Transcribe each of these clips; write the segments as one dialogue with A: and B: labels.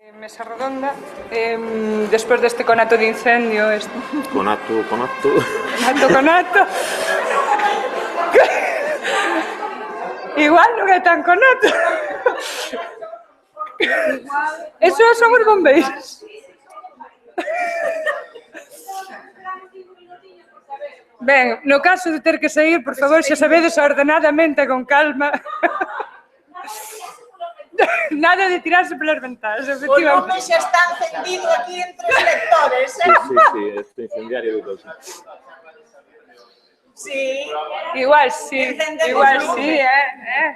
A: Mesa redonda, despois deste conato de incendio...
B: Conato.
A: Conato. Igual non é tan conato. Eso son os bombeiros. Ben, no caso de ter que sair, por favor, xa sabedes, ordenadamente, con calma. Nada de tirarse pelas ventanas, efectivamente.
C: O nome xa está encendido aquí entre os lectores,
B: Sí, este incendiario de cosas.
C: Sí.
A: Igual sí,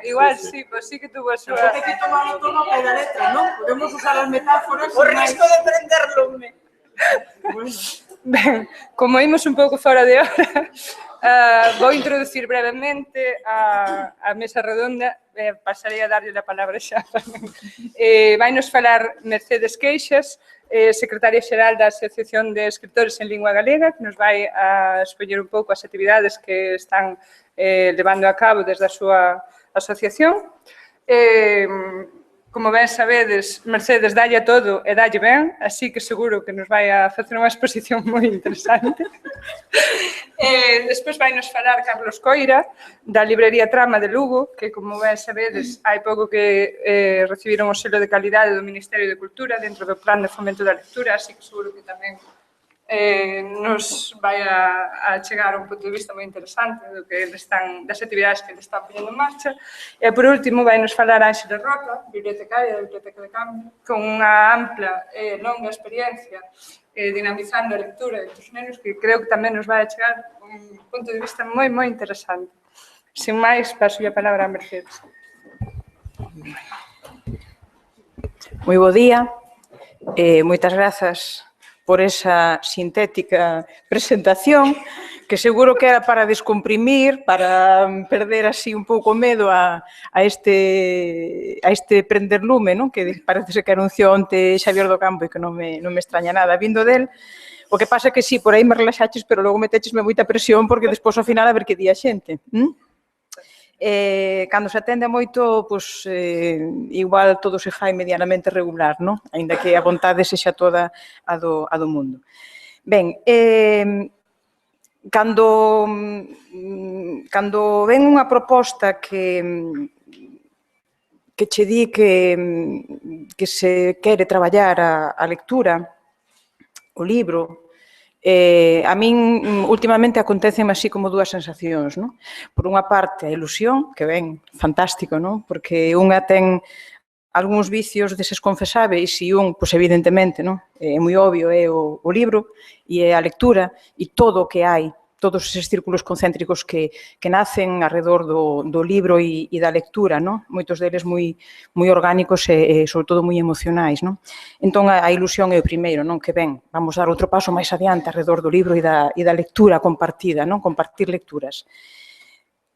A: igual sí, pois sí que tuvo a súa...
D: Hai que tomar o tono ao pé da letra, non? Podemos usar as metáforas...
C: O risco de prender lume.
A: Ben, como imos un pouco fora de hora, vou introducir brevemente a mesa redonda, pasarei a darlle a palabra xa. Vai nos falar Mercedes Queixas, secretaria xeral da Asociación de Escritores en Lingua Galega, que nos vai a expoñer un pouco as actividades que están levando a cabo desde a súa asociación. Como ben sabedes, Mercedes dalle a todo e dalle ben, así que seguro que nos vai a facer unha exposición moi interesante. Despois vai nos falar Carlos Coira, da librería Trama de Lugo, que, como ben sabedes, hai pouco que recibiron o selo de calidade do Ministerio de Cultura dentro do Plan de Fomento da Lectura, así que seguro que tamén nos vai a chegar un punto de vista moi interesante das actividades que eles están poñendo en marcha. E, por último, vai nos falar Ánxela Roca, bibliotecaria da Biblioteca de Cambio, con unha ampla e longa experiencia dinamizando a lectura de outros nenos, que creo que tamén nos vai a chegar un punto de vista moi, moi interesante. Sin máis, paso a palabra a Mercedes.
D: Moi bo día, moitas grazas por esa sintética presentación, que seguro que era para descomprimir, para perder así un pouco medo a este prender lume, non? Que parece ser que anunciou onte Xavier do Campo e que non me extraña nada vindo del. O que pasa que sí, por aí me relaxaches, pero logo metechesme moita presión porque despois ao final a ver que di a xente. Cando se atende moito, igual todo se fai medianamente regular, non? Aínda que a vontade sexa toda a do mundo. Ben, cando ven unha proposta que che di que se quere traballar a lectura, o libro, a min últimamente acontecen así como dúas sensacións, non? Por unha parte, a ilusión, que ven, fantástico, non? Porque unha ten algúns vicios deses confesáveis e un, pois evidentemente, non? É moi obvio, é o libro e é a lectura e todo o que hai, todos eses círculos concéntricos que nacen alrededor do libro e da lectura, non? Moitos deles moi orgánicos e, sobre todo, moi emocionais, non? Entón, a ilusión é o primeiro, non? Que ben, vamos dar outro paso máis adiante alrededor do libro e da lectura compartida, non? Compartir lecturas.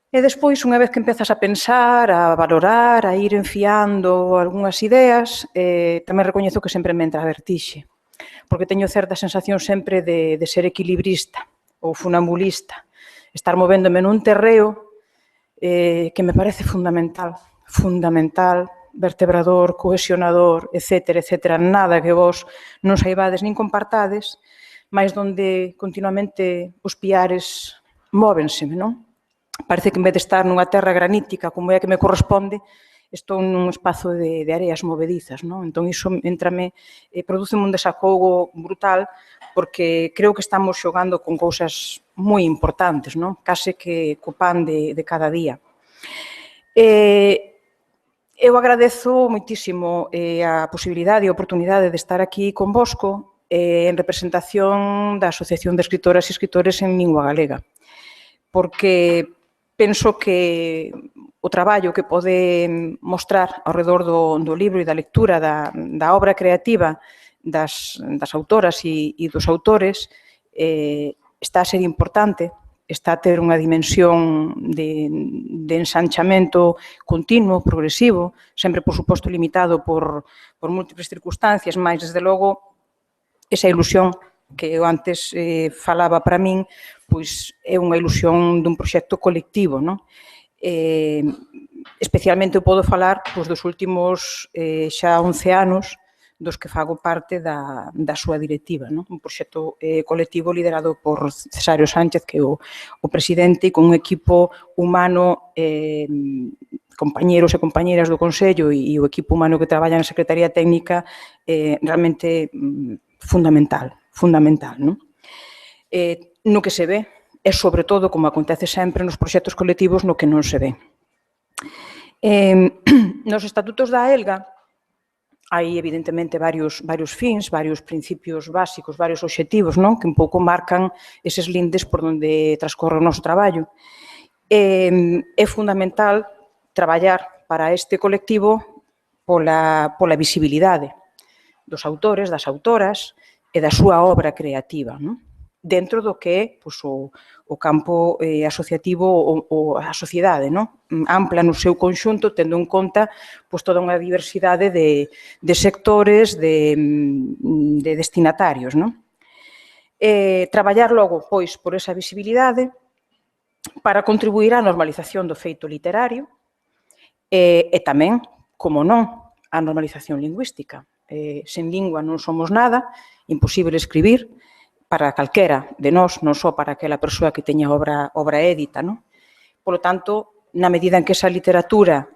D: E despois, unha vez que empezas a pensar, a valorar, a ir enfiando algunhas ideas, tamén recoñezo que sempre me entra a vertixe, porque teño certa sensación sempre de ser equilibrista ou funambulista, estar movéndome nun terreo que me parece fundamental, vertebrador, cohesionador, etcétera, nada que vos non saibades nin compartades, mas onde continuamente os piares móvenseme, non? Parece que en vez de estar nunha terra granítica como é a que me corresponde, estou nun espazo de areas movedizas, non? Entón, iso prodúceme un desacougo brutal, porque creo que estamos xogando con cousas moi importantes, non? Case que co pan de cada día. Eu agradezo moitísimo a posibilidade e a oportunidade de estar aquí convosco en representación da Asociación de Escritoras e Escritores en Lingua Galega, porque penso que o traballo que pode mostrar ao redor do libro e da lectura, da obra creativa das autoras e dos autores, está a ser importante, está a ter unha dimensión de ensanchamento continuo, progresivo, sempre, por suposto, limitado por múltiples circunstancias, mas, desde logo, esa ilusión que eu antes falaba para min, pois é unha ilusión dun proxecto colectivo, non? Especialmente eu podo falar dos últimos xa 11 anos dos que fago parte da súa directiva, non? Un proxecto colectivo liderado por Cesario Sánchez, que é o presidente, e con un equipo humano, compañeros e compañeras do Consello e o equipo humano que traballa na Secretaría Técnica realmente fundamental, non? No que se ve e, sobre todo, como acontece sempre nos proxectos colectivos, no que non se ve. Nos estatutos da AELGA hai, evidentemente, varios fins, varios principios básicos, varios obxectivos, non? Que un pouco marcan eses lindes por onde transcorre o noso traballo. É fundamental traballar para este colectivo pola visibilidade dos autores, das autoras e da súa obra creativa, non? Dentro do que é o campo asociativo ou a sociedade, non? Ampla no seu conxunto, tendo en conta toda unha diversidade de sectores, de destinatarios, non? Traballar logo, pois, por esa visibilidade para contribuir á normalización do feito literario e tamén, como non, á normalización lingüística. Sen lingua non somos nada, imposible escribir, para calquera de nós, non só para aquela persoa que teña obra édita, non? Polo tanto, na medida en que esa literatura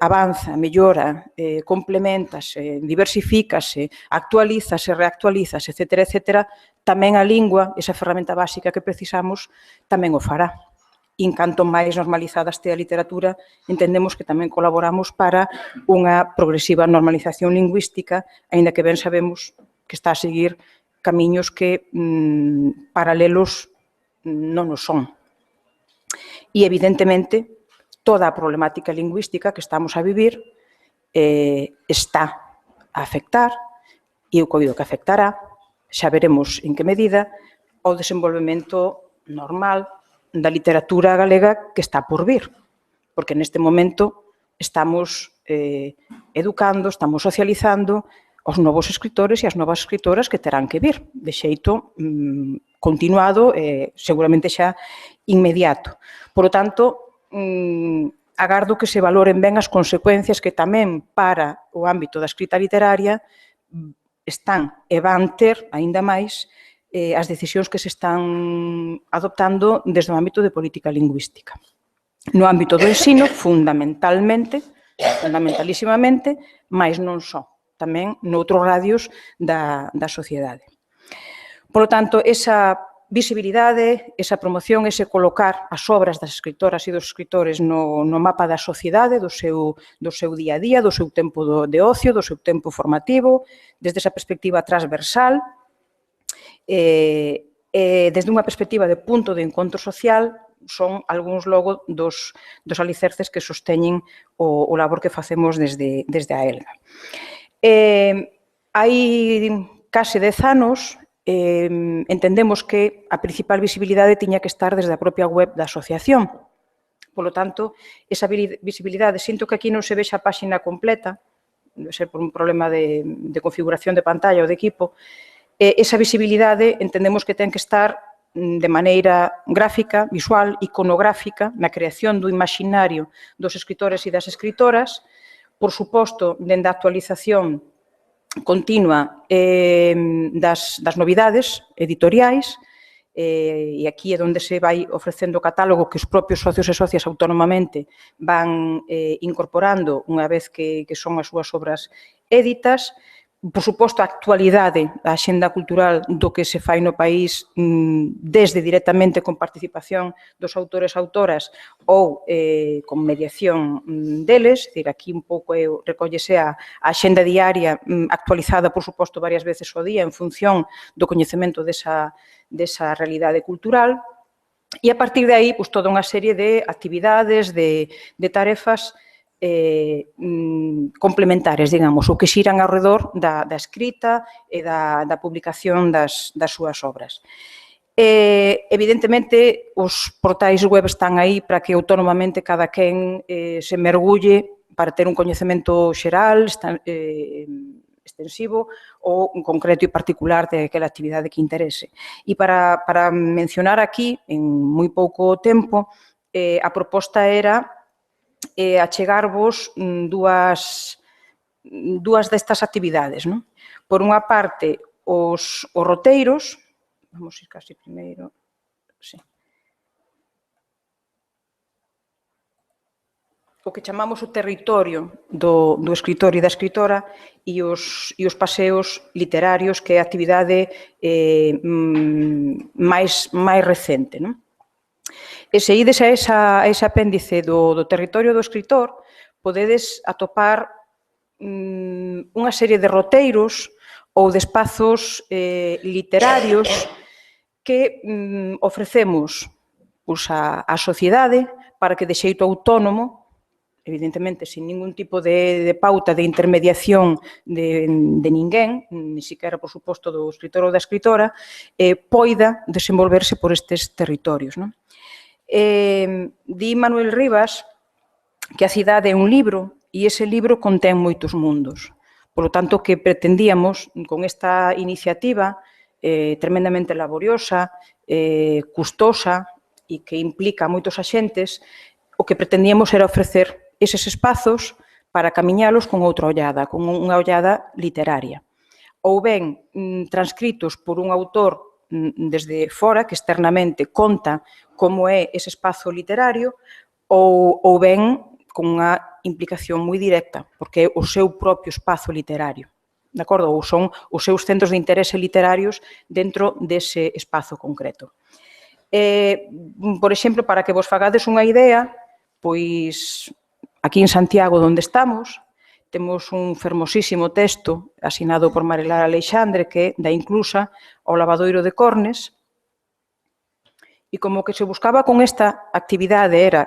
D: avanza, mellora, complementase, diversifícase, actualízase, reactualízase, etcétera, tamén a lingua, esa ferramenta básica que precisamos, tamén o fará. E, en canto máis normalizada este a literatura, entendemos que tamén colaboramos para unha progresiva normalización lingüística, aínda que ben sabemos que está a seguir camiños que paralelos non o son. E, evidentemente, toda a problemática lingüística que estamos a vivir está a afectar, e eu coido que afectará, xa veremos en que medida, ao desenvolvemento normal da literatura galega que está por vir, porque neste momento estamos educando, estamos socializando os novos escritores e as novas escritoras que terán que vir, de xeito continuado e seguramente xa inmediato. Por lo tanto, agardo que se valoren ben as consecuencias que tamén para o ámbito da escrita literaria están e van ter, aínda máis, as decisións que se están adoptando desde o ámbito de política lingüística. No ámbito do ensino, fundamentalísimamente, mas non só, tamén noutros radios da sociedade. Por lo tanto, esa visibilidade, esa promoción, ese colocar as obras das escritoras e dos escritores no mapa da sociedade, do seu día a día, do seu tempo de ocio, do seu tempo formativo, desde esa perspectiva transversal, desde unha perspectiva de punto de encontro social, son algúns logo dos alicerces que sosteñen o labor que facemos desde a AELGA. Hai case 10 anos entendemos que a principal visibilidade tiña que estar desde a propia web da asociación. Polo tanto, esa visibilidade, sinto que aquí non se vexa a páxina completa, debe ser por un problema de configuración de pantalla ou de equipo, esa visibilidade entendemos que ten que estar de maneira gráfica, visual, iconográfica, na creación do imaxinario dos escritores e das escritoras, por suposto, dende a actualización continua das novidades editoriais, e aquí é onde se vai ofrecendo o catálogo que os propios socios e socias autónomamente van incorporando unha vez que son as súas obras éditas. Por suposto, a actualidade da axenda cultural do que se fai no país desde directamente con participación dos autores e autoras ou con mediación deles, aquí un pouco recóllese a axenda diaria actualizada, por suposto, varias veces ao día en función do coñecemento desa realidade cultural, e a partir de aí toda unha serie de actividades, de tarefas complementares, digamos, ou que xiran ao redor da escrita e da publicación das súas obras. Evidentemente, os portais web están aí para que autónomamente cada quen se mergulle para ter un coñecemento xeral, extensivo ou un concreto e particular de aquela actividade que interese. E para mencionar aquí, en moi pouco tempo, a proposta era achegarvos dúas dúas destas actividades, non? Por unha parte, os roteiros, vamos ir casi primeiro, sí. O que chamamos o territorio do escritor e da escritora e os paseos literarios, que é a actividade máis recente, non? E se ides a ese apéndice do territorio do escritor, podedes atopar unha serie de roteiros ou de espazos literarios que ofrecemos á sociedade para que de xeito autónomo, evidentemente, sin ningún tipo de pauta de intermediación de ninguén, ni siquiera, por suposto, do escritor ou da escritora, poida desenvolverse por estes territorios, non? Di Manuel Rivas que a cidade é un libro e ese libro contén moitos mundos. Por lo tanto, que pretendíamos con esta iniciativa tremendamente laboriosa, custosa e que implica moitos axentes, o que pretendíamos era ofrecer eses espazos para camiñalos con outra ollada, con unha ollada literaria. Ou ben transcritos por un autor desde fora, que externamente conta como é ese espazo literario, ou ben con unha implicación moi directa, porque é o seu propio espazo literario, de acordo? Ou son os seus centros de interese literarios dentro dese espazo concreto. Por exemplo, para que vos fagades unha idea, pois aquí en Santiago, onde estamos, temos un fermosísimo texto asinado por Marilar Aleixandre, que é da Inclusa ao lavadoiro de Cornes, e como que se buscaba con esta actividade era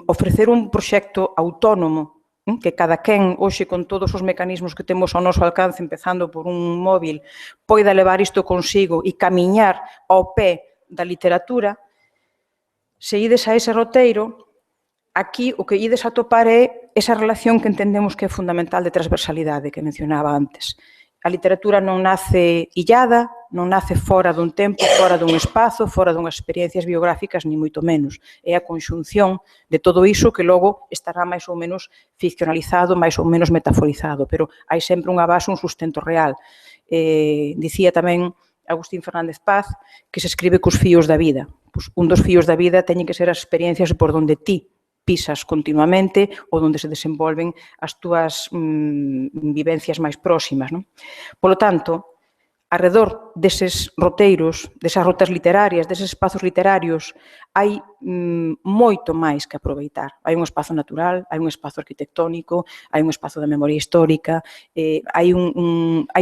D: ofrecer un proxecto autónomo, que cada quen, hoxe, con todos os mecanismos que temos ao noso alcance, empezando por un móvil, poida levar isto consigo e camiñar ao pé da literatura. Se ides a ese roteiro, aquí o que ides a topar é esa relación que entendemos que é fundamental de transversalidade que mencionaba antes. A literatura non nace illada, non nace fora dun tempo, fora dun espazo, fora dunhas experiencias biográficas, ni moito menos. É a conxunción de todo iso que logo estará máis ou menos ficcionalizado, máis ou menos metaforizado, pero hai sempre unha base, un sustento real. Dicía tamén Agustín Fernández Paz que se escribe cos fíos da vida. Un dos fíos da vida teñen que ser as experiencias por donde ti pisas continuamente ou onde se desenvolven as túas vivencias máis próximas, non? Polo tanto, arredor deses roteiros, desas rutas literarias, deses espazos literarios, hai moito máis que aproveitar. Hai un espazo natural, hai un espazo arquitectónico, hai un espazo da memoria histórica, hai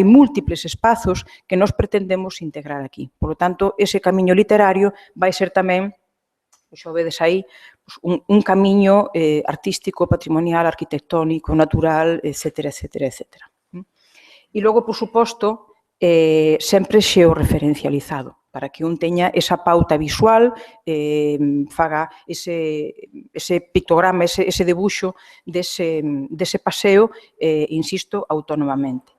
D: múltiples espazos que nós pretendemos integrar aquí. Polo tanto, ese camiño literario vai ser tamén, xa o vedes aí, un camiño artístico, patrimonial, arquitectónico, natural, etcétera, etcétera, etcétera. E logo, por suposto, sempre xeorreferencializado, para que un teña esa pauta visual, faga ese pictograma, ese debuxo dese paseo, insisto, autónomamente.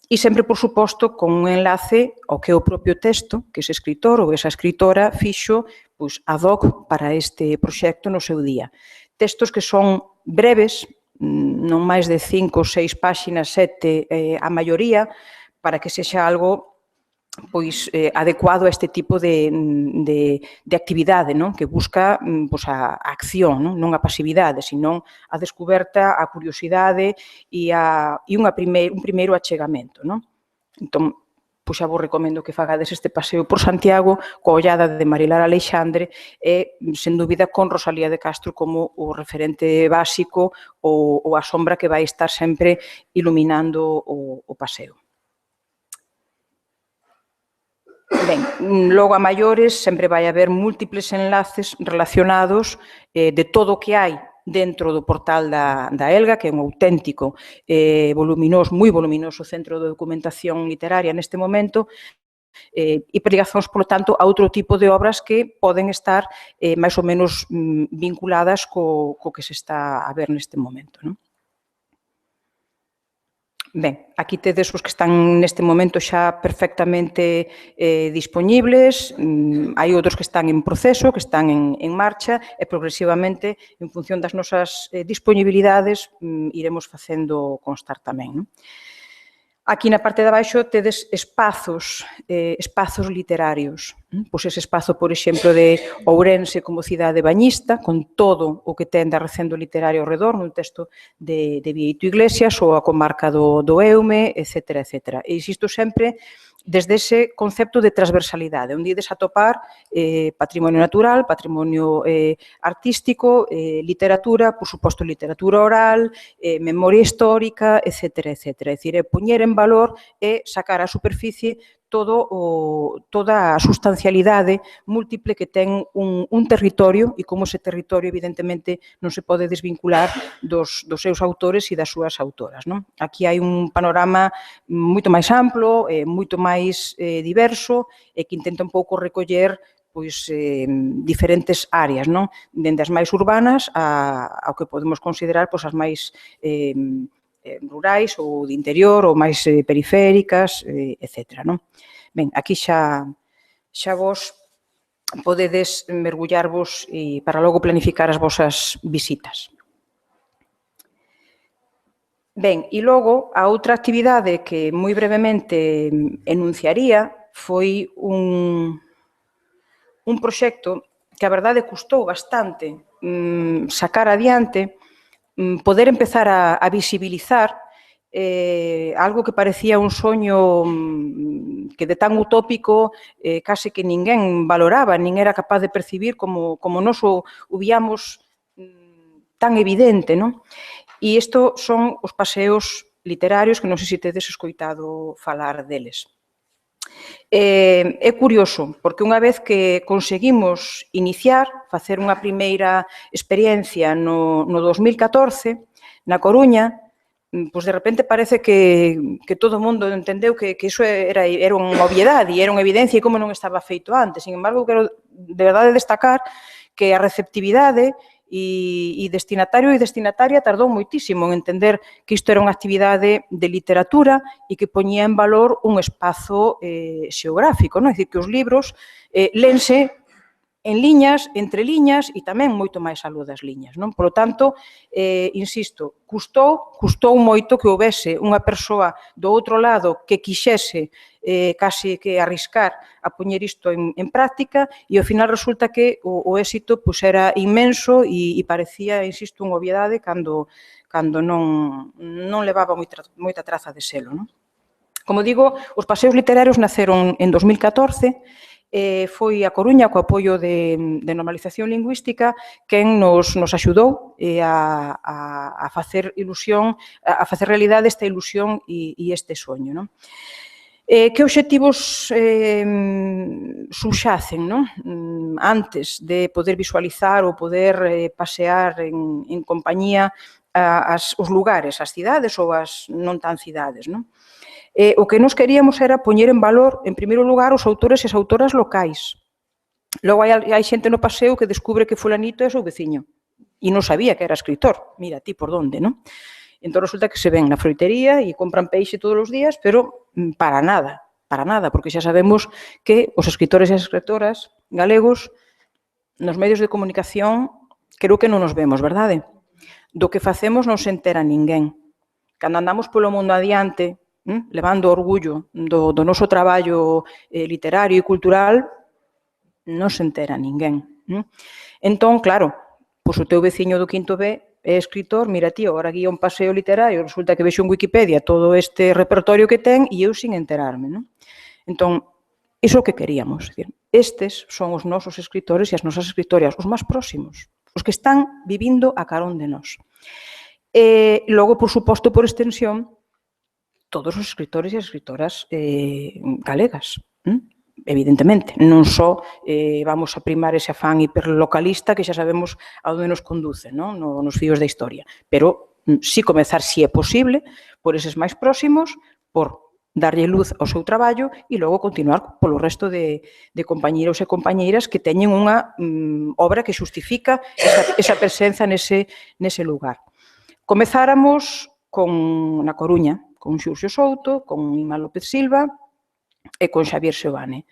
D: E sempre, por suposto, con un enlace ao que é o propio texto que ese escritor ou esa escritora fixo ad hoc para este proxecto no seu día. Textos que son breves, non máis de 5 ou 6 páxinas, 7 a maioría, para que sexa algo adecuado a este tipo de actividade, que busca a acción, non a pasividade, senón a descoberta, a curiosidade e un primeiro achegamento. Entón, xa vos recomendo que fagades este paseo por Santiago coa ollada de Marilar Aleixandre e, sen dúbida, con Rosalía de Castro como o referente básico ou a sombra que vai estar sempre iluminando o paseo. Ben, logo a maiores sempre vai haber múltiples enlaces relacionados de todo o que hai dentro do portal da Elga, que é un auténtico moi voluminoso centro de documentación literaria neste momento, e pregazóns, polo tanto, a outro tipo de obras que poden estar máis ou menos vinculadas co que se está a ver neste momento. Ben, aquí tedes os que están neste momento xa perfectamente dispoñibles, hai outros que están en proceso, que están en marcha e progresivamente, en función das nosas disponibilidades, iremos facendo constar tamén, non? Aquí na parte de abaixo tedes espazos literarios. Pois ese espazo, por exemplo, de Ourense como cidade bañista, con todo o que ten de recendo literario ao redor, nun texto de Bieito Iglesias, ou a comarca do Eume, etc. etc. E insisto sempre desde ese concepto de transversalidade, onde ides a topar patrimonio natural, patrimonio artístico, literatura, por suposto, literatura oral, memoria histórica, etc. etc. É dicir, poñer en valor e sacar á superficie toda a sustancialidade múltiple que ten un territorio e como ese territorio, evidentemente, non se pode desvincular dos seus autores e das súas autoras, non? Aquí hai un panorama moito máis amplo, moito máis diverso e que intenta un pouco recoller pois diferentes áreas, non? Dende as máis urbanas ao que podemos considerar pois as máis rurais ou de interior ou máis periféricas, etc. Non? Ben, aquí xa vos podedes mergullarvos para logo planificar as vosas visitas. Ben, e logo, a outra actividade que moi brevemente enunciaría foi un proxecto que a verdade custou bastante sacar adiante, poder empezar a visibilizar algo que parecía un soño que de tan utópico case que ninguén valoraba, nin era capaz de percibir como nos o víamos tan evidente, non? E isto son os paseos literarios que non sei se tedes escoitado falar deles. É curioso, porque unha vez que conseguimos iniciar, facer unha primeira experiencia no 2014, na Coruña, pois de repente parece que todo o mundo entendeu que iso era unha obviedade e era unha evidencia e como non estaba feito antes. Sin embargo, quero de verdade destacar que a receptividade e destinatario e destinataria tardou moitísimo en entender que isto era unha actividade de literatura e que poñía en valor un espazo xeográfico, non? É dicir, que os libros lense en liñas, entre liñas e tamén moito máis aló das liñas, non? Por lo tanto, insisto, custou moito que houbese unha persoa do outro lado que quixese case que arriscar a poñer isto en práctica e ao final resulta que o éxito era inmenso e parecía, insisto, unha obviedade cando non levaba moita traza de selo, non? Como digo, os paseos literarios naceron en 2014, foi a Coruña, co apoio de Normalización Lingüística, quen nos axudou a facer ilusión, a facer realidade esta ilusión e este soño, non? Que obxectivos subxacen, non? Antes de poder visualizar ou poder pasear en compañía os lugares, as cidades ou as non tan cidades, non? O que nos queríamos era poñer en valor, en primeiro lugar, os autores e as autoras locais. Logo hai xente no paseo que descubre que fulanito é o seu veciño e non sabía que era escritor. Mira, ti por onde, non? Entón resulta que se ven na froitería e compran peixe todos os días, pero para nada, porque xa sabemos que os escritores e as escritoras galegos nos medios de comunicación creo que non nos vemos, verdade? Do que facemos non se entera ninguén. Cando andamos polo mundo adiante, levando orgullo do noso traballo literario e cultural, non se entera ninguén. Entón, claro, pois o teu veciño do quinto B é escritor, mira tío, ahora guía un paseo literario, resulta que vexo en Wikipedia todo este repertorio que ten e eu sin enterarme, non? Entón, iso é o que queríamos. Estes son os nosos escritores e as nosas escritorias, os máis próximos, os que están vivindo a carón de nós. E logo, por suposto, por extensión, todos os escritores e as escritoras galegas, evidentemente. Non só vamos a primar ese afán hiperlocalista que xa sabemos a onde nos conduce, non? Nos fíos da historia. Pero si comezar, si é posible, por eses máis próximos, por darlle luz ao seu traballo e logo continuar polo resto de compañeiros e compañeiras que teñen unha obra que xustifica esa presenza nese lugar. Comezáramos na Coruña, con Xurxo Souto, con Ima López Silva e con Xavier Seoane.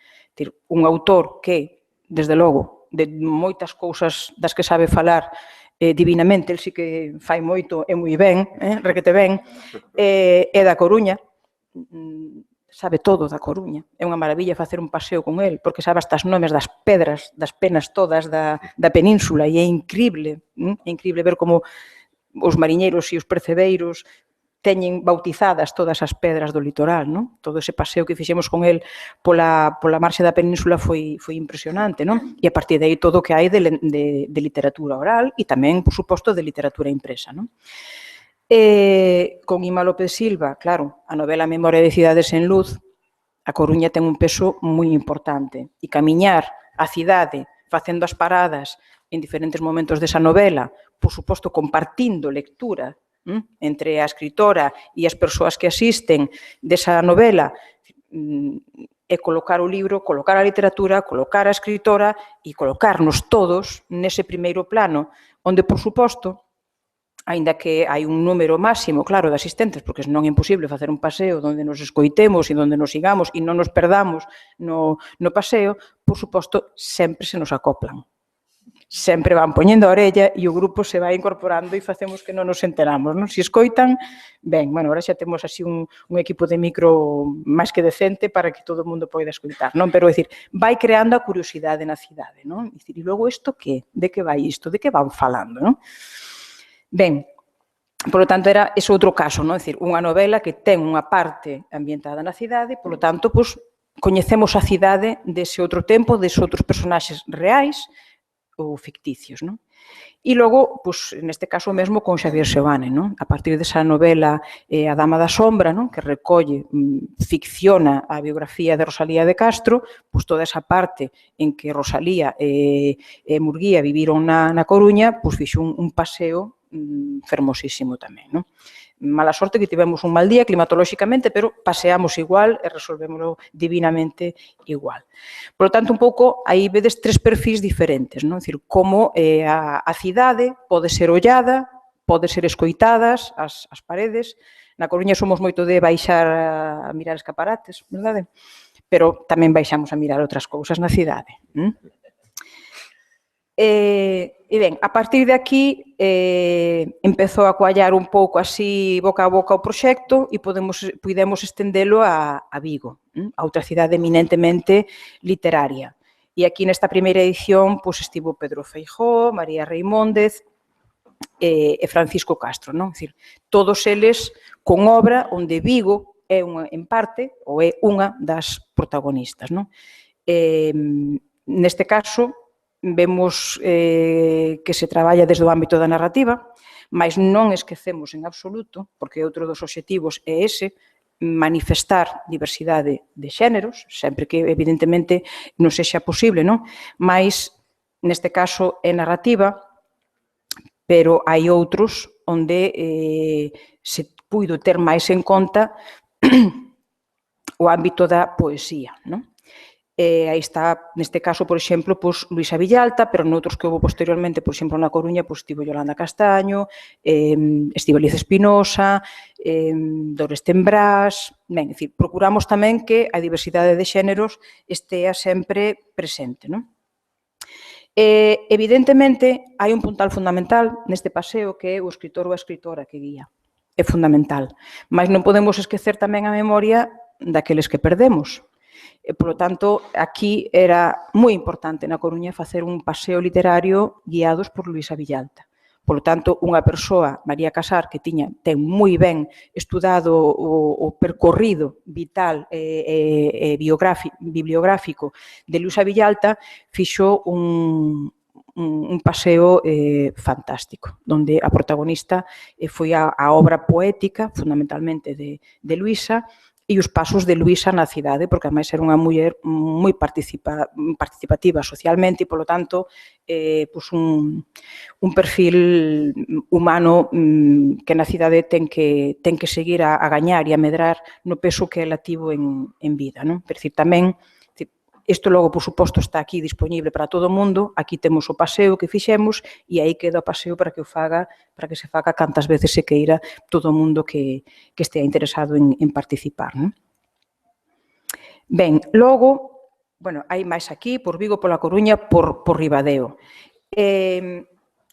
D: Un autor que, desde logo, de moitas cousas das que sabe falar divinamente, el sí que fai moito e moi ben, requete ben, é da Coruña, sabe todo da Coruña. É unha maravilla facer un paseo con el, porque sabe hasta os nomes das pedras, das penas todas da península, e é increíble ver como os mariñeiros e os percebeiros teñen bautizadas todas as pedras do litoral, non? Todo ese paseo que fixemos con el pola marxe da península foi impresionante, non? E a partir de aí todo o que hai de literatura oral e tamén, por suposto, de literatura impresa, non? Con Ima López Silva, claro, a novela Memoria de cidades en luz, a Coruña ten un peso moi importante. E camiñar a cidade facendo as paradas en diferentes momentos desa novela, por suposto, compartindo lectura entre a escritora e as persoas que asisten desa novela, é colocar o libro, colocar a literatura, colocar a escritora e colocarnos todos nese primeiro plano, onde, por suposto, aínda que hai un número máximo, claro, de asistentes, porque senón é imposible facer un paseo onde nos escoitemos e onde nos sigamos e non nos perdamos no paseo, por suposto, sempre se nos acoplan. Sempre van poñendo a orella e o grupo se vai incorporando e facemos que non nos enteramos, non? Se escoitan, ben, bueno, agora xa temos así un equipo de micro máis que decente para que todo o mundo poida escoitar, non? Pero, é dicir, vai creando a curiosidade na cidade, non? É dicir, e logo isto que? De que vai isto? De que van falando, non? Ben, polo tanto, era ese outro caso, non? É dicir, unha novela que ten unha parte ambientada na cidade, polo tanto, pois, coñecemos a cidade dese outro tempo, deses outros personaxes reais ou ficticios, non? E logo, pois, neste caso mesmo con Xavier Seoane, non? A partir desa novela A Dama da Sombra, non? Que recolle, ficciona a biografía de Rosalía de Castro, pois toda esa parte en que Rosalía e Murguía viviron na Coruña, pois fixo un paseo fermosísimo tamén, non? Mala sorte que tivemos un mal día climatolóxicamente, pero paseamos igual e resolvémoslo divinamente igual. Por lo tanto, un pouco, aí vedes tres perfis diferentes, non? É dicir, como a cidade pode ser ollada, pode ser escoitadas, as paredes. Na Coruña somos moito de baixar a mirar escaparates, verdade? Pero tamén baixamos a mirar outras cousas na cidade. E ben, a partir de aquí empezou a coallar un pouco así boca a boca o proxecto e pudemos estendelo a Vigo, a outra cidade eminentemente literaria. E aquí nesta primeira edición estivo Pedro Feijóo, María Reimóndez e Francisco Castro, non? É dicir, todos eles con obra onde Vigo é en parte ou é unha das protagonistas, non? Neste caso, vemos que se traballa desde o ámbito da narrativa, mas non esquecemos en absoluto, porque outro dos obxectivos é ese, manifestar diversidade de xéneros, sempre que evidentemente non sexa posible, non? Mais, neste caso, é narrativa, pero hai outros onde se puido ter máis en conta o ámbito da poesía, non? Aí está, neste caso, por exemplo, Luisa Villalta, pero noutros que houve posteriormente, por exemplo, na Coruña, estivo Yolanda Castaño, Estíbaliz Espinosa, Dores Tembrás, ben, é dicir, procuramos tamén que a diversidade de xéneros estea sempre presente, non? Evidentemente, hai un puntal fundamental neste paseo que é o escritor ou a escritora que guía. É fundamental. Mas non podemos esquecer tamén a memoria daqueles que perdemos. Por lo tanto, aquí era moi importante na Coruña facer un paseo literario guiados por Luisa Villalta. Por lo tanto, unha persoa, María Casar, que ten moi ben estudado o percorrido vital e bibliográfico de Luisa Villalta, fixo un paseo fantástico, onde a protagonista foi a obra poética, fundamentalmente de Luisa, e os pasos de Luisa na cidade, porque ademais era unha muller moi participativa socialmente e, polo tanto, un perfil humano que na cidade ten que seguir a gañar e a medrar no peso que ela tivo en vida, non? Pero, tamén, Isto logo, por suposto, está aquí disponible para todo o mundo. Aquí temos o paseo que fixemos e aí queda o paseo para que se faga cantas veces se queira todo o mundo que estea interesado en participar, non? Ben, logo, hai máis aquí, por Vigo, pola Coruña, por Ribadeo.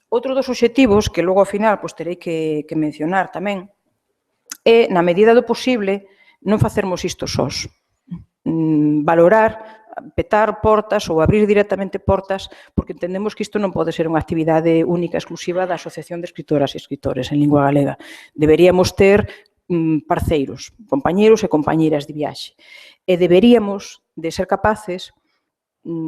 D: Outro dos obxectivos, que logo ao final terei que mencionar tamén, é, na medida do posible, non facermos isto sós. Valorar, petar portas ou abrir directamente portas, porque entendemos que isto non pode ser unha actividade única, exclusiva da Asociación de Escritoras e Escritores en Lingua Galega. Deberíamos ter parceiros, compañeros e compañeiras de viaxe. E deberíamos de ser capaces,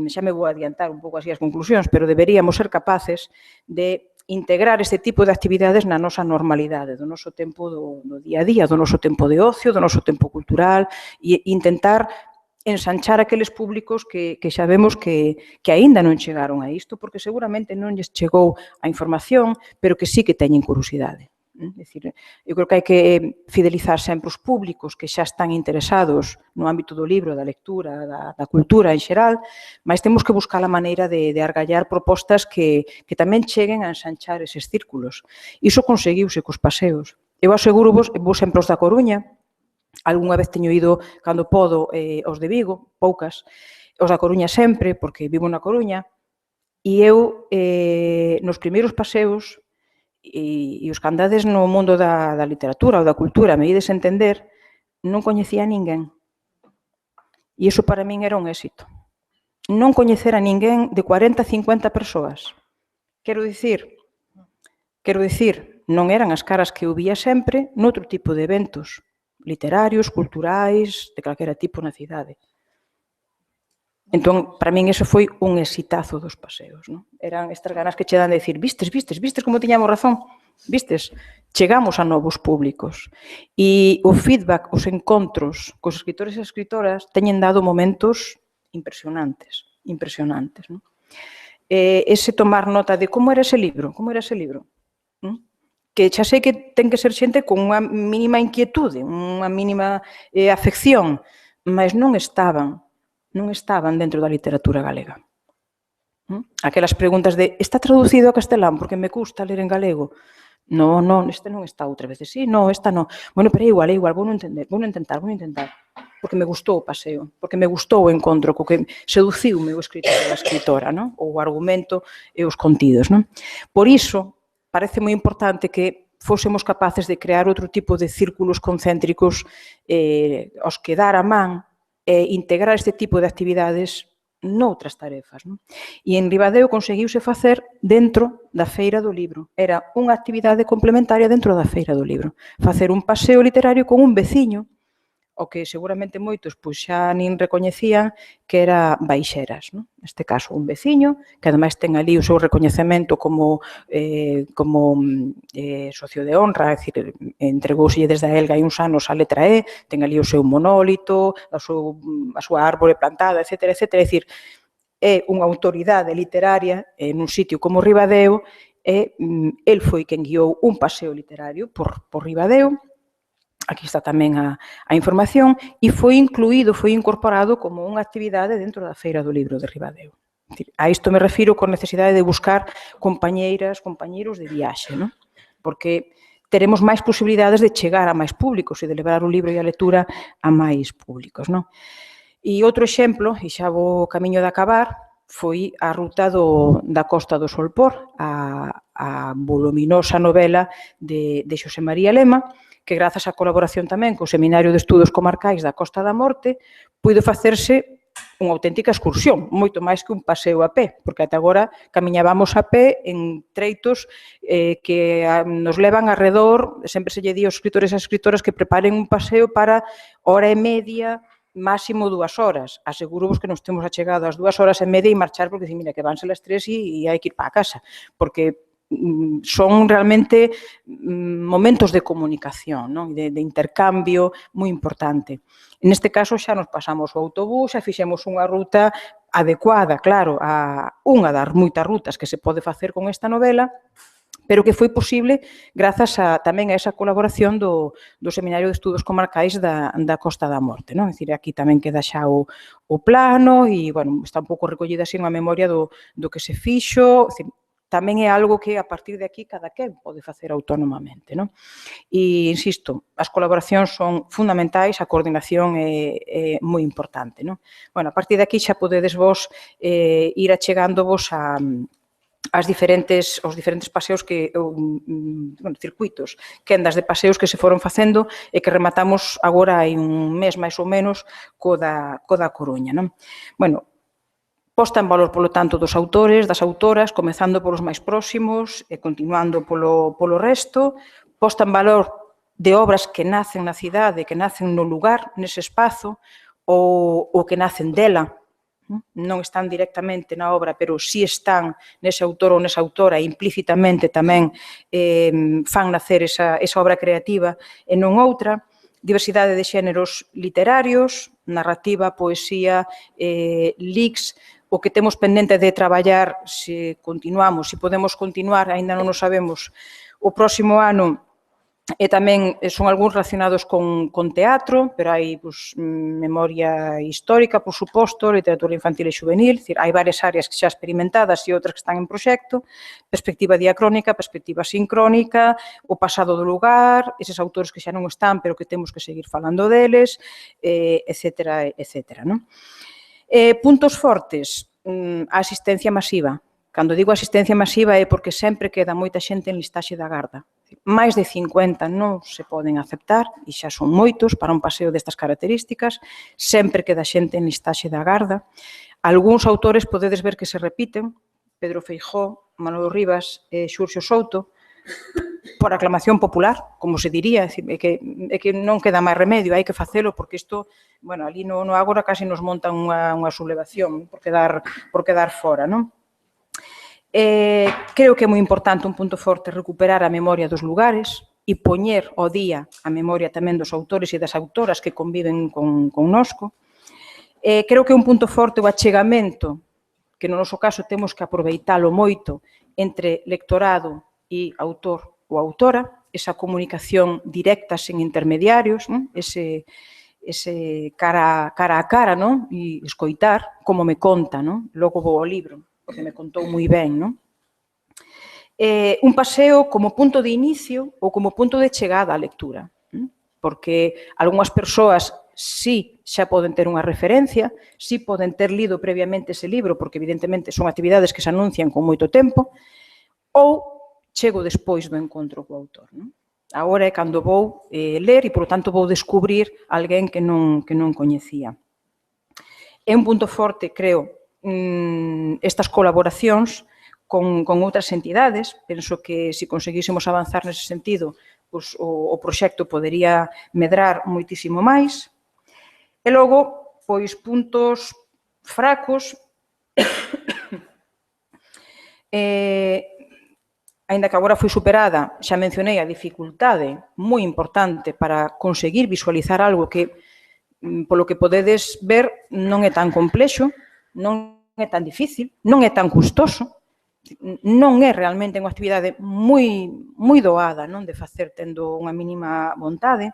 D: xa me vou adiantar un pouco así as conclusións, pero deberíamos ser capaces de integrar este tipo de actividades na nosa normalidade, do noso tempo do día a día, do noso tempo de ocio, do noso tempo cultural, e intentar ensanchar aqueles públicos que xa vemos que aínda non chegaron a isto, porque seguramente non lles chegou a información, pero que sí que teñen curiosidade. É dicir, eu creo que hai que fidelizar sempre os públicos que xa están interesados no ámbito do libro, da lectura, da cultura en xeral, mas temos que buscar a maneira de argallar propostas que tamén cheguen a ensanchar eses círculos. Iso conseguiuse cos paseos. Eu aseguro vos sempre os da Coruña, algunha vez teño ido, cando podo, os de Vigo, poucas, os da Coruña sempre, porque vivo na Coruña, e eu, nos primeiros paseos, e os que andades no mundo da literatura ou da cultura, me ides entender, non coñecía a ninguén. E iso para min era un éxito. Non coñecer a ninguén de 40, 50 persoas. Quero dicir, non eran as caras que eu vía sempre noutro tipo de eventos literarios, culturais, de calquera tipo na cidade. Entón, para min, eso foi un exitazo dos paseos, non? Eran estas ganas que che dan de dicir, vistes como tiñamos razón? Vistes? Chegamos a novos públicos. E o feedback, os encontros cos escritores e escritoras teñen dado momentos impresionantes, non? Ese tomar nota de como era ese libro, que xa sei que ten que ser xente con unha mínima inquietude, unha mínima afección, mas non estaban dentro da literatura galega. Aquelas preguntas de, está traducido a castelán porque me custa ler en galego? Non, este non está outra vez. Sí, non, esta non. Bueno, pero é igual, vou intentar. Porque me gustou o paseo, porque me gustou o encontro, co que seduciume o escritor e a escritora, non? O argumento e os contidos, non? Por iso, parece moi importante que fósemos capaces de crear outro tipo de círculos concéntricos aos que dar a man e integrar este tipo de actividades noutras tarefas. E en Ribadeo conseguiuse facer dentro da Feira do Libro. Era unha actividade complementaria dentro da Feira do Libro. Facer un paseo literario con un veciño, o que seguramente moitos xa nin recoñecían que era Baixeras. Neste caso, un veciño, que ademais ten ali o seu recoñecemento como socio de honra, é dicir, entregouselle desde a Elga hai uns anos a letra E, ten ali o seu monólito, a súa árbore plantada, etc. É dicir, é unha autoridade literaria nun sitio como Ribadeo e el foi quen guiou un paseo literario por Ribadeo. Aquí está tamén a información, e foi incorporado como unha actividade dentro da Feira do Libro de Ribadeo. A isto me refiro con necesidade de buscar compañeiros de viaxe, porque teremos máis posibilidades de chegar a máis públicos e de levar o libro e a lectura a máis públicos. E outro exemplo, e xa vou camiño de acabar, foi a ruta da Costa do Solpor, a voluminosa novela de Xosé María Lema, que grazas á colaboración tamén co Seminario de Estudos Comarcais da Costa da Morte, puido facerse unha auténtica excursión, moito máis que un paseo a pé, porque ata agora camiñábamos a pé en treitos que nos levan alrededor, sempre se lle di aos escritores e escritoras que preparen un paseo para hora e media, máximo 2 horas. Aseguro-vos que nos temos achegado ás 2 horas e media e marchar porque, mira, que vanse as 3 e hai que ir para a casa, porque son realmente momentos de comunicación, de intercambio moi importante. Neste caso xa nos pasamos o autobús, xa fixemos unha ruta adecuada, claro, a unha das moitas rutas que se pode facer con esta novela, pero que foi posible grazas tamén a esa colaboración do Seminario de Estudos Comarcais da Costa da Morte, non? É dicir, aquí tamén queda xa o plano e, bueno, está un pouco recollida así unha memoria do que se fixo, é dicir, tamén é algo que a partir de aquí cada quen pode facer autónomamente, non? E, insisto, as colaboracións son fundamentais, a coordinación é moi importante, non? Bueno, a partir de aquí xa podedes vos ir achegándovos aos diferentes paseos circuitos, quendas de paseos que se foron facendo e que rematamos agora hai un mes máis ou menos co da Coruña, non? Bueno, posta en valor, polo tanto, dos autores, das autoras, comezando polos máis próximos e continuando polo resto, posta en valor de obras que nacen na cidade, que nacen no lugar, nese espazo, ou que nacen dela, non están directamente na obra, pero si están nese autor ou nesa autora, implícitamente tamén fan nacer esa obra creativa e non outra, diversidade de xéneros literarios, narrativa, poesía, lics, o que temos pendente de traballar, se continuamos, se podemos continuar, aínda non o sabemos, o próximo ano, e tamén son algúns relacionados con teatro, pero hai memoria histórica, por suposto, literatura infantil e juvenil, hai varias áreas que xa experimentadas e outras que están en proxecto, perspectiva diacrónica, perspectiva sincrónica, o pasado do lugar, eses autores que xa non están, pero que temos que seguir falando deles, etcétera, etcétera. Puntos fortes, a asistencia masiva. Cando digo asistencia masiva é porque sempre queda moita xente en listaxe da garda. Máis de 50 non se poden aceptar, e xa son moitos para un paseo destas características, sempre queda xente en listaxe da garda. Algúns autores podedes ver que se repiten, Pedro Feijóo, Manolo Rivas e Xurxo Souto, por aclamación popular, como se diría, é que non queda máis remedio, hai que facelo, porque isto, bueno, ali no Ágora casi nos montan unha sublevación por quedar fora, non? Creo que é moi importante, un punto forte, recuperar a memoria dos lugares e poñer ao día a memoria tamén dos autores e das autoras que conviven connosco. Creo que é un punto forte o achegamento, que no noso caso temos que aproveitalo moito, entre lectorado e autor ou autora, esa comunicación directa sen intermediarios, ese cara a cara, e escoitar como me conta, logo vou ao libro, porque me contou moi ben, non? Un paseo como punto de inicio ou como punto de chegada á lectura, porque algunhas persoas sí xa poden ter unha referencia, sí poden ter lido previamente ese libro, porque evidentemente son actividades que se anuncian con moito tempo, ou chego despois do encontro co autor, non? Agora é cando vou ler e, por tanto, vou descubrir alguén que non coñecía. É un punto forte, creo, estas colaboracións con outras entidades. Penso que se conseguísemos avanzar nese sentido, o proxecto podería medrar moitísimo máis. E logo, puntos fracos, aínda que agora foi superada, xa mencionei a dificultade moi importante para conseguir visualizar algo que, polo que podedes ver, non é tan complexo, non é tan difícil, non é tan custoso, non é realmente unha actividade moi doada de facer tendo unha mínima vontade.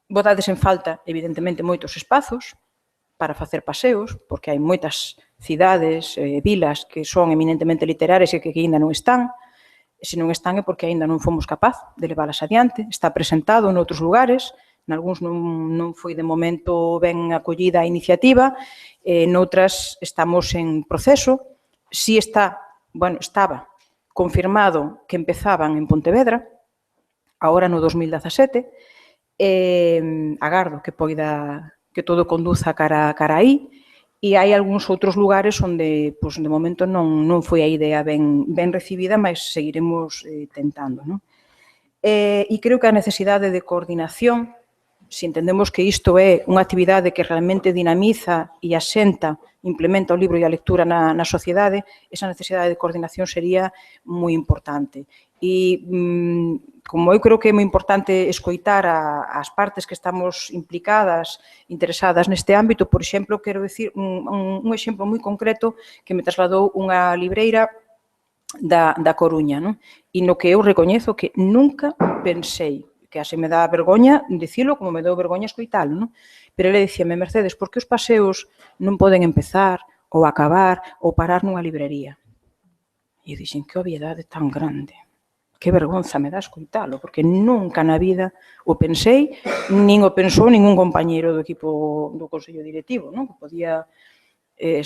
D: Botades en falta, evidentemente, moitos espazos para facer paseos, porque hai moitas cidades, vilas que son eminentemente literarias e que aínda non están. Se non están é porque aínda non fomos capaz de leválas adiante. Está presentado noutros lugares, nalgúns non foi de momento ben acollida a iniciativa, noutras estamos en proceso. Si estaba confirmado que empezaban en Pontevedra, agora no 2017, agardo que todo conduza cara aí, e hai algúns outros lugares onde, de momento, non foi a idea ben recibida, mas seguiremos tentando. E creo que a necesidade de coordinación, se entendemos que isto é unha actividade que realmente dinamiza e asenta, implementa o libro e a lectura na sociedade, esa necesidade de coordinación sería moi importante. E, como eu creo que é moi importante escoitar as partes que estamos implicadas, interesadas neste ámbito, por exemplo, quero dicir un exemplo moi concreto que me trasladou unha libreira da Coruña, non? E no que eu recoñezo que nunca pensei, que así me dá vergoña dicilo como me dou vergoña escoitalo, non? Pero ele dicíame, Mercedes, por que os paseos non poden empezar ou acabar ou parar nunha librería? E eu dixen, que obviedade tan grande. Que vergonza me dá escoitalo, porque nunca na vida o pensei, nin o pensou ningún compañeiro do equipo do Consello Directivo, non? Que podía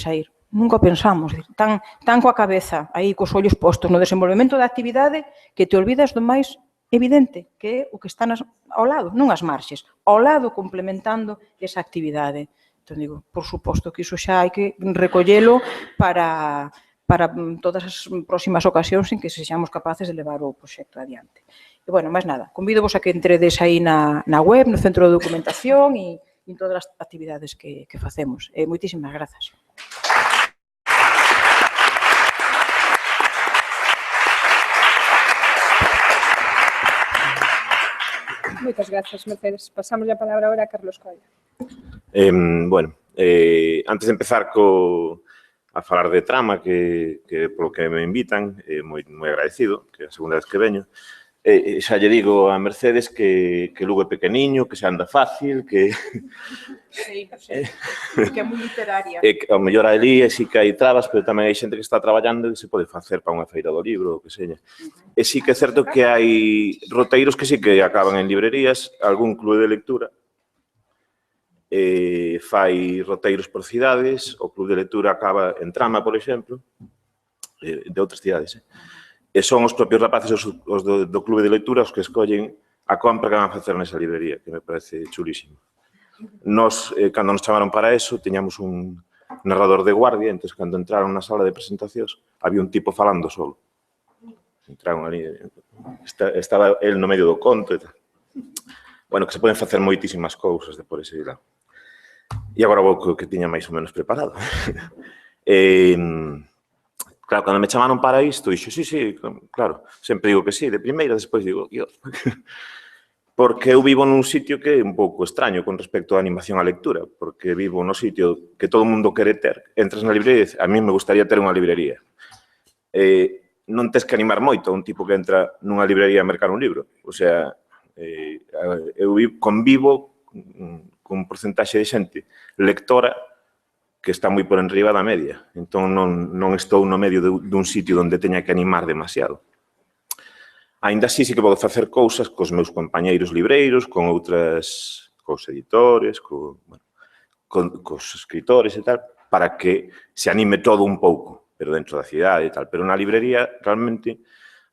D: sair. Nunca o pensamos, tan coa cabeza, aí cos ollos postos no desenvolvemento da actividade que te olvidas do máis evidente, que é o que está ao lado, non as marxes, ao lado complementando esa actividade. Entón digo, por suposto que iso xa hai que recollelo para todas as próximas ocasións en que sexamos capaces de levar o proxecto adiante. E, bueno, máis nada, convido-vos a que entredes aí na web, no centro de documentación e en todas as actividades que facemos. Moitísimas grazas.
A: Moitas grazas, Mercedes. Pasamos a palabra agora a Carlos Coira.
B: Bueno, antes de empezar a falar de trama, que polo que me invitan, moi agradecido, que é a segunda vez que veño, xa lle digo a Mercedes que Lugo é pequeniño, que se anda fácil, que...
D: Sí, que é moi literaria.
B: Ao mellor ali sí que hai trabas, pero tamén hai xente que está traballando e se pode facer para unha feira do libro, o que seña. E sí que é certo que hai roteiros que sí que acaban en librerías, algún clube de lectura fai roteiros por cidades, o clube de lectura acaba en Trama, por exemplo, de outras cidades, e son os propios rapaces, os do clube de lectura, os que escollen a compra que van a facer nesa librería, que me parece chulísimo. Nos, cando nos chamaron para eso, teñamos un narrador de guardia, entón, cando entraron na sala de presentacións, había un tipo falando solo. Entraron ali, estaba el no medio do conto e tal. Bueno, que se poden facer moitísimas cousas de por ese lado. E agora vou co que tiña máis ou menos preparado. Claro, cando me chamaron para isto, dixo, sí, claro, sempre digo que sí, de primeira, despois digo, porque eu vivo nun sitio que é un pouco extraño con respecto á animación á lectura, porque vivo no sitio que todo o mundo quere ter. Entras na librería e dices, a mí me gustaría ter unha librería. Non tes que animar moito a un tipo que entra nunha librería a mercar un libro. O sea, eu convivo con un porcentaxe de xente lectora que está moi por enriba da media. Entón, non estou no medio dun sitio onde teña que animar demasiado. Ainda así, sí que podo facer cousas cos meus compañeiros libreiros, con outras, cos editores, cos escritores e tal, para que se anime todo un pouco, pero dentro da cidade e tal. Pero na librería, realmente,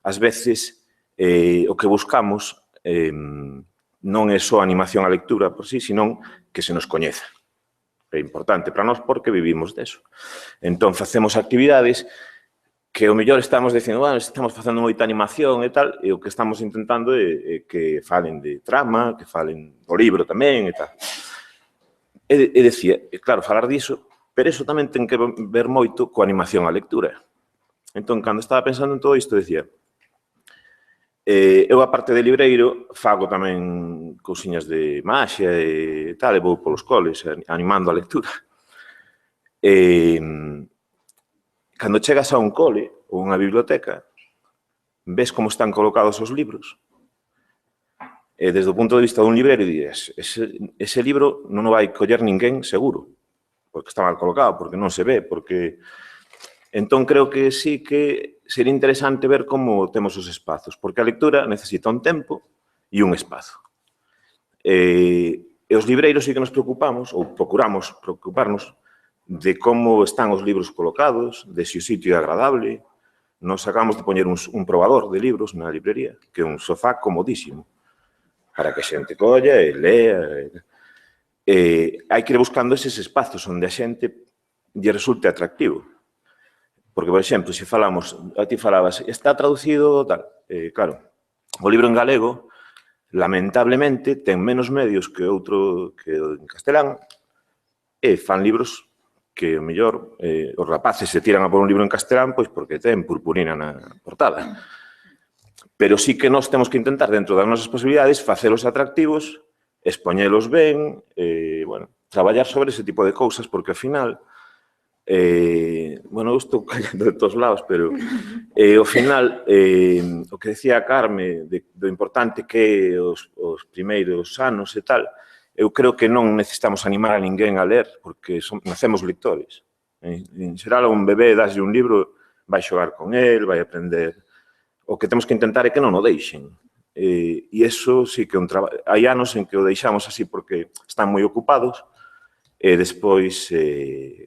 B: ás veces, o que buscamos non é só animación á lectura por sí, senón que se nos coñeza. É importante para nós porque vivimos deso. Entón, facemos actividades que o mellor estamos dicindo, bueno, estamos facendo moita animación e tal, e o que estamos intentando é que falen de trama, que falen do libro tamén e tal. E decía, claro, falar diso, pero iso tamén ten que ver moito coa animación á lectura. Entón, cando estaba pensando en todo isto, decía, eu, aparte de libreiro, fago tamén cousiñas de maxia e tal, e vou polos coles animando a lectura. Cando chegas a un cole ou unha biblioteca, ves como están colocados os libros. E desde o punto de vista dun libreiro, dices, ese libro non o vai coller ninguén seguro, porque está mal colocado, porque non se ve, porque... Entón, creo que sí que sería interesante ver como temos os espazos, porque a lectura necesita un tempo e un espazo. E os libreiros sí que nos preocupamos, ou procuramos preocuparnos, de como están os libros colocados, de se o sitio é agradable. Nos acabamos de poñer un probador de libros na librería, que é un sofá comodísimo, para que a xente colla e lea. Hai que ir buscando eses espazos onde a xente lle resulte atractivo. Porque, por exemplo, se falamos, a ti falabas, está traducido tal, claro, o libro en galego, lamentablemente, ten menos medios que outro que en castelán, e fan libros que, o mellor, os rapaces se tiran a por un libro en castelán, pois porque ten purpurina na portada. Pero sí que nós temos que intentar, dentro das nosas posibilidades, facelos atractivos, expoñelos ben, bueno, traballar sobre ese tipo de cousas, porque, ao final, Bueno, eu estou callando de todos lados, pero ao final, o que decía a Carme do importante que é os primeiros anos e tal, eu creo que non necesitamos animar a ninguén a ler, porque nacemos lectores. En xeral, a un bebé daslle un libro, vai xogar con el, vai aprender. O que temos que intentar é que non o deixen. E iso sí que é un traballo. Hai anos en que o deixamos así porque están moi ocupados e despois,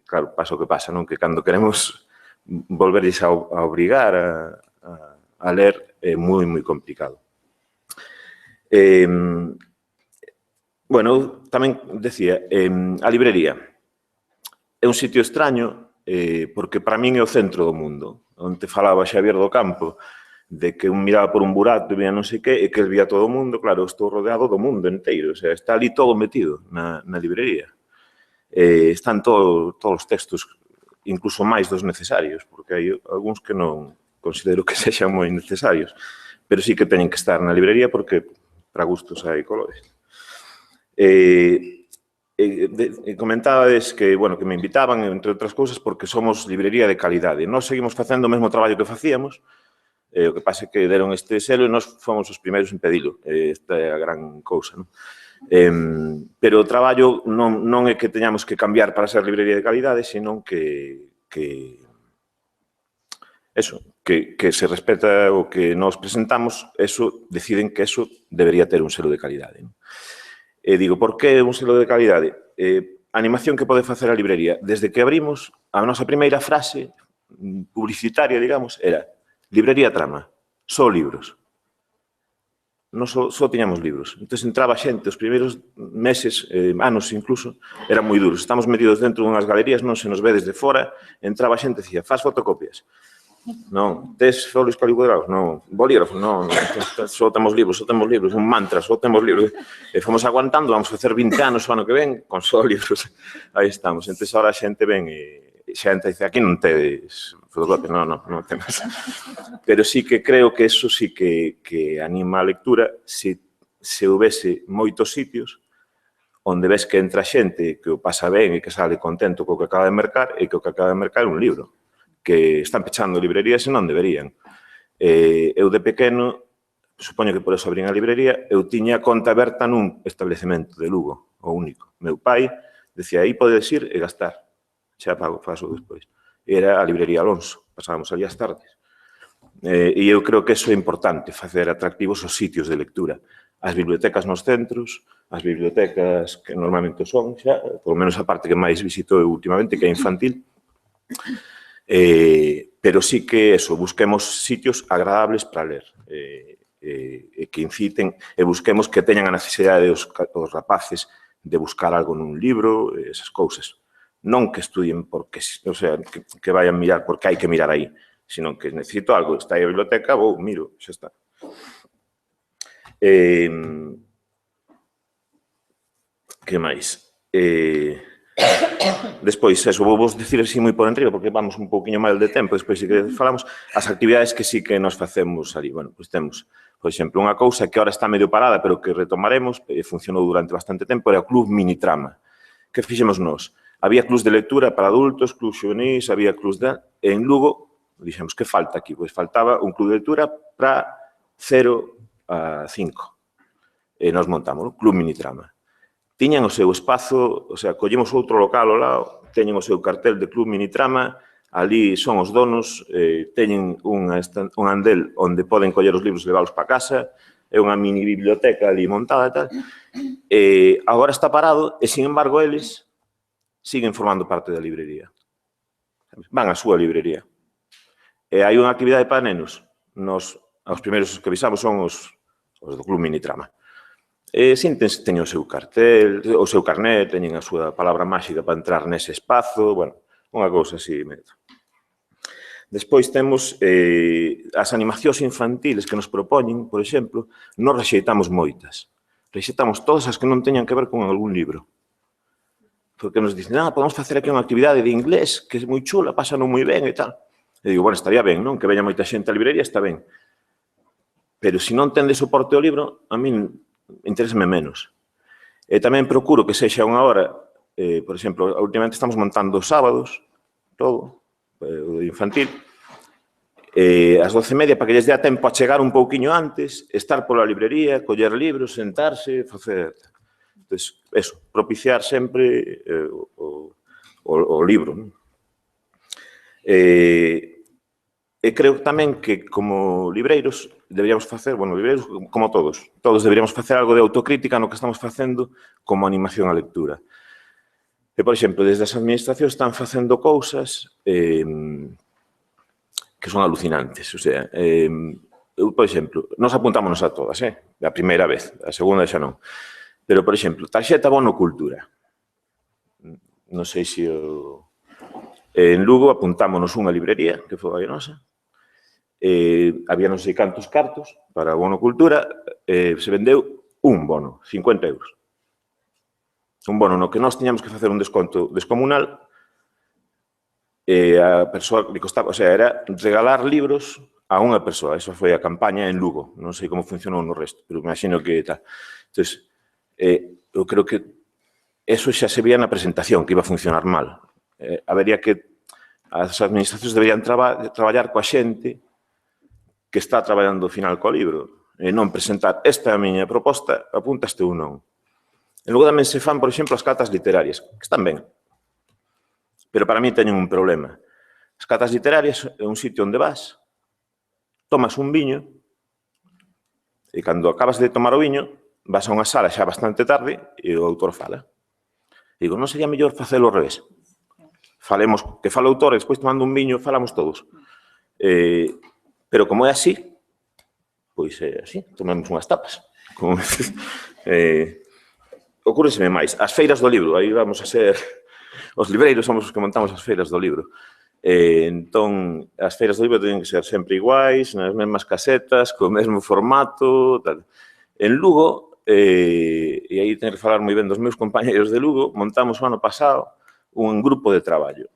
B: claro, pasa o que pasa, non? Que cando queremos volverles a obrigar a ler é moi, moi complicado. Bueno, tamén decía, a librería é un sitio extraño porque para min é o centro do mundo. Onde falaba Xavier do Campo de que un miraba por un burato e vía non sei que, e que vía todo o mundo, claro, estou rodeado do mundo inteiro, o sea, está ali todo metido na librería. Están todos os textos, incluso máis dos necesarios, porque hai algúns que non considero que sexan moi necesarios, pero sí que teñen que estar na librería porque para gustos hai colores. Comentabades que, bueno, que me invitaban, entre outras cousas, porque somos librería de calidade. Nós seguimos facendo o mesmo traballo que facíamos, o que pasa é que deron este selo e nós fomos os primeiros en pedilo. Esta é a gran cousa, non? Pero o traballo non é que teñamos que cambiar para ser librería de calidade, senón que se respeta o que nos presentamos, deciden que eso debería ter un selo de calidade. E digo, por que un selo de calidade? A animación que pode facer a librería, desde que abrimos, a nosa primeira frase publicitaria, digamos, era librería Trama, só libros. Nós só tiñamos libros. Entón, entraba xente, os primeiros meses, anos incluso, eran moi duros. Estamos metidos dentro dunhas galerías, non se nos ve desde fora, entraba xente e dicía, faz fotocopias. Non, tes folios calicuadrados? Non, bolígrafos? Non, só temos libros, un mantra, só temos libros. E fomos aguantando, vamos facer 20 anos o ano que ven, con só libros. Aí estamos. Entón, ahora a xente ven e xente dice, aquí non tedes fotocopias, non temos. Pero sí que creo que eso sí que anima a lectura se houvese moitos sitios onde ves que entra xente que o pasa ben e que sale contento co que acaba de mercar e que o que acaba de mercar é un libro, que están pechando librerías e non deberían. Eu de pequeno, supoño que por eso abrín a librería, eu tiña conta aberta nun establecemento de Lugo, o único. Meu pai decía, aí podes ir e gastar. Xa paso despois. Era a librería Alonso, pasábamos ali as tardes. E eu creo que iso é importante, facer atractivos os sitios de lectura. As bibliotecas nos centros, as bibliotecas que normalmente son xa, polo menos a parte que máis visito eu últimamente, que é infantil, pero sí que eso, busquemos sitios agradables para ler, que inciten, e busquemos que teñan a necesidade os rapaces de buscar algo nun libro, esas cousas. Non que estudien porque, o sea, que vayan mirar porque hai que mirar aí, sino que necesito algo, está aí a biblioteca, vou, miro, xa está. Que máis? Despois, eso, vou vos dicir así moi por enriba, porque vamos un pouquinho mal de tempo, despois si que falamos, as actividades que sí que nos facemos ali. Bueno, pois temos, por exemplo, unha cousa que ahora está medio parada, pero que retomaremos, funcionou durante bastante tempo, era o Club Minitrama. Que fixemos nós? Había clubs de lectura para adultos, clubs xuvenis, había clubs de... En Lugo, dixemos, que falta aquí? Pois faltaba un club de lectura para 0 a 5. E nos montamos, o Club Minitrama. Tiñan o seu espazo, o sea, collemos outro local ao lado, teñen o seu cartel de Club Minitrama, ali son os donos, teñen un andel onde poden coller os libros e leválos para casa, é unha mini biblioteca ali montada e tal. Agora está parado e, sin embargo, eles siguen formando parte da librería. Van á súa librería. E hai unha actividade para nenos. Os primeiros que avisamos son os do Club Minitrama. Sintense, teñen o seu cartel, o seu carnet, teñen a súa palabra máxica para entrar nese espazo, bueno, unha cousa así. Despois temos as animacións infantiles que nos propoñen, por exemplo, nos rexeitamos moitas. Rexeitamos todas as que non teñan que ver con algún libro. Porque nos dicen, podemos facer aquí unha actividade de inglés que é moi chula, pásanos moi ben e tal. E digo, bueno, estaría ben, non? Que veña moita xente á librería, está ben. Pero se non ten de soporte o libro, a min interésame menos. E tamén procuro que sexa unha hora, por exemplo, últimamente estamos montando os sábados, todo, o infantil, ás 12:30 para que lles dea tempo a chegar un pouquiño antes, estar pola librería, coller libros, sentarse, facer... Entón, eso, propiciar sempre o libro. E creo tamén que como libreiros deberíamos facer, bueno, libreiros como todos deberíamos facer algo de autocrítica no que estamos facendo como animación á lectura. E, por exemplo, desde as administracións están facendo cousas que son alucinantes. O sea, eu, por exemplo, nos apuntámonos a todas, a primeira vez, a segunda xa non. Pero, por exemplo, tarxeta bono cultura. Non sei se en Lugo apuntámonos unha librería, que foi a nosa, había non sei cantos cartos para bono cultura, se vendeu un bono, 50 euros. Un bono no que nós tiñamos que facer un desconto descomunal a persoa que costaba, o sea, era regalar libros a unha persoa. Esa foi a campaña en Lugo. Non sei como funcionou no resto, pero imagino que tal. Entón, eu creo que eso xa se veía na presentación, que iba a funcionar mal. Habería que as administracións deberían traballar coa xente que está traballando ao final co libro, e non presentar esta é a miña proposta, apúntaste ou non. En Lugo tamén se fan, por exemplo, as catas literarias, que están ben, pero para mí teñen un problema. As catas literarias é un sitio onde vas, tomas un viño, e cando acabas de tomar o viño, vas a unha sala xa bastante tarde e o autor fala. Digo, non sería mellor facelo ao revés? Falemos, que fala o autor, e despois tomando un viño falamos todos. Pero como é así, pois é así, tomemos unhas tapas. Ocúreseme máis, as feiras do libro, aí vamos a ser... Os libreiros somos os que montamos as feiras do libro. Entón, as feiras do libro teñen que ser sempre iguais, nas mesmas casetas, co mesmo formato, tal. En Lugo, e aí teño que falar moi ben dos meus compañeros de Lugo, montamos o ano pasado un grupo de traballo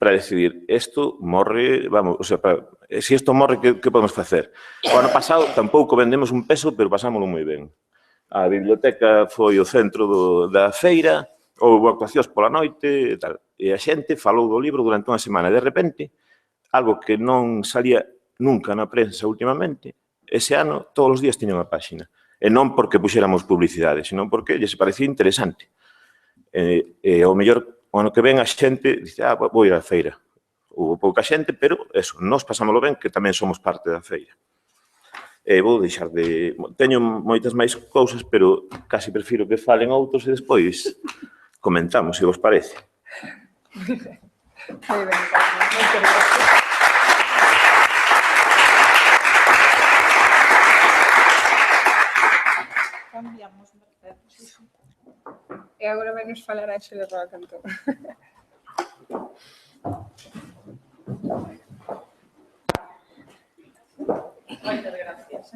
B: para decidir, isto morre, vamos, o sea, se isto morre, que podemos facer? O ano pasado tampouco vendemos un peso, pero pasámoslo moi ben. A biblioteca foi o centro da feira, houve actuacións pola noite, e tal. E a xente falou do libro durante unha semana. De repente, algo que non salía nunca na prensa últimamente, ese ano, todos os días tiña unha páxina. E non porque puxéramos publicidade, senón porque lles parecía interesante. E ao mellor, o ano que ven, a xente dice, vou ir á feira. Houve pouca xente, pero, eso, nós pasámoslo ben, que tamén somos parte da feira. Vou deixar de... Teño moitas máis cousas, pero casi prefiro que falen outros e despois comentamos, se vos parece.
A: Moi ben, Carlos, moitas gracias. Cambiamos, Mercedes. E agora venos falar a Xele Roa Cantón. Moitas gracias.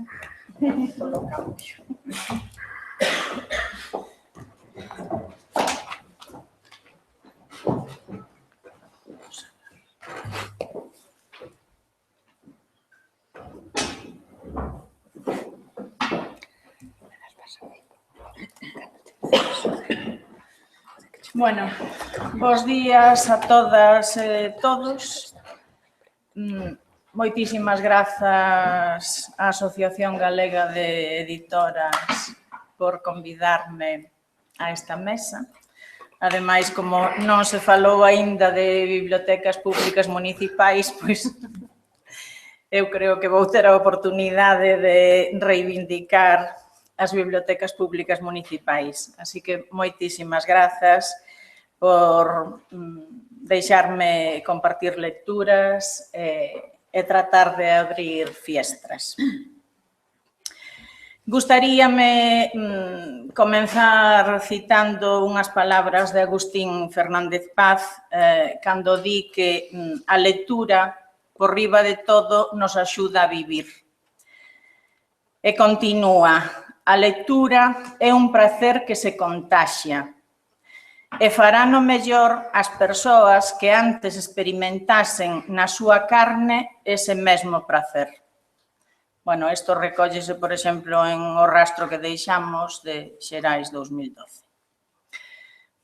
A: Polo cambio.
C: Bueno, bos días a todas e todos. Moitísimas grazas á Asociación Galega de Editoras por convidarme a esta mesa. Ademais, como non se falou aínda de bibliotecas públicas municipais, pois eu creo que vou ter a oportunidade de reivindicar as bibliotecas públicas municipais. Así que moitísimas grazas por deixarme compartir lecturas e tratar de abrir fiestras. Gustaríame comenzar citando unhas palabras de Agustín Fernández Paz cando di que a lectura, por riba de todo, nos axuda a vivir. E continúa, a lectura é un prazer que se contaxia e fará no mellor as persoas que antes experimentasen na súa carne ese mesmo prazer. Bueno, isto recóllese, por exemplo, en O rastro que deixamos de Xerais 2012.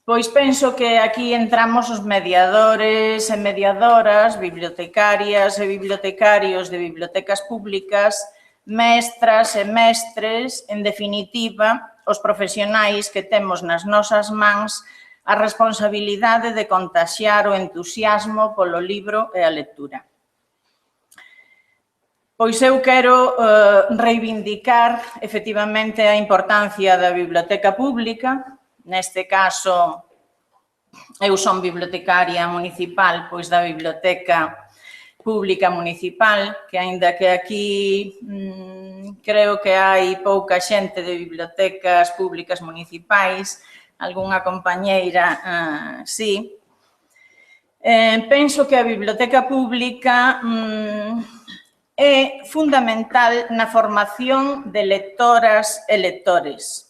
C: Pois penso que aquí entramos os mediadores e mediadoras, bibliotecarias e bibliotecarios de bibliotecas públicas, mestras e mestres, en definitiva, os profesionais que temos nas nosas mans a responsabilidade de contaxiar o entusiasmo polo libro e a lectura. Pois eu quero reivindicar efectivamente a importancia da biblioteca pública. Neste caso, eu son bibliotecaria municipal, pois da Biblioteca Pública Municipal, que aínda que aquí creo que hai pouca xente de bibliotecas públicas municipais, algunha compañeira sí. Penso que a biblioteca pública é fundamental na formación de lectoras e lectores.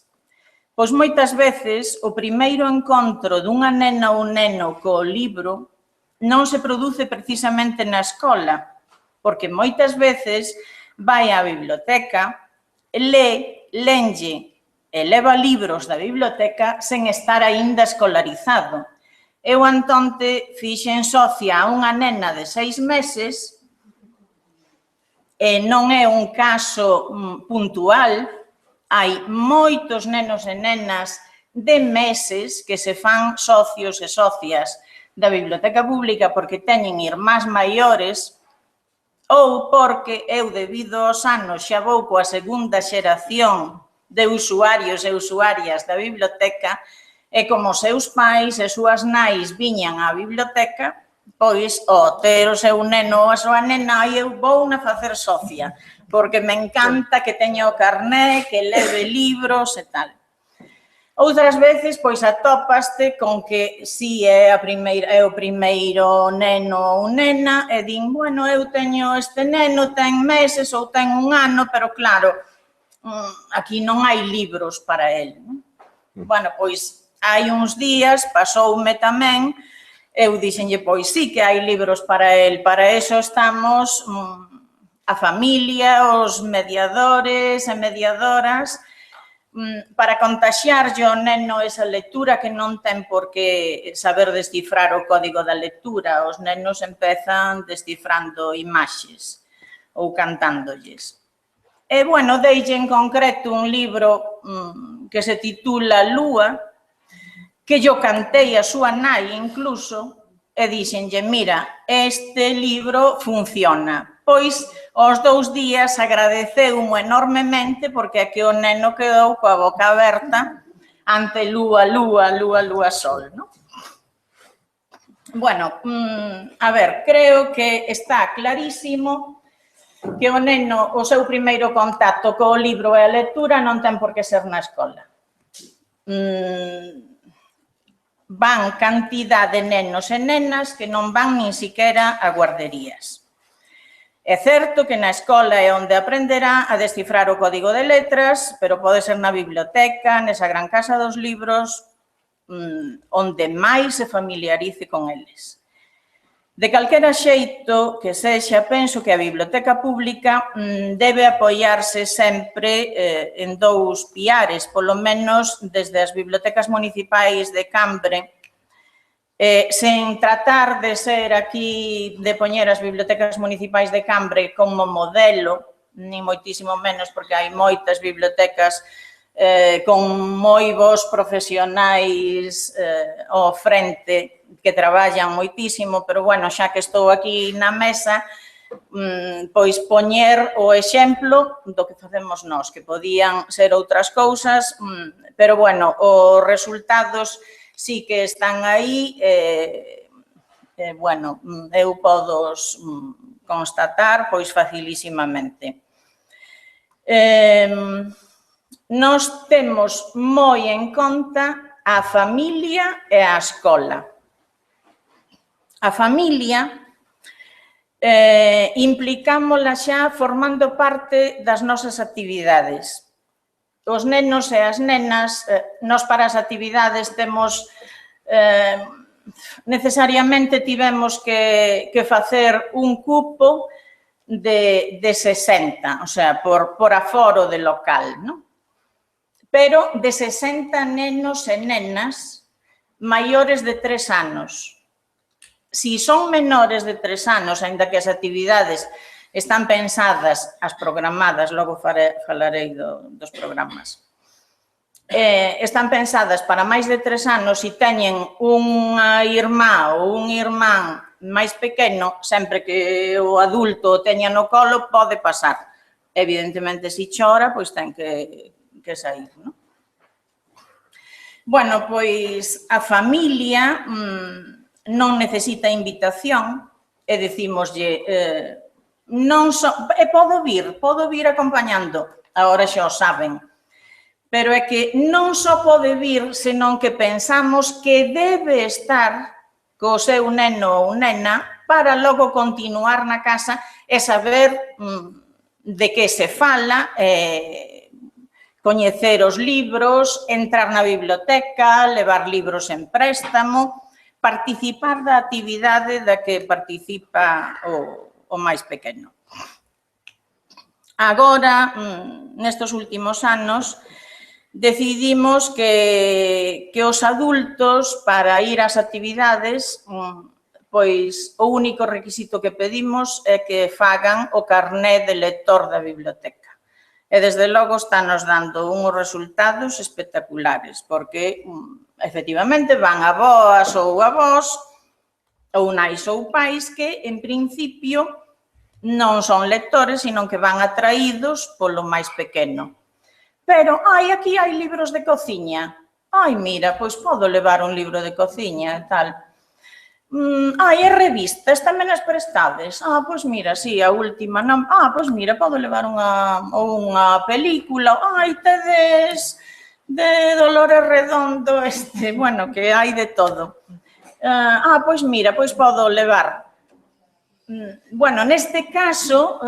C: Pois moitas veces o primeiro encontro dunha nena ou neno co libro non se produce precisamente na escola, porque moitas veces vai á biblioteca, lenlle e leva libros da biblioteca sen estar aínda escolarizado. Eu antonte fixen socia a unha nena de 6 meses e non é un caso puntual. Hai moitos nenos e nenas de meses que se fan socios e socias da biblioteca pública porque teñen irmás maiores ou porque eu, debido aos anos, xa vou coa segunda xeración de usuarios e usuarias da biblioteca e como seus pais e súas nais viñan á biblioteca, pois, ter o seu neno ou a súa nena, eu vou na facer socia, porque me encanta que teña o carné, que leve libros e tal. Outras veces, pois, atópaste con que si é o primeiro neno ou nena e din, bueno, eu teño este neno, ten meses ou ten un ano, pero claro, aquí non hai libros para el. Bueno, pois, hai uns días, pasoume tamén, eu dixenlle, pois sí que hai libros para el, para eso estamos a familia, os mediadores e mediadoras, para contaxiarlle ao neno esa lectura que non ten por que saber descifrar o código da lectura. Os nenos empezan descifrando imaxes ou cantándolles. E, bueno, deille en concreto un libro que se titula Lúa, que yo cantei a súa nai incluso, e dixenlle, mira, este libro funciona. Pois, aos 2 días agradeceu-mo enormemente porque é que o neno quedou coa boca aberta ante Lúa, Lúa, Lúa, Lúa, Sol, non? Bueno, a ver, creo que está clarísimo que o neno, o seu primeiro contacto co libro e a lectura non ten por que ser na escola. Van cantidad de nenos e nenas que non van nin siquiera a guarderías. É certo que na escola é onde aprenderá a descifrar o código de letras, pero pode ser na biblioteca, nesa gran casa dos libros, onde máis se familiarice con eles. De calquera xeito que sexa, penso que a biblioteca pública debe apoiarse sempre en 2 piares, polo menos desde as bibliotecas municipais de Cambre, sen tratar de ser aquí, de poñer as bibliotecas municipais de Cambre como modelo, ni moitísimo menos, porque hai moitas bibliotecas con moi bons profesionais ao frente que traballan moitísimo, pero, bueno, xa que estou aquí na mesa, pois poñer o exemplo do que facemos nós, que podían ser outras cousas, pero, bueno, os resultados sí que están aí, bueno, eu podos constatar, pois, facilísimamente. Nós temos moi en conta a familia e a escola. A familia implicámola xa formando parte das nosas actividades. Os nenos e as nenas, nós para as actividades temos, necesariamente tivemos que facer un cupo de 60, o sea, por aforo de local, non? Pero de 60 nenos e nenas maiores de 3 anos. Si son menores de 3 anos, aínda que as actividades están pensadas, as programadas, logo falarei dos programas, están pensadas para máis de 3 anos, se teñen unha irmá ou un irmán máis pequeno, sempre que o adulto o teña no colo, pode pasar. Evidentemente, se chora, pois ten que sair, non? Bueno, pois a familia non necesita invitación e decímoslle, podo vir acompañando, agora xa o saben, pero é que non só pode vir, senón que pensamos que debe estar co seu neno ou nena para logo continuar na casa e saber de que se fala, coñecer os libros, entrar na biblioteca, levar libros en préstamo, participar da actividade da que participa o máis pequeno. Agora, nestes últimos anos, decidimos que os adultos, para ir ás actividades, pois o único requisito que pedimos é que fagan o carné de lector da biblioteca. E, desde logo, estános dando uns resultados espectaculares, porque, efectivamente, van avoas ou avós, ou nais ou pais, que, en principio, non son lectores, sino que van atraídos polo máis pequeno. Pero, aquí hai libros de cociña. Mira, pois podo levar un libro de cociña e tal. E revistas, tamén as prestades. Pois mira, si, a última non. Pois mira, podo levar unha película. Tedes de Dolores Redondo, bueno, que hai de todo. Pois mira, pois podo levar. Bueno, neste caso,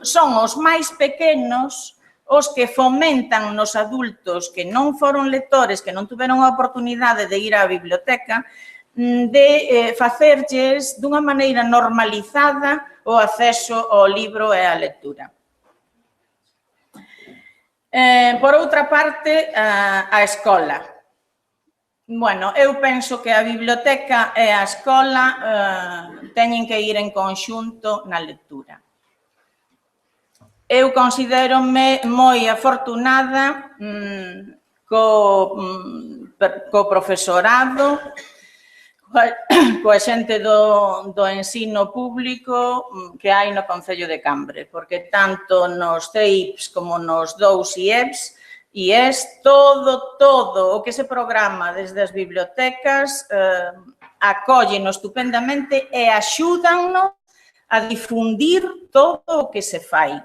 C: son os máis pequenos os que fomentan nos adultos que non foron lectores, que non tuveron a oportunidade de ir á biblioteca, de facerlles dunha maneira normalizada o acceso ao libro e á lectura. Por outra parte, a escola. Bueno, eu penso que a biblioteca e a escola teñen que ir en conxunto na lectura. Eu considérome moi afortunada co profesorado, coa xente do ensino público que hai no Concello de Cambre, porque tanto nos CEIPs como nos 2 IEPs, todo o que se programa desde as bibliotecas acóllenos estupendamente e axúdannos a difundir todo o que se fai.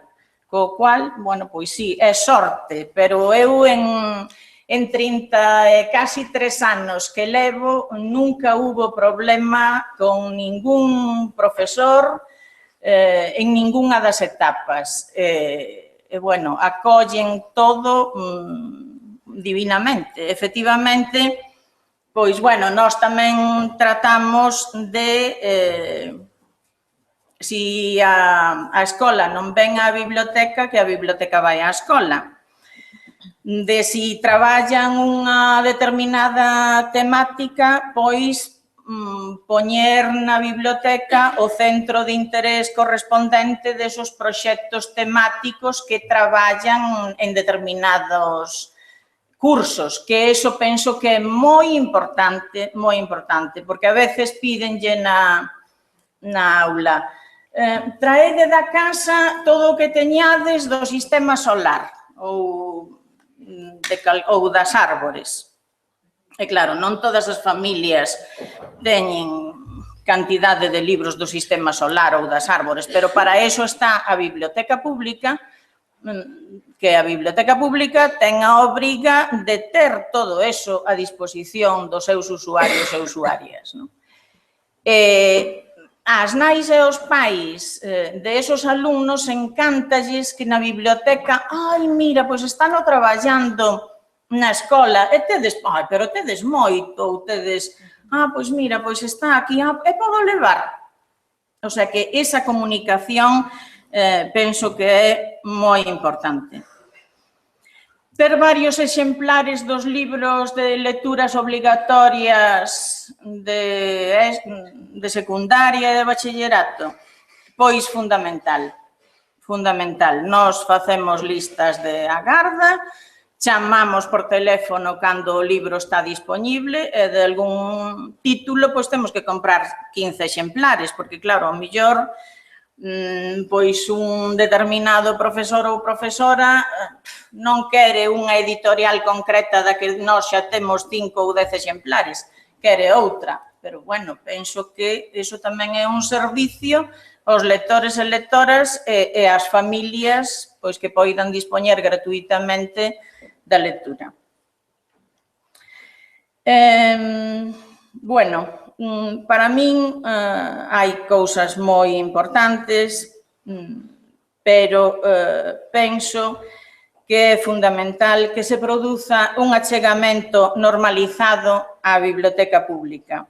C: Co cual, bueno, pois sí, é sorte, pero eu en 30 e casi 3 anos que levo, nunca hubo problema con ningún profesor en ninguna das etapas. E, bueno, acollen todo divinamente. Efectivamente, pois, bueno, nós tamén tratamos de... Si a escola non ven á biblioteca, que a biblioteca vai á escola. De si traballan unha determinada temática, pois poñer na biblioteca o centro de interés correspondente desos proxectos temáticos que traballan en determinados cursos, que eso penso que é moi importante, porque a veces pídenlle na aula. Traede da casa todo o que teñades do sistema solar ou das árbores. E claro, non todas as familias teñen cantidade de libros do sistema solar ou das árbores, pero para eso está a biblioteca pública, que a biblioteca pública ten a obriga de ter todo eso a disposición dos seus usuarios e usuarias. As nais e os pais de esos alumnos encántalles que na biblioteca, mira, pois están traballando na escola, e tedes, pero tedes moito, ou tedes, pois mira, pois está aquí, e podo levar. O sea que esa comunicación penso que é moi importante. ter varios exemplares dos libros de lecturas obrigatorias de secundaria e de bachillerato? Pois fundamental. Fundamental. Nós facemos listas de agarda, chamamos por teléfono cando o libro está disponible e de algún título pois temos que comprar 15 exemplares, porque claro, ao mellor pois un determinado profesor ou profesora non quere unha editorial concreta da que nós xa temos 5 ou 10 exemplares, quere outra. Pero, bueno, penso que iso tamén é un servicio aos lectores e lectoras e ás familias pois que poidan dispoñer gratuitamente da lectura. Bueno, para min hai cousas moi importantes, pero penso que é fundamental que se produza un achegamento normalizado á biblioteca pública.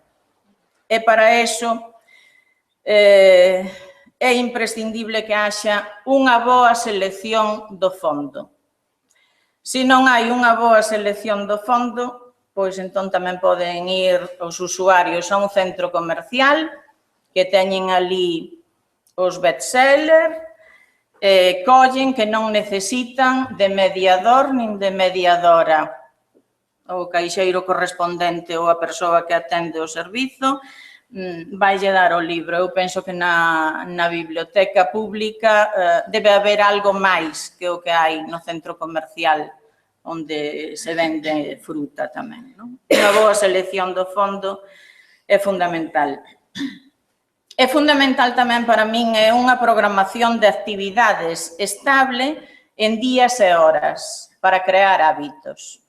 C: E para iso é imprescindible que haxa unha boa selección do fondo. Se non hai unha boa selección do fondo, pois entón tamén poden ir os usuarios a un centro comercial que teñen ali os bestsellers, collen que non necesitan de mediador nin de mediadora. O caixeiro correspondente ou a persoa que atende o servizo vaille dar o libro. Eu penso que na biblioteca pública debe haber algo máis que o que hai no centro comercial onde se vende fruta tamén. Unha boa selección do fondo é fundamental. É fundamental tamén para min é unha programación de actividades estable en días e horas para crear hábitos.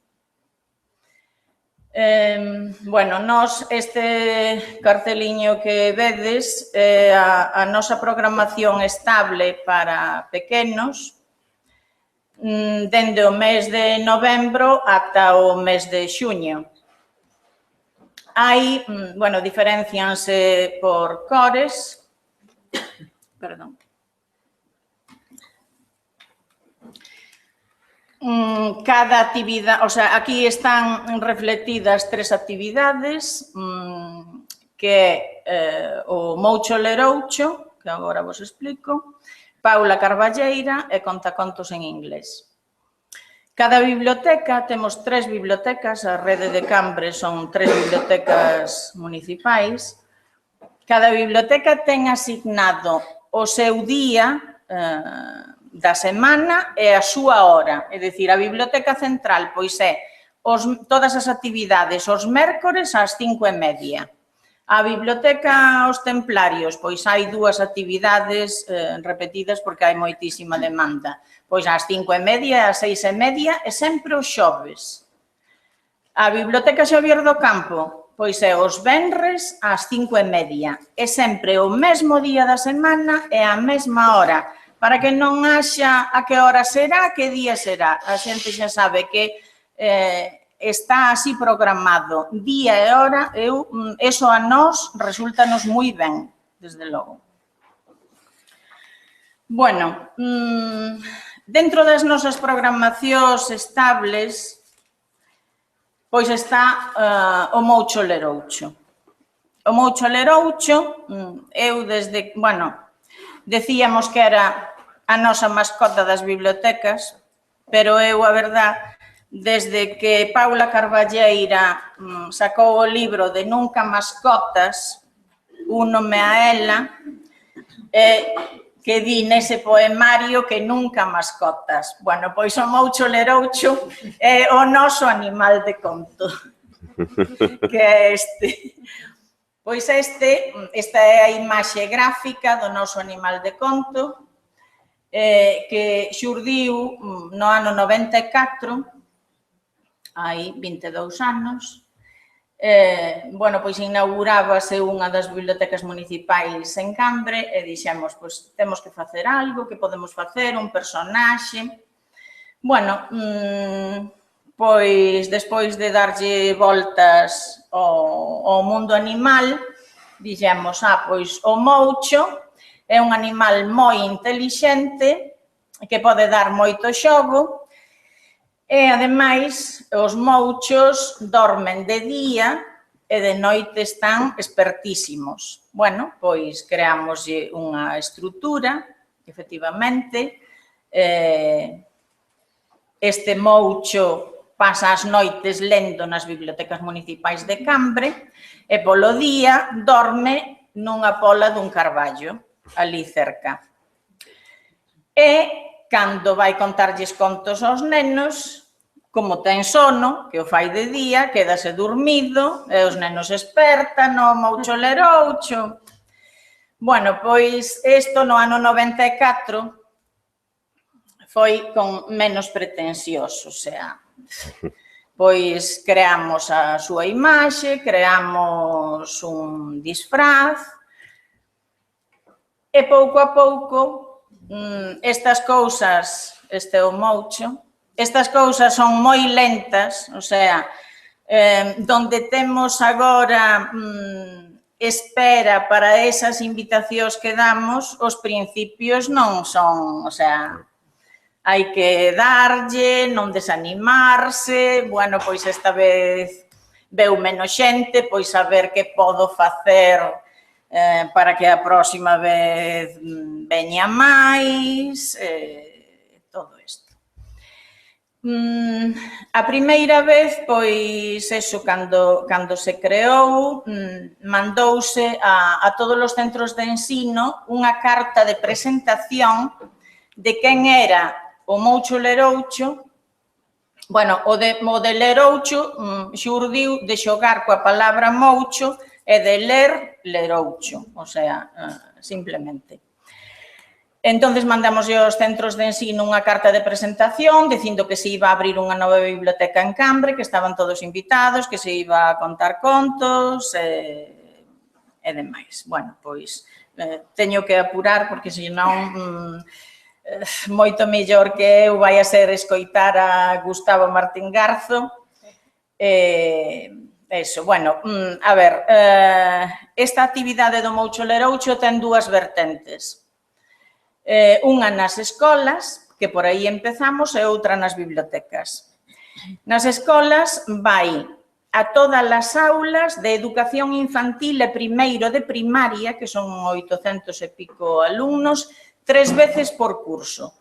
C: Bueno, nós este carteliño que vedes é a nosa programación estable para pequenos dende o mes de novembro ata o mes de xuño. Hai, bueno, diferencianse por cores, perdón. Cada actividade, o sea, aquí están refletidas 3 actividades, que é o Moucho Leroucho, que agora vos explico, Paula Carballeira e Contacontos en inglés. Cada biblioteca, temos 3 bibliotecas, a rede de Cambre son 3 bibliotecas municipais. Cada biblioteca ten asignado o seu día da semana e a súa hora. É dicir, a Biblioteca Central pois é todas as actividades os mércores ás 5:30. A Biblioteca Os Templarios pois hai 2 actividades repetidas porque hai moitísima demanda. Pois ás 5:30 e ás 6:30 e sempre os xoves. A Biblioteca Xavier do Campo pois é os venres ás 5:30. É sempre o mesmo día da semana e a mesma hora, para que non haxa a que hora será, que día será. A xente xa sabe que está así programado, día e hora, eso a nós resultanos moi ben, desde logo. Bueno, dentro das nosas programacións estables, pois está o Moucho Leroucho. O Moucho Leroucho, eu desde, bueno, decíamos que era a nosa mascota das bibliotecas, pero eu, a verdad, desde que Paula Carballeira sacou o libro de Nunca Mascotas, únome a ela, que di nese poemario que nunca mascotas. Bueno, pois o Moucho Leroucho é o noso animal de conto, que é este. Pois esta é a imaxe gráfica do noso animal de conto, que xurdiu no ano 94, hai 22 anos. Bueno, pois inaugurábase unha das bibliotecas municipais en Cambre e dixemos, pois temos que facer algo, que podemos facer, un personaxe. Bueno, pois despois de darlle voltas ao mundo animal, dixemos, pois o Moucho é un animal moi intelixente, que pode dar moito xogo, E, ademais, os mouchos dormen de día e de noite están espertísimos. Bueno, pois creamos unha estrutura, efectivamente. Este moucho pasa as noites lendo nas bibliotecas municipais de Cambre e polo día dorme nunha pola dun carballo, ali cerca. E cando vai contarlles contos aos nenos, como ten sono, que o fai de día, quédase dormido, e os nenos espertan, o moucho leroucho. Bueno, pois isto no ano 94 foi con menos pretensioso, o sea, pois creamos a súa imaxe, creamos un disfraz, e pouco a pouco estas cousas, este o moucho, estas cousas son moi lentas, o sea, donde temos agora espera para esas invitacións que damos, os principios non son, o sea, hai que darlle, non desanimarse, bueno, pois esta vez veu menos xente, pois a ver que podo facer para que a próxima vez veña máis, todo isto. A primeira vez, pois, eso, cando se creou, mandouse a todos os centros de ensino unha carta de presentación de quen era o moucho leroucho. Bueno, o de leroucho xurdiu de xogar coa palabra moucho e de ler leroucho, o sea, simplemente. Entonces mandamos aos centros de ensino unha carta de presentación dicindo que se iba a abrir unha nova biblioteca en Cambre, que estaban todos invitados, que se iba a contar contos e demais. Bueno, pois teño que apurar porque senón moito mellor que eu vai a ser escoitar a Gustavo Martín Garzo. Eso, bueno, a ver, esta actividade do moucho leroucho ten dúas vertentes. Unha nas escolas, que por aí empezamos, e outra nas bibliotecas. Nas escolas vai a todas as aulas de educación infantil e primeiro de primaria, que son 800 e pico alumnos, 3 veces por curso.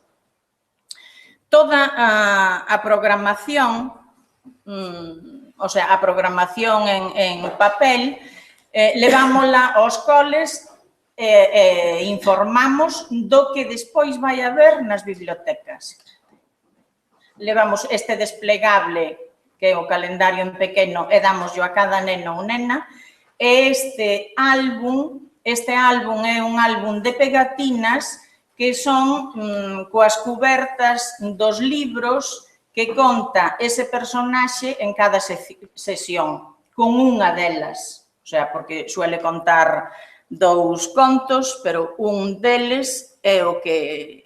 C: Toda a programación, o sea, a programación en papel, levámola aos coles e informamos do que despois vai haber nas bibliotecas. Levamos este desplegable, que é o calendario en pequeno, e damoslo a cada neno ou nena, e este álbum é un álbum de pegatinas que son coas cubertas dos libros que conta ese personaxe en cada sesión, con unha delas. O sea, porque suele contar 2 contos, pero un deles é o que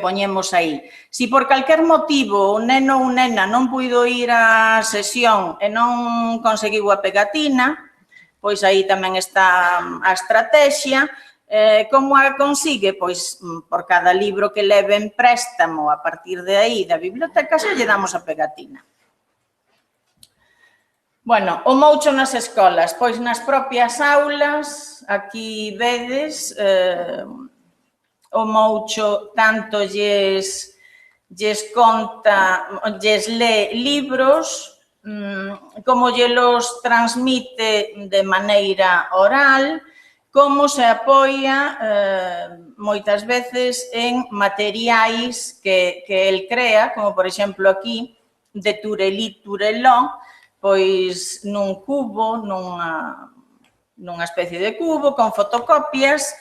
C: poñemos aí. Si por calquer motivo o neno ou nena non puido ir á sesión e non conseguiu a pegatina, pois aí tamén está a estrategia. Como a consigue? Pois por cada libro que leve en préstamo a partir de aí da biblioteca se lle damos a pegatina. Bueno, o moucho nas escolas, pois nas propias aulas, aquí vedes, o moucho tanto lles conta, lles lee libros, como lles transmite de maneira oral, como se apoia moitas veces en materiais que el crea, como por exemplo aquí, de Turelí Tureló, pois nun cubo, nunha especie de cubo, con fotocopias,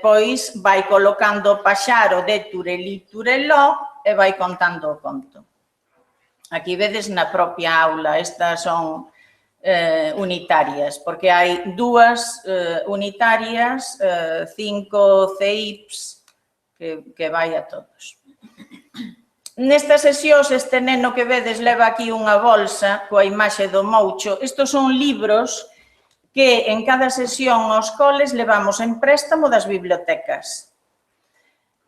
C: pois vai colocando o paxaro de Turelí Tureló e vai contando o conto. Aquí vedes na propia aula, estas son unitarias, porque hai 2 unitarias, 5 CEIPs, que vai a todos. Nestas sesións, este neno que vedes leva aquí unha bolsa coa imaxe do moucho. Estos son libros que en cada sesión aos coles levamos en préstamo das bibliotecas.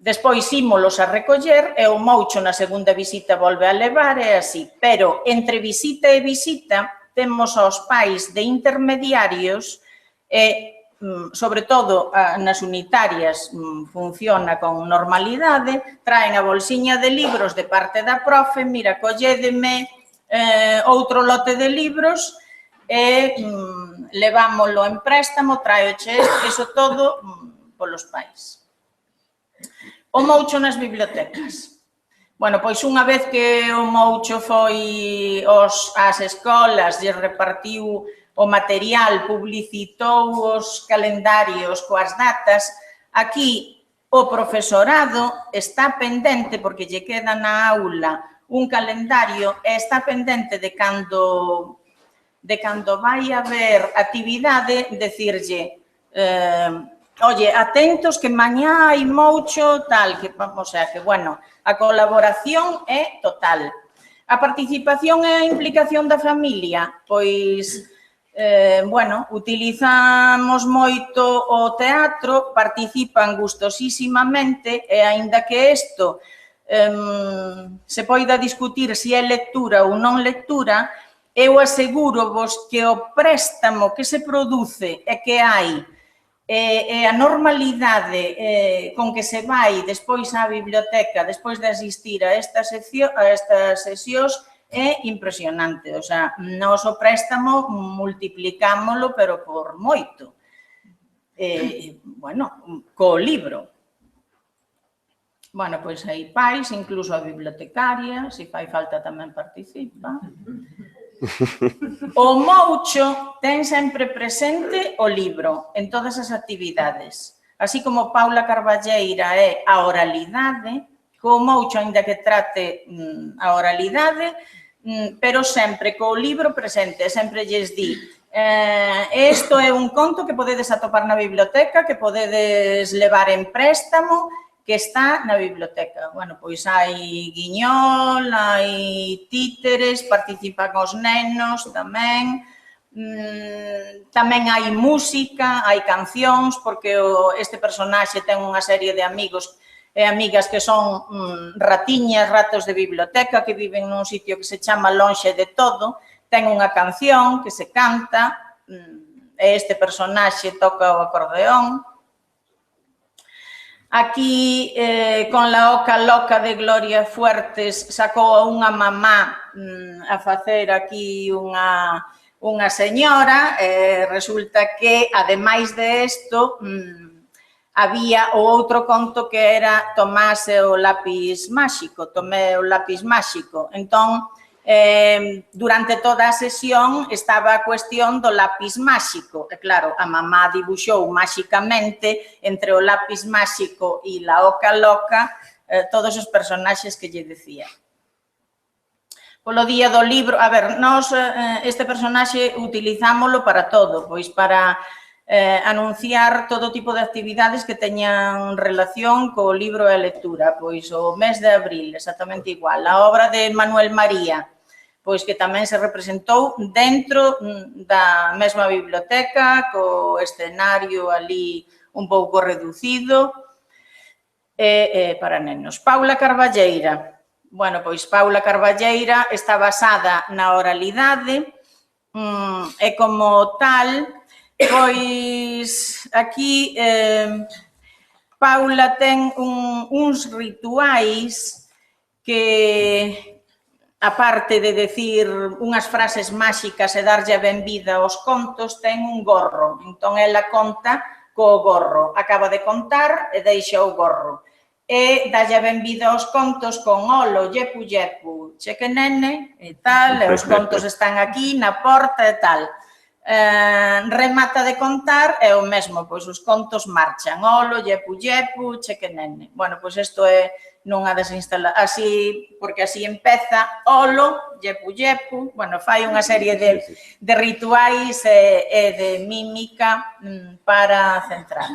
C: Despois ímolos a recoller e o Moucho na segunda visita volve a levar e así. Pero entre visita e visita temos aos pais de intermediarios e, sobre todo, nas unitarias funciona con normalidade, traen a bolsiña de libros de parte da profe, mira, collédeme outro lote de libros e levámoslo en préstamo, traioche iso todo polos pais. O Moucho nas bibliotecas. Bueno, pois unha vez que o Moucho foi ás escolas, lle repartiu o material, publicitou os calendarios coas datas, aquí o profesorado está pendente, porque lle queda na aula un calendario, e está pendente de cando vai haber actividade, decirlle, oye, atentos que mañá hai Moucho, tal, que, o sea, que, bueno, a colaboración é total. A participación e a implicación da familia, pois, bueno, utilizamos moito o teatro, participan gustosísimamente, e aínda que isto se poida discutir se é lectura ou non lectura, eu aseguro vos que o préstamo que se produce e que hai e a normalidade con que se vai despois á biblioteca, despois de asistir a estas sesións, é impresionante. O sea, nós o préstamo multiplicámoslo, pero por moito. Bueno, co libro. Bueno, pois hai pais, incluso a bibliotecaria, se fai falta tamén participa. O Moucho ten sempre presente o libro en todas as actividades, así como Paula Carballeira é a oralidade, co Moucho, aínda que trate a oralidade, pero sempre co libro presente, sempre lles di, isto é un conto que podedes atopar na biblioteca, que podedes levar en préstamo, que está na biblioteca. Bueno, pois hai guiñol, hai títeres, participan os nenos tamén, tamén hai música, hai cancións, porque este personaxe ten unha serie de amigos e amigas que son ratiñas, ratos de biblioteca, que viven nun sitio que se chama Lonxe de Todo, ten unha canción que se canta, e este personaxe toca o acordeón. Aquí, con La Oca Loca de Gloria Fuertes, sacou a unha mamá a facer aquí unha señora. Resulta que, ademais de isto, había o outro conto que era Tomás e o lápis máxico, Tomé o lápis máxico. Entón, durante toda a sesión estaba a cuestión do lápis máxico. E claro, a mamá dibuixou máxicamente entre o lápis máxico e La Oca Loca todos os personaxes que lle decía. Polo día do libro, a ver, nós este personaxe utilizámoslo para todo, pois para anunciar todo tipo de actividades que teñan relación co libro e a lectura. Pois o mes de abril, exactamente igual. A obra de Manuel María, pois que tamén se representou dentro da mesma biblioteca, co escenario ali un pouco reducido, para nenos. Paula Carballeira. Bueno, pois Paula Carballeira está basada na oralidade e como tal, pois aquí Paula ten uns rituais que, aparte de decir unhas frases máxicas e darlle a benvida aos contos, ten un gorro. Entón, ela conta co gorro. Acaba de contar e deixa o gorro. E dalle a benvida aos contos con olo, yepu, yepu, cheque nene e tal, e os contos están aquí na porta e tal. Remata de contar é o mesmo, pois os contos marchan, olo, yepu, yepu, cheque nene. Bueno, pois isto é nunha desinstalación, así, porque así empeza, olo, yepu, yepu, bueno, fai unha serie de rituais e de mímica para centrar.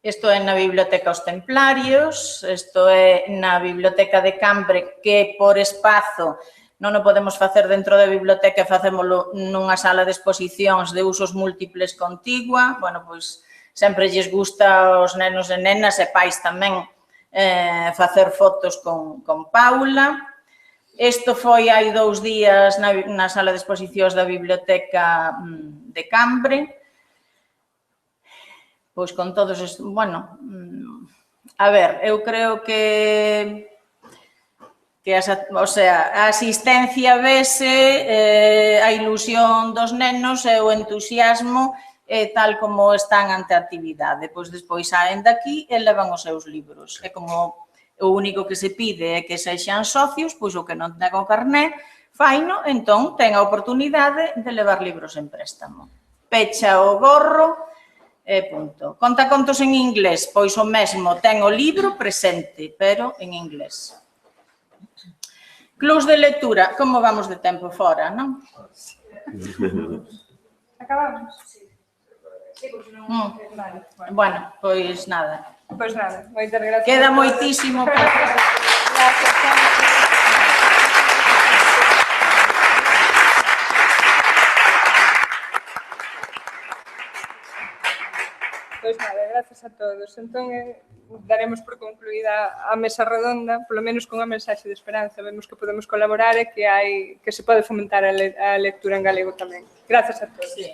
C: Isto é na Biblioteca Os Templarios, isto é na Biblioteca de Cambre, que por espazo non o podemos facer dentro da biblioteca, facémolo nunha sala de exposicións de usos múltiples contigua. Bueno, pois sempre lles gusta aos nenos e nenas e pais tamén facer fotos con Paula. Isto foi hai 2 días na sala de exposicións da Biblioteca de Cambre. Pois con todos estes... Bueno, a ver, eu creo que a asistencia vese, a ilusión dos nenos e o entusiasmo tal como están ante a actividade. Pois despois saen daqui e levan os seus libros. É como o único que se pide é que sexan socios, pois o que non ten o carné, faino, entón ten a oportunidade de levar libros en préstamo. Pecha o gorro e punto. Contacontos en inglés, pois o mesmo, ten o libro presente, pero en inglés. Clubs de lectura, como vamos de tempo fora, non?
A: Acabamos?
C: Bueno, pois nada.
A: Pois nada, moitas gracias.
C: Queda moitísimo.
A: Gracias. Pois nada, gracias a todos. Entón, daremos por concluída a mesa redonda, polo menos con unha mensaxe de esperanza. Vemos que podemos colaborar e que se pode fomentar a lectura en galego tamén. Gracias a todos.
C: Sí,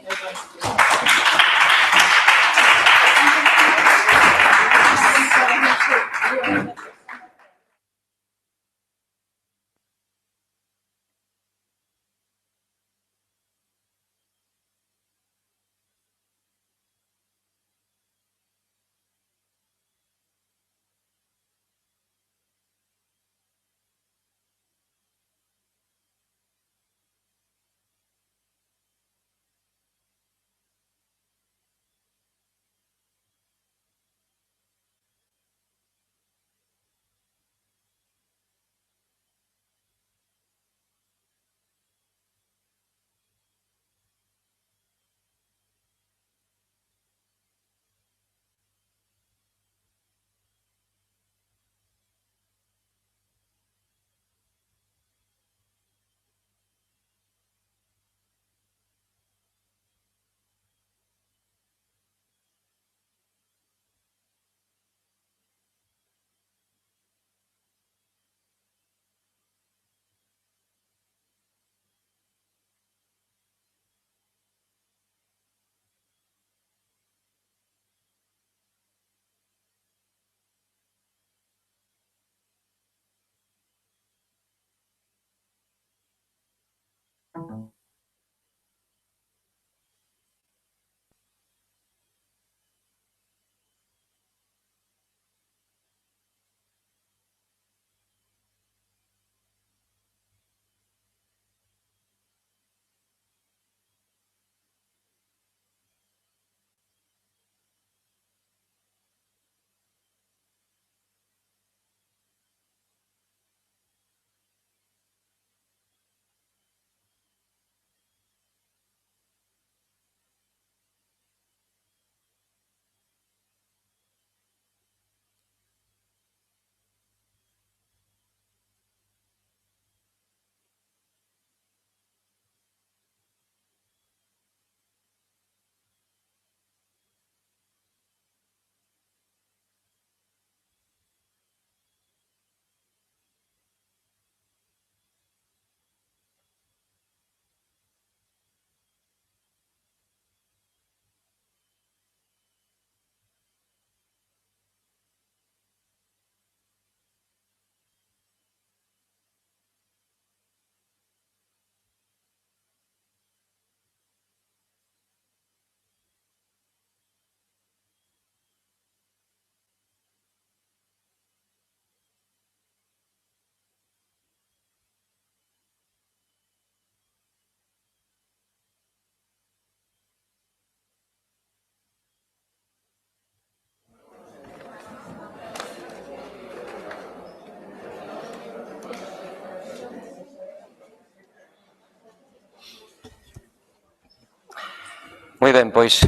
E: Moi ben, pois,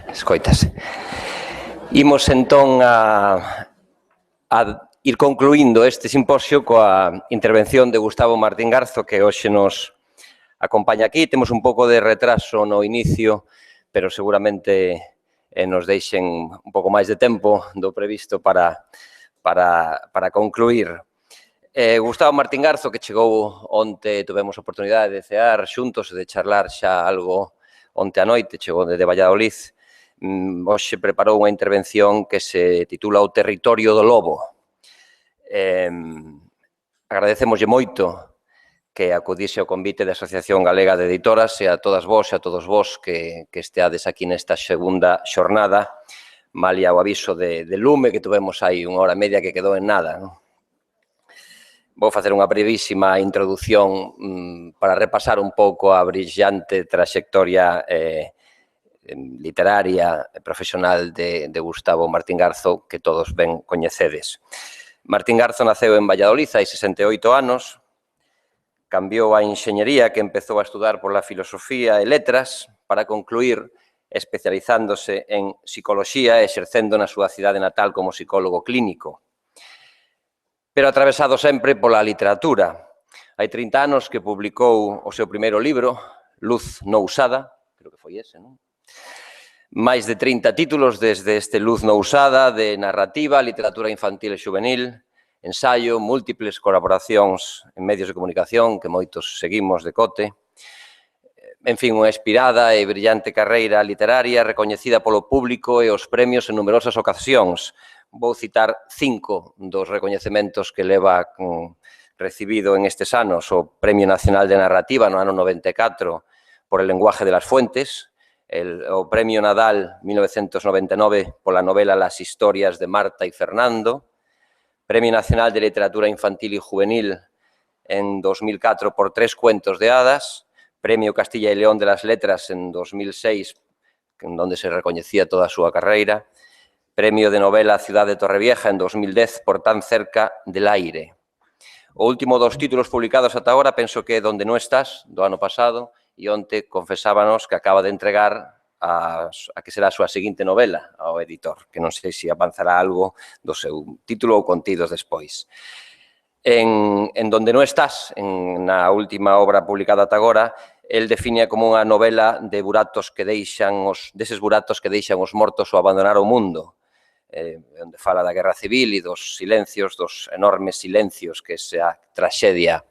E: escoitas. Imos entón a ir concluindo este simposio coa intervención de Gustavo Martín Garzo, que hoxe nos acompaña aquí. Temos un pouco de retraso no inicio, pero seguramente e nos deixen un pouco máis de tempo do previsto para concluir. Gustavo Martín Garzo, que chegou onte, tuvemos a oportunidade de cear xuntos e de charlar xa algo onte a noite, chegou desde Valladolid, hoxe preparou unha intervención que se titula O territorio do lobo. Agradecemoslle moito que acudise ao convite da Asociación Galega de Editoras e a todas vos e a todos vos que esteades aquí nesta segunda xornada, malia o aviso de lume que tuvemos aí unha hora e media que quedou en nada. Vou facer unha brevísima introdución para repasar un pouco a brillante trayectoria literaria e profesional de Gustavo Martín Garzo, que todos ben coñecedes. Martín Garzo naceu en Valladolid hai 68 anos, cambiou a enxeñería que empezou a estudar pola filosofía e letras para concluir especializándose en psicoloxía e exercendo na súa cidade natal como psicólogo clínico. Pero atravesado sempre pola literatura. Hai 30 anos que publicou o seu primeiro libro, Luz no usada, creo que foi ese, non? Máis de 30 títulos desde este Luz no usada de narrativa, literatura infantil e juvenil, ensaio, múltiples colaboracións en medios de comunicación que moitos seguimos de cote. En fin, unha inspirada e brillante carreira literaria recoñecida polo público e os premios en numerosas ocasións. Vou citar 5 dos recoñecementos que leva recibido en estes anos: o Premio Nacional de Narrativa no ano 94 por El lenguaje de las fuentes, o Premio Nadal 1999 pola novela Las historias de Marta y Fernando, Premio Nacional de Literatura Infantil y Juvenil en 2004 por 3 cuentos de hadas, Premio Castilla y León de las Letras en 2006, en donde se recoñecía toda a súa carreira, Premio de Novela Ciudad de Torrevieja en 2010 por Tan cerca del aire. O último dos títulos publicados ata agora penso que Donde no estás, do ano pasado, e onte confesábanos que acaba de entregar a que será a súa seguinte novela ao editor, que non sei se avanzará algo do seu título ou contidos despois. En Donde no estás, na última obra publicada ata agora, el define como unha novela de buratos que deixan deses buratos que deixan os mortos ou abandonar o mundo, onde fala da guerra civil e dos silencios, dos enormes silencios que esa traxedia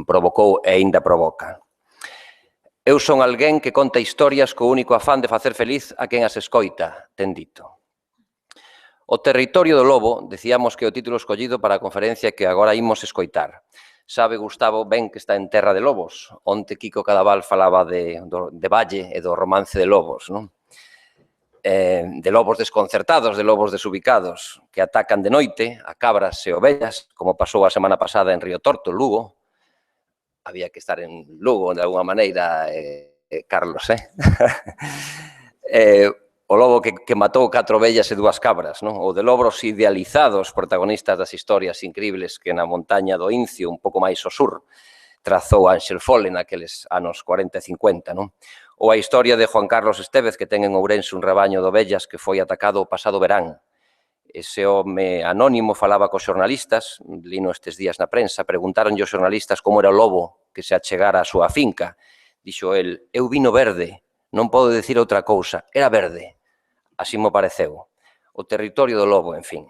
E: provocou e aínda provoca. Eu son alguén que conta historias co único afán de facer feliz a quen as escoita, ten dito. O territorio do lobo, decíamos que o título escollido para a conferencia que agora imos escoitar. Sabe Gustavo ben que está en terra de lobos. Onte Kiko Cadaval falaba de Valle e do romance de lobos, non? De lobos desconcertados, de lobos desubicados, que atacan de noite a cabras e ovellas, como pasou a semana pasada en Río Torto, Lugo. Había que estar en Lugo, de alguna maneira, Carlos, o lobo que matou 4 ovellas e 2 cabras, non? O de lobos idealizados, protagonistas das historias increíbles que na montaña do Incio, un pouco máis ao sur, trazou Ángel Fole naqueles anos 40 e 50, non? Ou a historia de Juan Carlos Estévez, que ten en Ourense un rebaño de ovellas que foi atacado o pasado verán. Ese home anónimo falaba cos xornalistas, lino estes días na prensa, preguntaronlle os xornalistas como era o lobo que se achegara á súa finca. Dixo el, eu vino verde, non podo dicir outra cousa, era verde. Así mo pareceu. O territorio do lobo, en fin.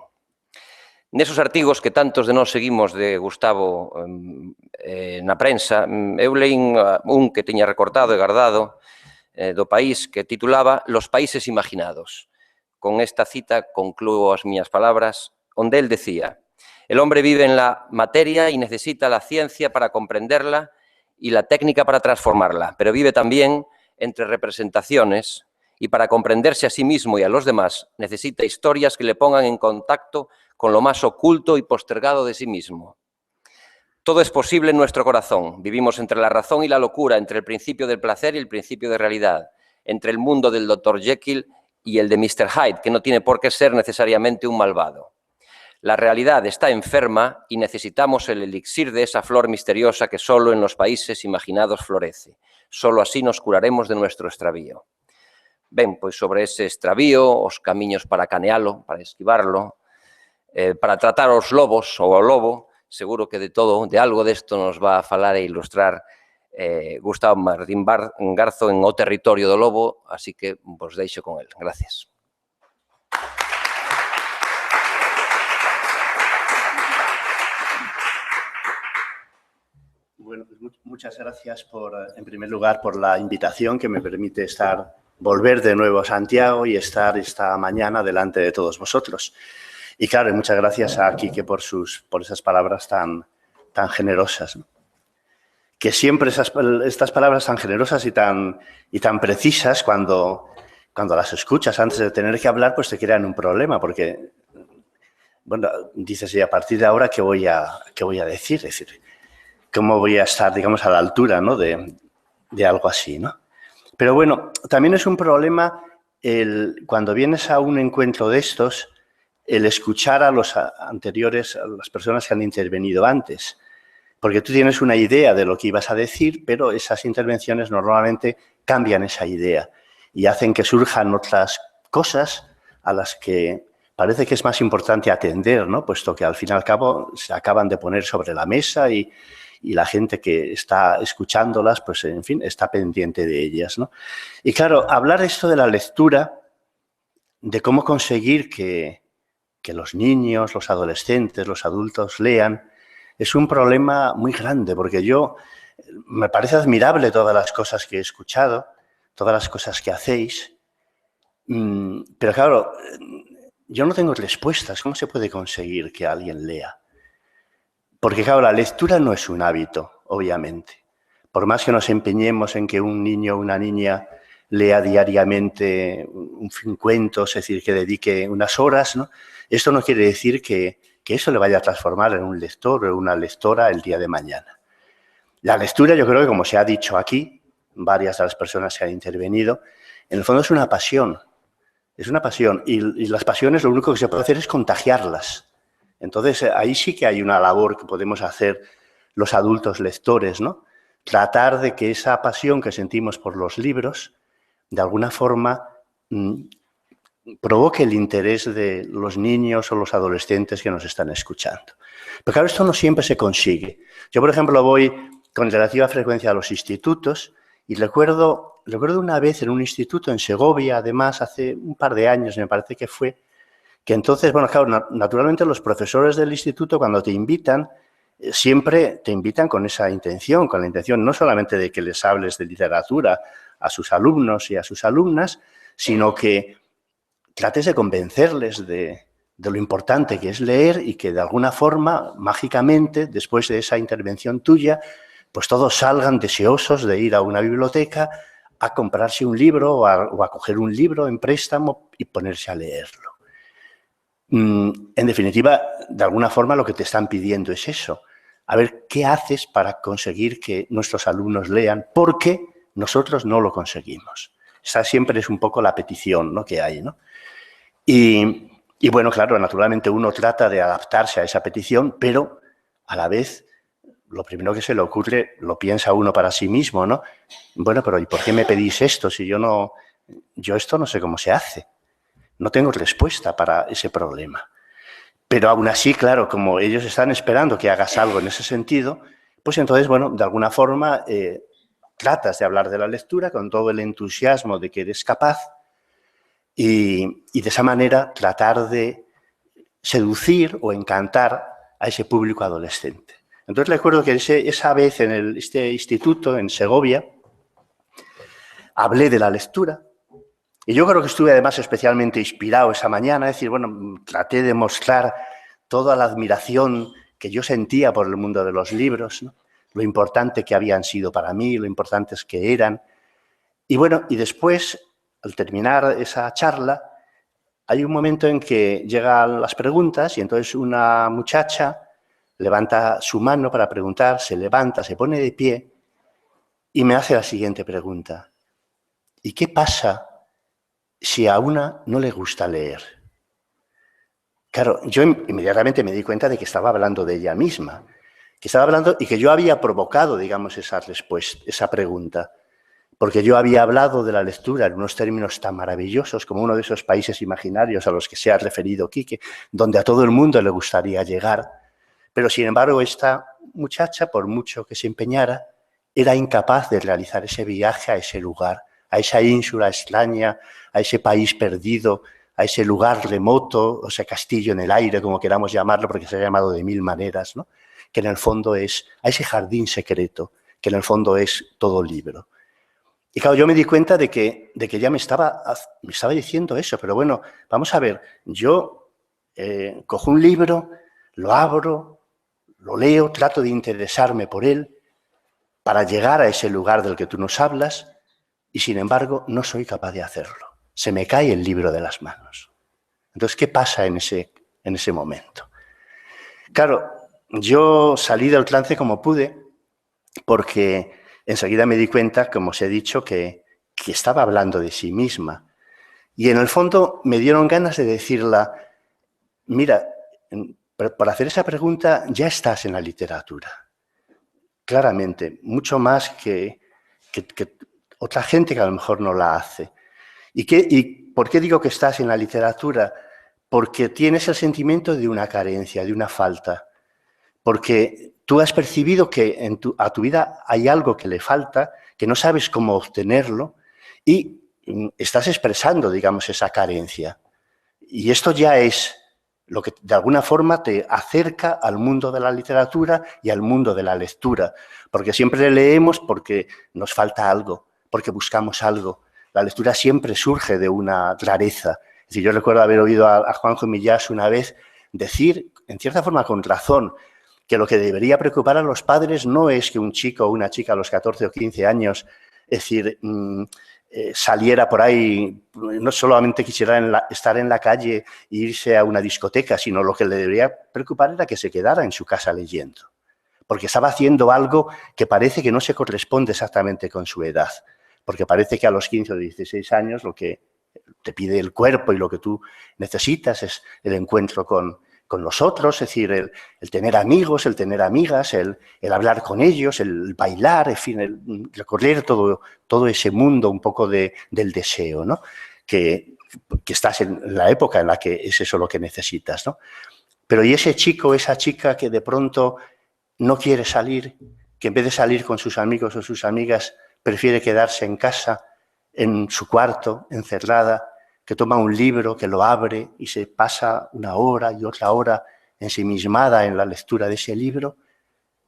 E: Nesos artigos que tantos de nós seguimos de Gustavo na prensa, eu leín un que tiña recortado e guardado do País que titulaba Los países imaginados. Con esta cita concluo as miñas palabras, onde él decía: el hombre vive en la materia y necesita la ciencia para comprenderla y la técnica para transformarla, pero vive también entre representaciones y para comprenderse a sí mismo y a los demás necesita historias que le pongan en contacto con lo más oculto y postergado de sí mismo. Todo es posible en nuestro corazón. Vivimos entre la razón y la locura, entre el principio del placer y el principio de realidad, entre el mundo del Dr. Jekyll y el de Mr. Hyde, que no tiene por qué ser necesariamente un malvado. La realidad está enferma y necesitamos el elixir de esa flor misteriosa que solo en los países imaginados florece. Solo así nos curaremos de nuestro extravío. Ben, pois sobre ese extravío, os camiños para canealo, para esquivarlo, para tratar os lobos ou ao lobo, seguro que de todo, de algo desto nos va a falar e ilustrar Gustavo Martín Garzo en O territorio do lobo, así que vos deixo con el. Gracias.
F: Bueno, pues muchas gracias en primer lugar, por la invitación que me permite volver de nuevo a Santiago y estar esta mañana delante de todos vosotros. Y claro, muchas gracias a Quique por esas palabras tan generosas, ¿no? Que siempre estas palabras tan generosas y tan precisas, cuando las escuchas antes de tener que hablar, pues te crean un problema, porque, bueno, dices, y a partir de ahora, ¿qué voy a decir? Es decir, ¿cómo voy a estar, digamos, a la altura, ¿no?, de algo así, ¿no? Pero bueno, también es un problema cuando vienes a un encuentro de estos, el escuchar a los anteriores, a las personas que han intervenido antes, porque tú tienes una idea de lo que ibas a decir, pero esas intervenciones normalmente cambian esa idea y hacen que surjan otras cosas a las que parece que es más importante atender, ¿no?, puesto que al fin y al cabo se acaban de poner sobre la mesa y la gente que está escuchándolas, pues en fin, está pendiente de ellas, ¿no? Y claro, hablar esto de la lectura, de cómo conseguir que los niños, los adolescentes, los adultos lean, es un problema muy grande, porque me parece admirable todas las cosas que he escuchado, todas las cosas que hacéis, pero claro, yo no tengo respuestas. ¿Cómo se puede conseguir que alguien lea? Porque claro, la lectura no es un hábito, obviamente. Por más que nos empeñemos en que un niño o una niña lea diariamente un cuento, es decir, que dedique unas horas, ¿no?, esto no quiere decir que eso le vaya a transformar en un lector o una lectora el día de mañana. La lectura, yo creo que, como se ha dicho aquí, varias de las personas que han intervenido, en el fondo es una pasión. Es una pasión. Y las pasiones, lo único que se puede hacer es contagiarlas. Entonces, ahí sí que hay una labor que podemos hacer los adultos lectores, ¿no? Tratar de que esa pasión que sentimos por los libros, de alguna forma, provoque el interés de los niños o los adolescentes que nos están escuchando. Pero claro, esto no siempre se consigue. Yo, por ejemplo, voy con relativa frecuencia a los institutos y recuerdo una vez en un instituto en Segovia, además, hace un par de años, me parece que fue, que entonces, bueno, claro, naturalmente los profesores del instituto, cuando te invitan, siempre te invitan con esa intención, con la intención no solamente de que les hables de literatura a sus alumnos y a sus alumnas, sino que trates de convencerles de lo importante que es leer y que de alguna forma, mágicamente, después de esa intervención tuya, pues todos salgan deseosos de ir a una biblioteca a comprarse un libro o a coger un libro en préstamo y ponerse a leerlo. En definitiva, de alguna forma lo que te están pidiendo es eso. A ver, ¿qué haces para conseguir que nuestros alumnos lean? Porque nosotros no lo conseguimos. Esa siempre es un poco la petición, ¿no?, que hay, ¿no? Y bueno, claro, naturalmente uno trata de adaptarse a esa petición, pero a la vez lo primero que se le ocurre lo piensa uno para sí mismo, ¿no? Bueno, pero ¿y por qué me pedís esto si yo esto no sé cómo se hace? No tengo respuesta para ese problema. Pero aún así, claro, como ellos están esperando que hagas algo en ese sentido, pues entonces, bueno, de alguna forma tratas de hablar de la lectura con todo el entusiasmo de que eres capaz y de esa manera tratar de seducir o encantar a ese público adolescente. Entonces recuerdo que esa vez en este instituto, en Segovia, hablé de la lectura y yo creo que estuve además especialmente inspirado esa mañana, es decir, bueno, traté de mostrar toda la admiración que yo sentía por el mundo de los libros, ¿no?, lo importante que habían sido para mí, lo importantes que eran. Y bueno, y después, al terminar esa charla, hay un momento en que llegan las preguntas y entonces una muchacha levanta su mano para preguntar, se levanta, se pone de pie y me hace la siguiente pregunta. ¿Y qué pasa si a una no le gusta leer? Claro, yo inmediatamente me di cuenta de que estaba hablando de ella misma, que estaba hablando y que yo había provocado, digamos, esa respuesta, esa pregunta, porque yo había hablado de la lectura en unos términos tan maravillosos como uno de esos países imaginarios a los que se ha referido Quique, donde a todo el mundo le gustaría llegar, pero sin embargo esta muchacha, por mucho que se empeñara, era incapaz de realizar ese viaje a ese lugar, a esa ínsula extraña, a ese país perdido, a ese lugar remoto, o ese castillo en el aire, como queramos llamarlo, porque se ha llamado de mil maneras, ¿no?, que en el fondo es, a ese jardín secreto, que en el fondo es todo libro. Y claro, yo me di cuenta de que ya me estaba diciendo eso, pero bueno, vamos a ver, yo cojo un libro, lo abro, lo leo, trato de interesarme por él para llegar a ese lugar del que tú nos hablas y, sin embargo, no soy capaz de hacerlo. Se me cae el libro de las manos. Entonces, ¿qué pasa en ese momento? Claro, yo salí del trance como pude porque enseguida me di cuenta, como os he dicho, que estaba hablando de sí misma. Y en el fondo me dieron ganas de decirla, mira, por hacer esa pregunta ya estás en la literatura. Claramente, mucho más que otra gente que a lo mejor no la hace. ¿Y por qué digo que estás en la literatura? Porque tienes el sentimiento de una carencia, de una falta. Porque tú has percibido que a tu vida hay algo que le falta, que no sabes cómo obtenerlo y estás expresando, digamos, esa carencia. Y esto ya es lo que de alguna forma te acerca al mundo de la literatura y al mundo de la lectura. Porque siempre leemos porque nos falta algo, porque buscamos algo. La lectura siempre surge de una rareza. Es decir, yo recuerdo haber oído a Juanjo Millás una vez decir, en cierta forma con razón, que lo que debería preocupar a los padres no es que un chico o una chica a los 14 o 15 años, es decir, saliera por ahí, no solamente quisiera estar en la calle e irse a una discoteca, sino lo que le debería preocupar era que se quedara en su casa leyendo, porque estaba haciendo algo que parece que no se corresponde exactamente con su edad, porque parece que a los 15 o 16 años lo que te pide el cuerpo y lo que tú necesitas es el encuentro con los otros, es decir, el tener amigos, el tener amigas, el hablar con ellos, el bailar, en fin, el recorrer todo ese mundo un poco del deseo, ¿no? Que estás en la época en la que es eso lo que necesitas, ¿no? Pero y ese chico, esa chica que de pronto no quiere salir, que en vez de salir con sus amigos o sus amigas, prefiere quedarse en casa, en su cuarto, encerrada, que toma un libro, que lo abre y se pasa una hora y otra hora ensimismada en la lectura de ese libro,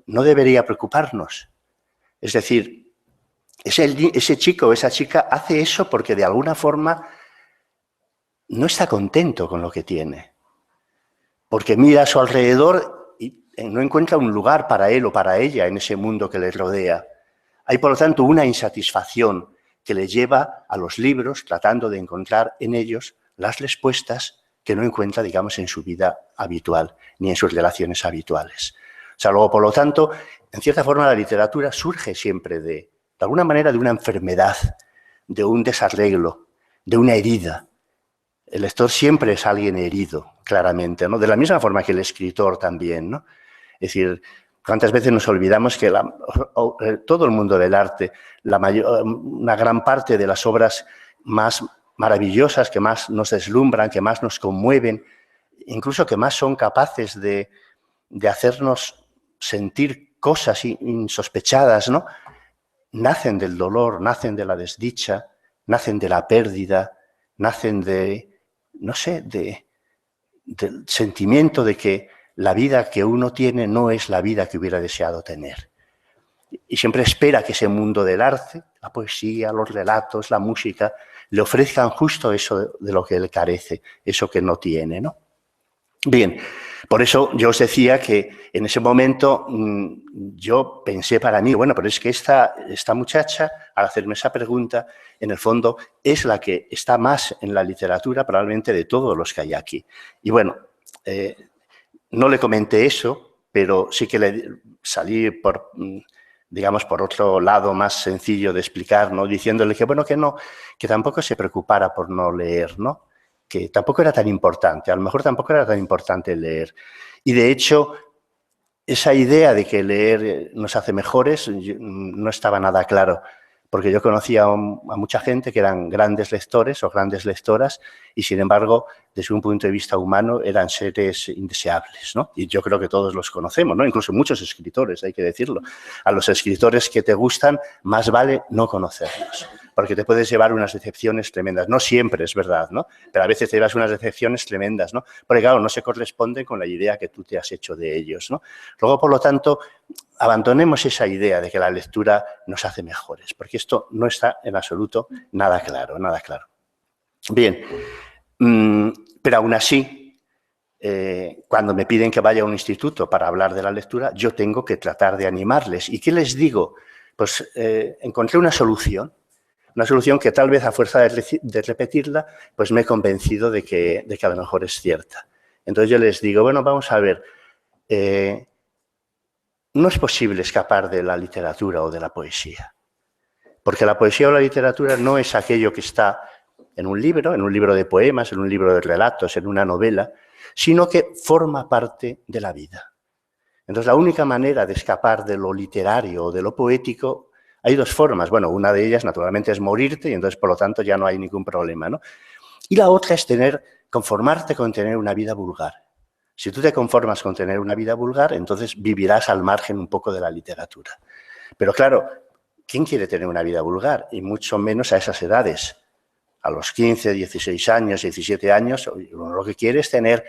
F: no debería preocuparnos. Es decir, ese chico o esa chica hace eso porque de alguna forma no está contento con lo que tiene, porque mira a su alrededor y no encuentra un lugar para él o para ella en ese mundo que le rodea. Hay, por lo tanto, una insatisfacción que le lleva a los libros tratando de encontrar en ellos las respuestas que no encuentra, digamos, en su vida habitual, ni en sus relaciones habituales. O sea, luego, por lo tanto, en cierta forma la literatura surge siempre de alguna manera, de una enfermedad, de un desarreglo, de una herida. El lector siempre es alguien herido, claramente, ¿no? De la misma forma que el escritor también, ¿no? Es decir, ¿cuántas veces nos olvidamos que todo el mundo del arte, una gran parte de las obras más maravillosas, que más nos deslumbran, que más nos conmueven, incluso que más son capaces de hacernos sentir cosas insospechadas, ¿no? Nacen del dolor, nacen de la desdicha, nacen de la pérdida, nacen no sé, del sentimiento de que la vida que uno tiene no es la vida que hubiera deseado tener. Y siempre espera que ese mundo del arte, la poesía, los relatos, la música, le ofrezcan justo eso de lo que él carece, eso que no tiene, ¿no? Bien, por eso yo os decía que en ese momento yo pensé para mí, bueno, pero es que esta muchacha, al hacerme esa pregunta, en el fondo es la que está más en la literatura probablemente de todos los que hay aquí. Y bueno, no le comenté eso, pero sí que le salí por, digamos, por otro lado más sencillo de explicar, ¿no? Diciéndole que, bueno, que no, que tampoco se preocupara por no leer, ¿no? Que tampoco era tan importante, a lo mejor tampoco era tan importante leer. Y de hecho, esa idea de que leer nos hace mejores no estaba nada claro, porque yo conocía a mucha gente que eran grandes lectores o grandes lectoras y, sin embargo, desde un punto de vista humano, eran seres indeseables, ¿no? Y yo creo que todos los conocemos, ¿no? Incluso muchos escritores, hay que decirlo. A los escritores que te gustan, más vale no conocerlos, porque te puedes llevar unas decepciones tremendas. No siempre, es verdad, ¿no? Pero a veces te llevas unas decepciones tremendas, ¿no? Porque, claro, no se corresponden con la idea que tú te has hecho de ellos, ¿no? Luego, por lo tanto, abandonemos esa idea de que la lectura nos hace mejores, porque esto no está en absoluto nada claro, nada claro. Bien, pero aún así, cuando me piden que vaya a un instituto para hablar de la lectura, yo tengo que tratar de animarles. ¿Y qué les digo? Pues encontré una solución que tal vez a fuerza de repetirla, pues me he convencido de que a lo mejor es cierta. Entonces yo les digo, bueno, vamos a ver, no es posible escapar de la literatura o de la poesía, porque la poesía o la literatura no es aquello que está en un libro de poemas, en un libro de relatos, en una novela, sino que forma parte de la vida. Entonces, la única manera de escapar de lo literario o de lo poético, hay dos formas. Bueno, una de ellas, naturalmente, es morirte y entonces, por lo tanto, ya no hay ningún problema, ¿no? Y la otra es conformarte con tener una vida vulgar. Si tú te conformas con tener una vida vulgar, entonces vivirás al margen un poco de la literatura. Pero claro, ¿quién quiere tener una vida vulgar? Y mucho menos a esas edades. A los 15, 16 años, 17 años, uno lo que quiere es tener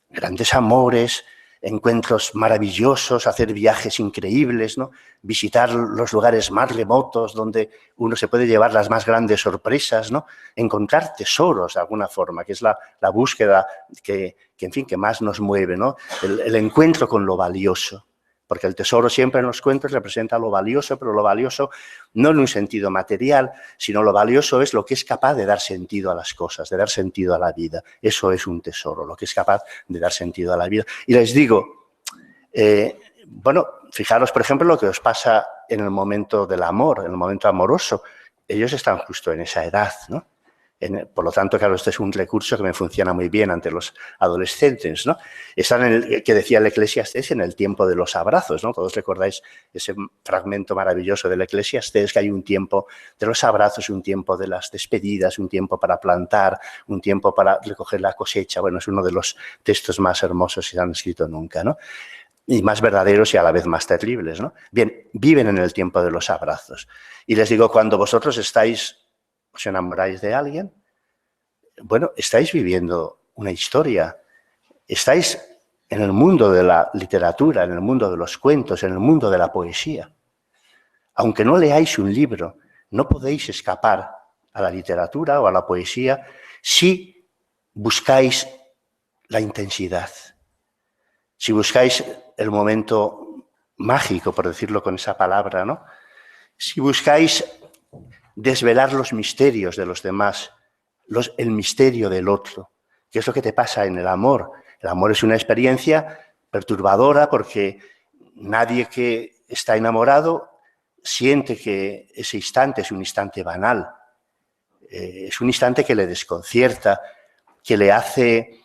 F: grandes amores, encuentros maravillosos, hacer viajes increíbles, ¿no? Visitar los lugares más remotos donde uno se puede llevar las más grandes sorpresas, ¿no? Encontrar tesoros de alguna forma, que es la búsqueda que más nos mueve, ¿no? El encuentro con lo valioso. Porque el tesoro siempre en los cuentos representa lo valioso, pero lo valioso no en un sentido material, sino lo valioso es lo que es capaz de dar sentido a las cosas, de dar sentido a la vida. Eso es un tesoro, lo que es capaz de dar sentido a la vida. Y les digo, bueno, fijaros, por ejemplo, lo que os pasa en el momento del amor, en el momento amoroso. Ellos están justo en esa edad, ¿no? Por lo tanto, claro, este es un recurso que me funciona muy bien ante los adolescentes, ¿no? Están que decía el Eclesiastés, en el tiempo de los abrazos, ¿no? Todos recordáis ese fragmento maravilloso del Eclesiastés, que hay un tiempo de los abrazos, un tiempo de las despedidas, un tiempo para plantar, un tiempo para recoger la cosecha. Bueno, es uno de los textos más hermosos que se han escrito nunca, ¿no? Y más verdaderos y a la vez más terribles, ¿no? Bien, viven en el tiempo de los abrazos. Y les digo, cuando vosotros os enamoráis de alguien, bueno, estáis viviendo una historia, estáis en el mundo de la literatura, en el mundo de los cuentos, en el mundo de la poesía. Aunque no leáis un libro, no podéis escapar a la literatura o a la poesía si buscáis la intensidad, si buscáis el momento mágico, por decirlo con esa palabra, ¿no? Si buscáis desvelar los misterios de los demás, el misterio del otro, que es lo que te pasa en el amor. El amor es una experiencia perturbadora porque nadie que está enamorado siente que ese instante es un instante banal, es un instante que le desconcierta, que le hace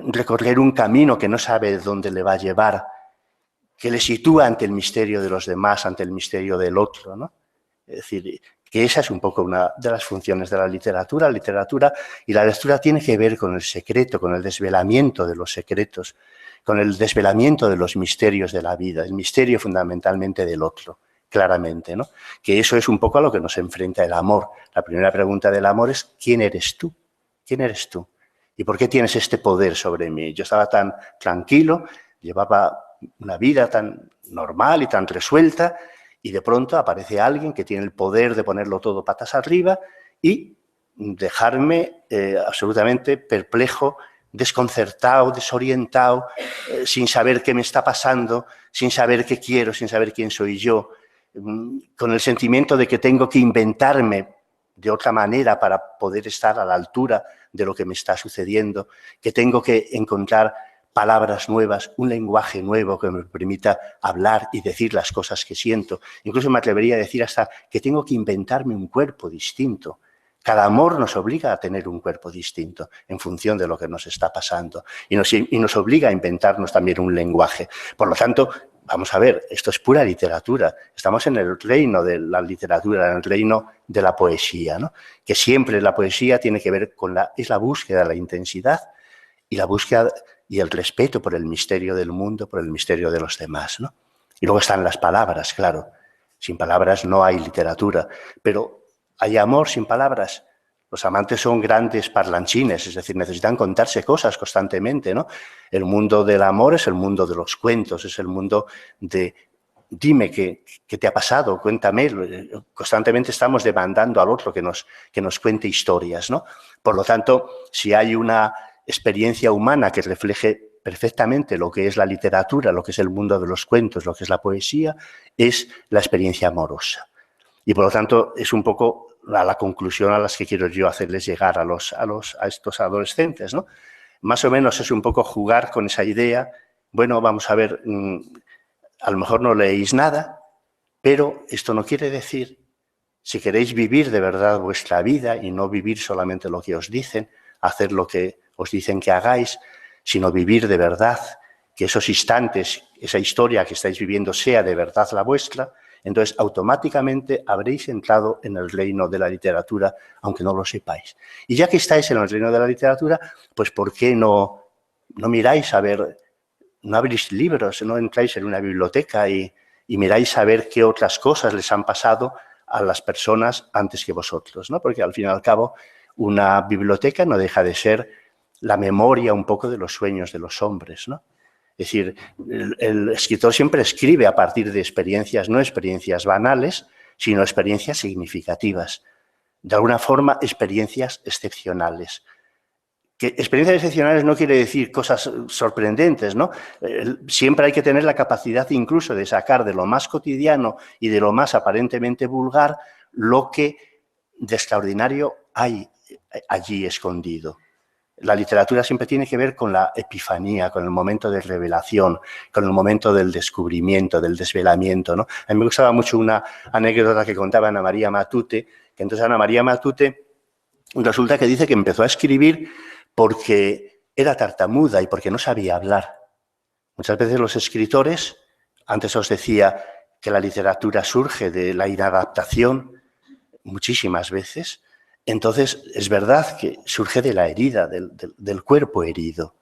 F: recorrer un camino que no sabe dónde le va a llevar, que le sitúa ante el misterio de los demás, ante el misterio del otro, ¿no? Es decir, que esa es un poco una de las funciones de la literatura. La literatura y la lectura tiene que ver con el secreto, con el desvelamiento de los secretos, con el desvelamiento de los misterios de la vida, el misterio fundamentalmente del otro, claramente, ¿no? Que eso es un poco a lo que nos enfrenta el amor. La primera pregunta del amor es, ¿quién eres tú? ¿Quién eres tú? ¿Y por qué tienes este poder sobre mí? Yo estaba tan tranquilo, llevaba una vida tan normal y tan resuelta, y de pronto aparece alguien que tiene el poder de ponerlo todo patas arriba y dejarme absolutamente perplejo, desconcertado, desorientado, sin saber qué me está pasando, sin saber qué quiero, sin saber quién soy yo, con el sentimiento de que tengo que inventarme de otra manera para poder estar a la altura de lo que me está sucediendo, que tengo que encontrar palabras nuevas, un lenguaje nuevo que me permita hablar y decir las cosas que siento. Incluso me atrevería a decir hasta que tengo que inventarme un cuerpo distinto. Cada amor nos obliga a tener un cuerpo distinto en función de lo que nos está pasando y nos obliga a inventarnos también un lenguaje. Por lo tanto, vamos a ver, esto es pura literatura. Estamos en el reino de la literatura, en el reino de la poesía, ¿no? Que siempre la poesía tiene que ver con es la búsqueda de la intensidad y la búsqueda y el respeto por el misterio del mundo, por el misterio de los demás, ¿no? Y luego están las palabras, claro. Sin palabras no hay literatura, pero ¿Hay amor sin palabras? Los amantes son grandes parlanchines, es decir, necesitan contarse cosas constantemente, ¿no? El mundo del amor es el mundo de los cuentos, es el mundo de dime qué te ha pasado, cuéntame. Constantemente estamos demandando al otro que nos cuente historias, ¿no? Por lo tanto, si hay una experiencia humana que refleje perfectamente lo que es la literatura, lo que es el mundo de los cuentos, lo que es la poesía, es la experiencia amorosa. Y por lo tanto, es un poco la conclusión a las que quiero yo hacerles llegar a estos adolescentes, ¿no? Más o menos es un poco jugar con esa idea. Bueno, vamos a ver, a lo mejor no leéis nada, pero esto no quiere decir, si queréis vivir de verdad vuestra vida y no vivir solamente lo que os dicen, hacer lo que os dicen que hagáis, sino vivir de verdad, que esos instantes, esa historia que estáis viviendo sea de verdad la vuestra, entonces automáticamente habréis entrado en el reino de la literatura, aunque no lo sepáis. Y ya que estáis en el reino de la literatura, pues ¿por qué no miráis a ver, no abrís libros, no entráis en una biblioteca y miráis a ver qué otras cosas les han pasado a las personas antes que vosotros, ¿no? Porque al fin y al cabo una biblioteca no deja de ser la memoria un poco de los sueños de los hombres, ¿no? Es decir, el escritor siempre escribe a partir de experiencias, no experiencias banales, sino experiencias significativas. De alguna forma, experiencias excepcionales. Que experiencias excepcionales no quiere decir cosas sorprendentes, ¿no? Siempre hay que tener la capacidad incluso de sacar de lo más cotidiano y de lo más aparentemente vulgar lo que de extraordinario hay allí escondido. La literatura siempre tiene que ver con la epifanía, con el momento de revelación, con el momento del descubrimiento, del desvelamiento, ¿no? A mí me gustaba mucho una anécdota que contaba Ana María Matute, que entonces Ana María Matute resulta que dice que empezó a escribir porque era tartamuda y porque no sabía hablar. Muchas veces los escritores, antes os decía que la literatura surge de la inadaptación, muchísimas veces. Entonces, es verdad que surge de la herida, del cuerpo herido.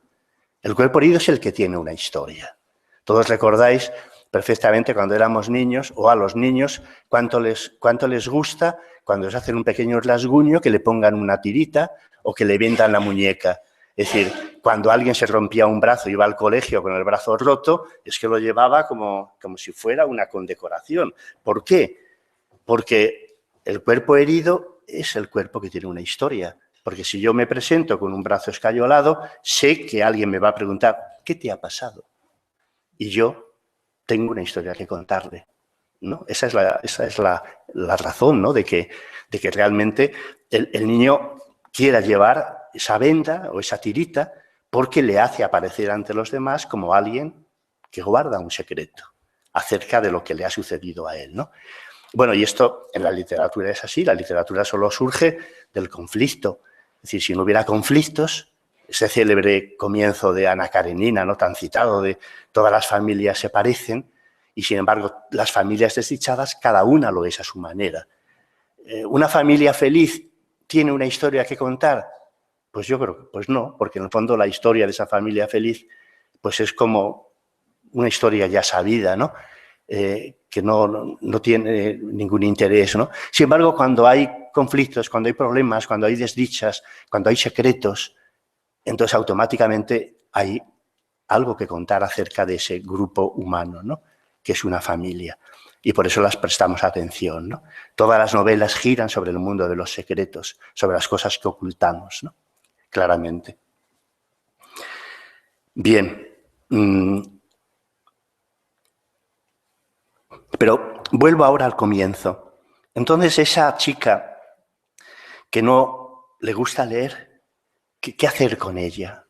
F: El cuerpo herido es el que tiene una historia. Todos recordáis perfectamente cuando éramos niños, o a los niños, cuánto les gusta cuando se hacen un pequeño rasguño que le pongan una tirita o que le vendan la muñeca. Es decir, cuando alguien se rompía un brazo y iba al colegio con el brazo roto, es que lo llevaba como si fuera una condecoración. ¿Por qué? Porque el cuerpo herido es el cuerpo que tiene una historia. Porque si yo me presento con un brazo escayolado, sé que alguien me va a preguntar, ¿qué te ha pasado? Y yo tengo una historia que contarle, ¿no? Esa es la razón, ¿no? de que realmente el niño quiera llevar esa venda o esa tirita porque le hace aparecer ante los demás como alguien que guarda un secreto acerca de lo que le ha sucedido a él, ¿no? Bueno, y esto en la literatura es así, la literatura solo surge del conflicto. Es decir, si no hubiera conflictos, ese célebre comienzo de Ana Karenina, ¿no? Tan citado, de todas las familias se parecen, y sin embargo las familias desdichadas, cada una lo es a su manera. ¿Una familia feliz tiene una historia que contar? Pues yo creo que pues no, porque en el fondo la historia de esa familia feliz pues es como una historia ya sabida, ¿no? Que no tiene ningún interés, ¿no? Sin embargo, cuando hay conflictos, cuando hay problemas, cuando hay desdichas, cuando hay secretos, entonces automáticamente hay algo que contar acerca de ese grupo humano, ¿no? Que es una familia. Y por eso las prestamos atención, ¿no? Todas las novelas giran sobre el mundo de los secretos, sobre las cosas que ocultamos, ¿no? Claramente. Bien. Pero vuelvo ahora al comienzo. Entonces, esa chica que no le gusta leer, ¿qué hacer con ella?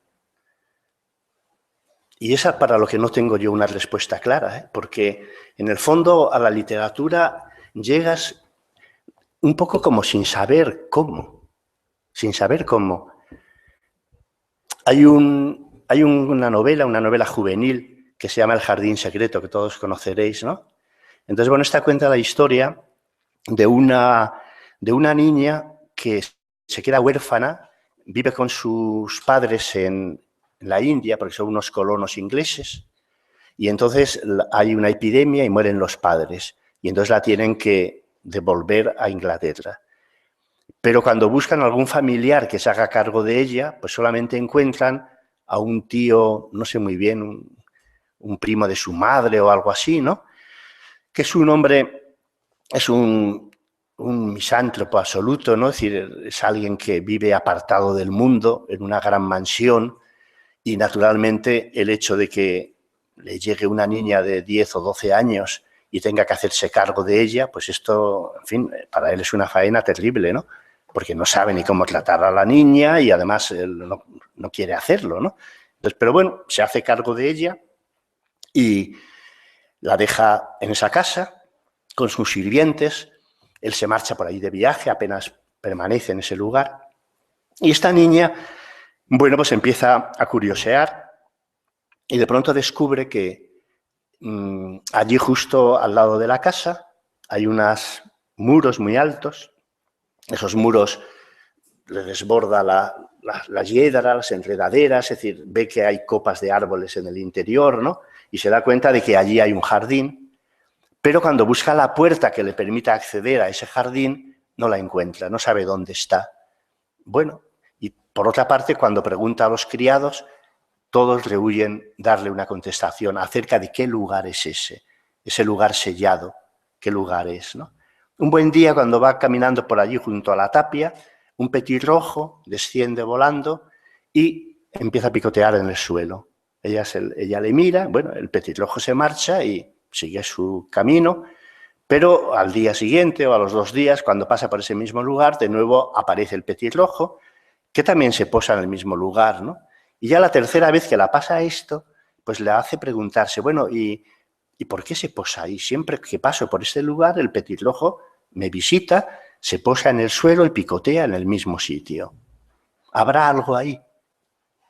F: Y esa para lo que no tengo yo una respuesta clara, porque en el fondo a la literatura llegas un poco como sin saber cómo. Sin saber cómo. Hay una novela juvenil que se llama El jardín secreto, que todos conoceréis, ¿no? Entonces, bueno, esta cuenta la historia de una niña que se queda huérfana, vive con sus padres en la India, porque son unos colonos ingleses, y entonces hay una epidemia y mueren los padres, y entonces la tienen que devolver a Inglaterra. pero cuando buscan algún familiar que se haga cargo de ella, pues solamente encuentran a un tío, no sé muy bien, un primo de su madre o algo así, ¿no? Que es un hombre, es un misántropo absoluto, ¿no? Es decir, es alguien que vive apartado del mundo, en una gran mansión, y naturalmente el hecho de que le llegue una niña de 10 o 12 años y tenga que hacerse cargo de ella, pues esto, en fin, para él es una faena terrible, ¿no? Porque no sabe ni cómo tratar a la niña y además él no quiere hacerlo, ¿no? Entonces, pero bueno, se hace cargo de ella y la deja en esa casa con sus sirvientes. Él se marcha por ahí de viaje, apenas permanece en ese lugar. Y esta niña, bueno, pues empieza a curiosear y de pronto descubre que allí justo al lado de la casa hay unos muros muy altos. Esos muros le desborda las hiedras, las enredaderas, es decir, ve que hay copas de árboles en el interior, ¿no? Y se da cuenta de que allí hay un jardín, pero cuando busca la puerta que le permita acceder a ese jardín, no la encuentra, no sabe dónde está. Bueno, y por otra parte, cuando pregunta a los criados, todos rehuyen darle una contestación acerca de qué lugar es ese lugar sellado, qué lugar es, ¿no? Un buen día, cuando va caminando por allí junto a la tapia, un petirrojo desciende volando y empieza a picotear en el suelo. Ella le mira, bueno, el petirrojo se marcha y sigue su camino, pero al día siguiente o a los 2 días, cuando pasa por ese mismo lugar, de nuevo aparece el petirrojo, que también se posa en el mismo lugar, ¿no? Y ya la tercera vez que la pasa esto, pues le hace preguntarse, bueno, ¿y por qué se posa ahí? Siempre que paso por este lugar, el petirrojo me visita, se posa en el suelo y picotea en el mismo sitio. ¿Habrá algo ahí?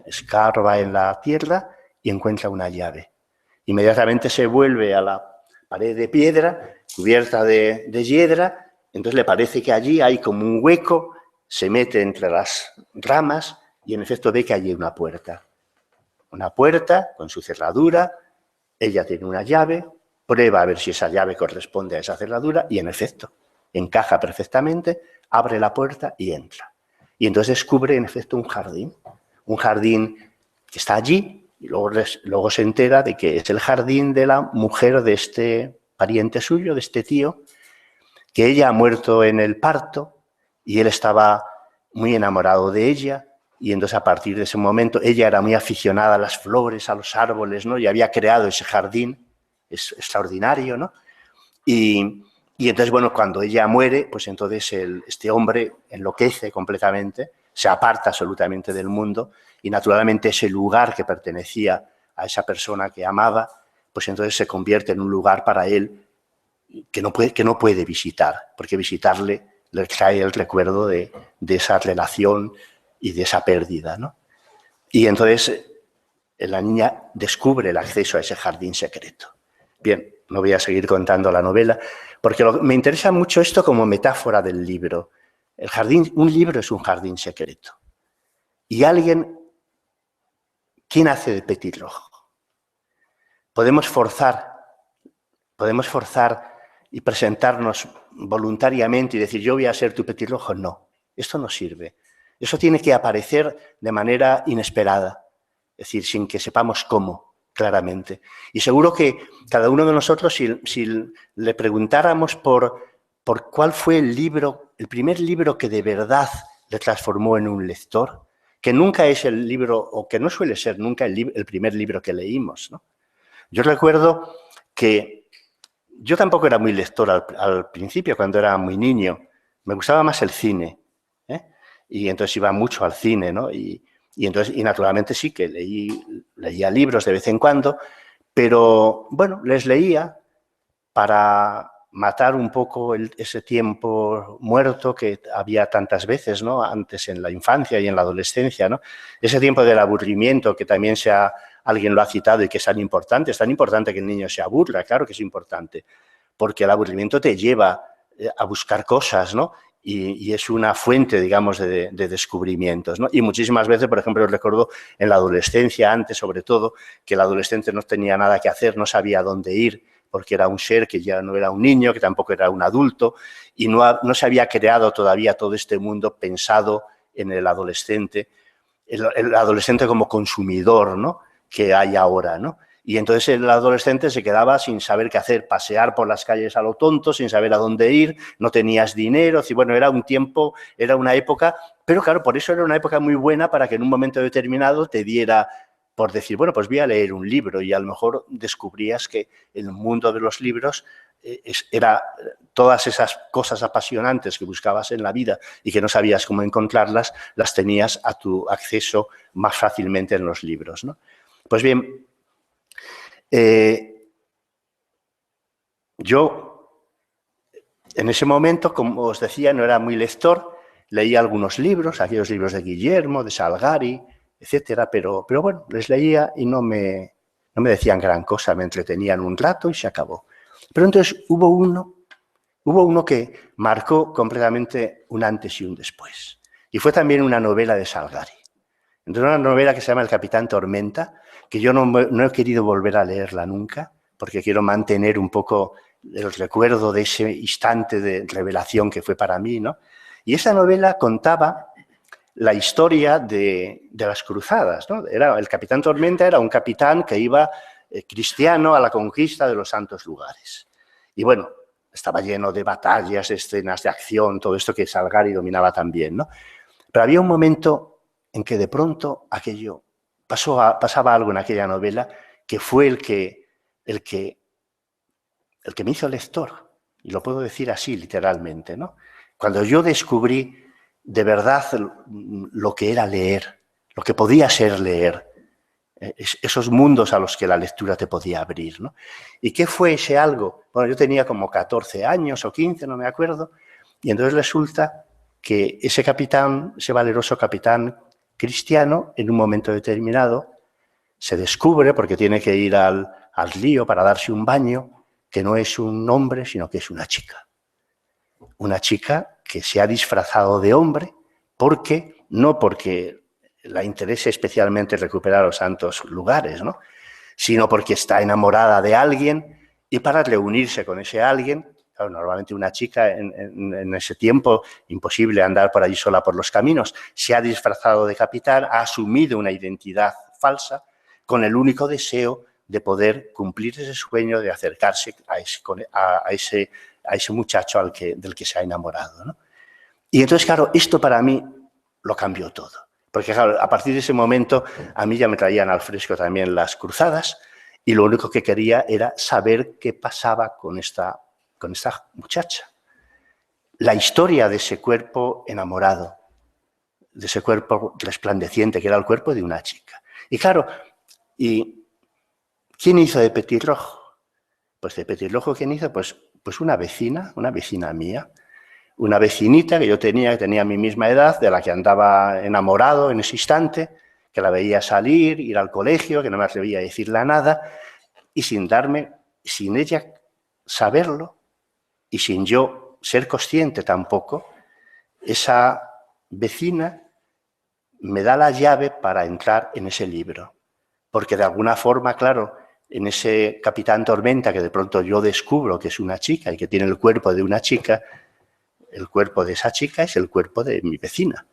F: Escarba en la tierra y encuentra una llave. Inmediatamente se vuelve a la pared de piedra, cubierta de hiedra, entonces le parece que allí hay como un hueco, se mete entre las ramas y en efecto ve que hay una puerta. Una puerta con su cerradura, ella tiene una llave, prueba a ver si esa llave corresponde a esa cerradura y en efecto encaja perfectamente, abre la puerta y entra. Y entonces descubre en efecto un jardín que está allí y luego se entera de que es el jardín de la mujer de este pariente suyo, de este tío, que ella ha muerto en el parto y él estaba muy enamorado de ella. Y entonces a partir de ese momento ella era muy aficionada a las flores, a los árboles, ¿no? Y había creado ese jardín, es extraordinario, ¿no? Y entonces, bueno, cuando ella muere, pues entonces este hombre enloquece completamente, se aparta absolutamente del mundo y naturalmente ese lugar que pertenecía a esa persona que amaba, pues entonces se convierte en un lugar para él que no puede visitar, porque visitarle le trae el recuerdo de esa relación y de esa pérdida, ¿no? Y entonces la niña descubre el acceso a ese jardín secreto. Bien, no voy a seguir contando la novela, porque me interesa mucho esto como metáfora del libro. Un libro es un jardín secreto. Y ¿quién hace de petirrojo? Podemos forzar y presentarnos voluntariamente y decir, yo voy a ser tu petirrojo. No, esto no sirve. Eso tiene que aparecer de manera inesperada, es decir, sin que sepamos cómo, claramente. Y seguro que cada uno de nosotros, si le preguntáramos por cuál fue el primer libro que de verdad le transformó en un lector, que nunca es el libro, o que no suele ser nunca el primer libro que leímos, ¿no? Yo recuerdo que yo tampoco era muy lector al principio, cuando era muy niño. Me gustaba más el cine, ¿eh? Y entonces iba mucho al cine, ¿no? Y naturalmente sí que leía libros de vez en cuando, pero bueno, les leía para matar un poco ese tiempo muerto que había tantas veces, ¿no? Antes en la infancia y en la adolescencia, ¿no? Ese tiempo del aburrimiento que también alguien lo ha citado y que es tan importante que el niño se aburra, claro que es importante, porque el aburrimiento te lleva a buscar cosas, ¿no? Y es una fuente, digamos, de descubrimientos, ¿no? Y muchísimas veces, por ejemplo, recuerdo en la adolescencia, antes sobre todo, que el adolescente no tenía nada que hacer, no sabía dónde ir, porque era un ser que ya no era un niño, que tampoco era un adulto, y no se había creado todavía todo este mundo pensado en el adolescente como consumidor, ¿no?, que hay ahora, ¿no? Y entonces el adolescente se quedaba sin saber qué hacer, pasear por las calles a lo tonto, sin saber a dónde ir, no tenías dinero, y bueno, era un tiempo, era una época, pero claro, por eso era una época muy buena para que en un momento determinado te diera por decir, bueno, pues voy a leer un libro, y a lo mejor descubrías que el mundo de los libros era todas esas cosas apasionantes que buscabas en la vida y que no sabías cómo encontrarlas, las tenías a tu acceso más fácilmente en los libros, ¿no? Pues bien, yo en ese momento, como os decía, no era muy lector, leía algunos libros, aquellos libros de Guillermo, de Salgari, etcétera, pero bueno, les leía y no me decían gran cosa, me entretenían un rato y se acabó. Pero entonces hubo uno que marcó completamente un antes y un después. Y fue también una novela de Salgari. Entonces, una novela que se llama El Capitán Tormenta, que yo no he querido volver a leerla nunca, porque quiero mantener un poco el recuerdo de ese instante de revelación que fue para mí, ¿no? Y esa novela contaba la historia de las cruzadas, ¿no? El Capitán Tormenta era un capitán que iba cristiano a la conquista de los santos lugares. Y bueno, estaba lleno de batallas, escenas de acción, todo esto que Salgari dominaba también, ¿no? Pero había un momento en que de pronto aquello pasaba algo en aquella novela que fue el que me hizo lector, y lo puedo decir así literalmente, ¿no? Cuando yo descubrí de verdad lo que era leer, lo que podía ser leer, esos mundos a los que la lectura te podía abrir, ¿no? ¿Y qué fue ese algo? Bueno, yo tenía como 14 años o 15, no me acuerdo, y entonces resulta que ese capitán, ese valeroso capitán cristiano, en un momento determinado, se descubre, porque tiene que ir al río para darse un baño, que no es un hombre, sino que es una chica. Una chica que se ha disfrazado de hombre no porque la interese especialmente recuperar los santos lugares, ¿no?, sino porque está enamorada de alguien, y para reunirse con ese alguien, claro, normalmente una chica en ese tiempo, imposible andar por allí sola por los caminos, se ha disfrazado de capitán, ha asumido una identidad falsa con el único deseo de poder cumplir ese sueño de acercarse a ese muchacho del que se ha enamorado, ¿no? Y entonces, claro, esto para mí lo cambió todo. Porque, claro, a partir de ese momento a mí ya me traían al fresco también las cruzadas, y lo único que quería era saber qué pasaba con esta muchacha. La historia de ese cuerpo enamorado, de ese cuerpo resplandeciente, que era el cuerpo de una chica. Y claro, ¿quién hizo de Petirrojo? Pues de Petirrojo, ¿quién hizo? Pues una vecina mía, una vecinita que yo tenía, que tenía mi misma edad, de la que andaba enamorado en ese instante, que la veía salir, ir al colegio, que no me atrevía a decirle nada, y sin ella saberlo, y sin yo ser consciente tampoco, esa vecina me da la llave para entrar en ese libro. Porque de alguna forma, claro, en ese Capitán Tormenta, que de pronto yo descubro que es una chica y que tiene el cuerpo de una chica, el cuerpo de esa chica es el cuerpo de mi vecina.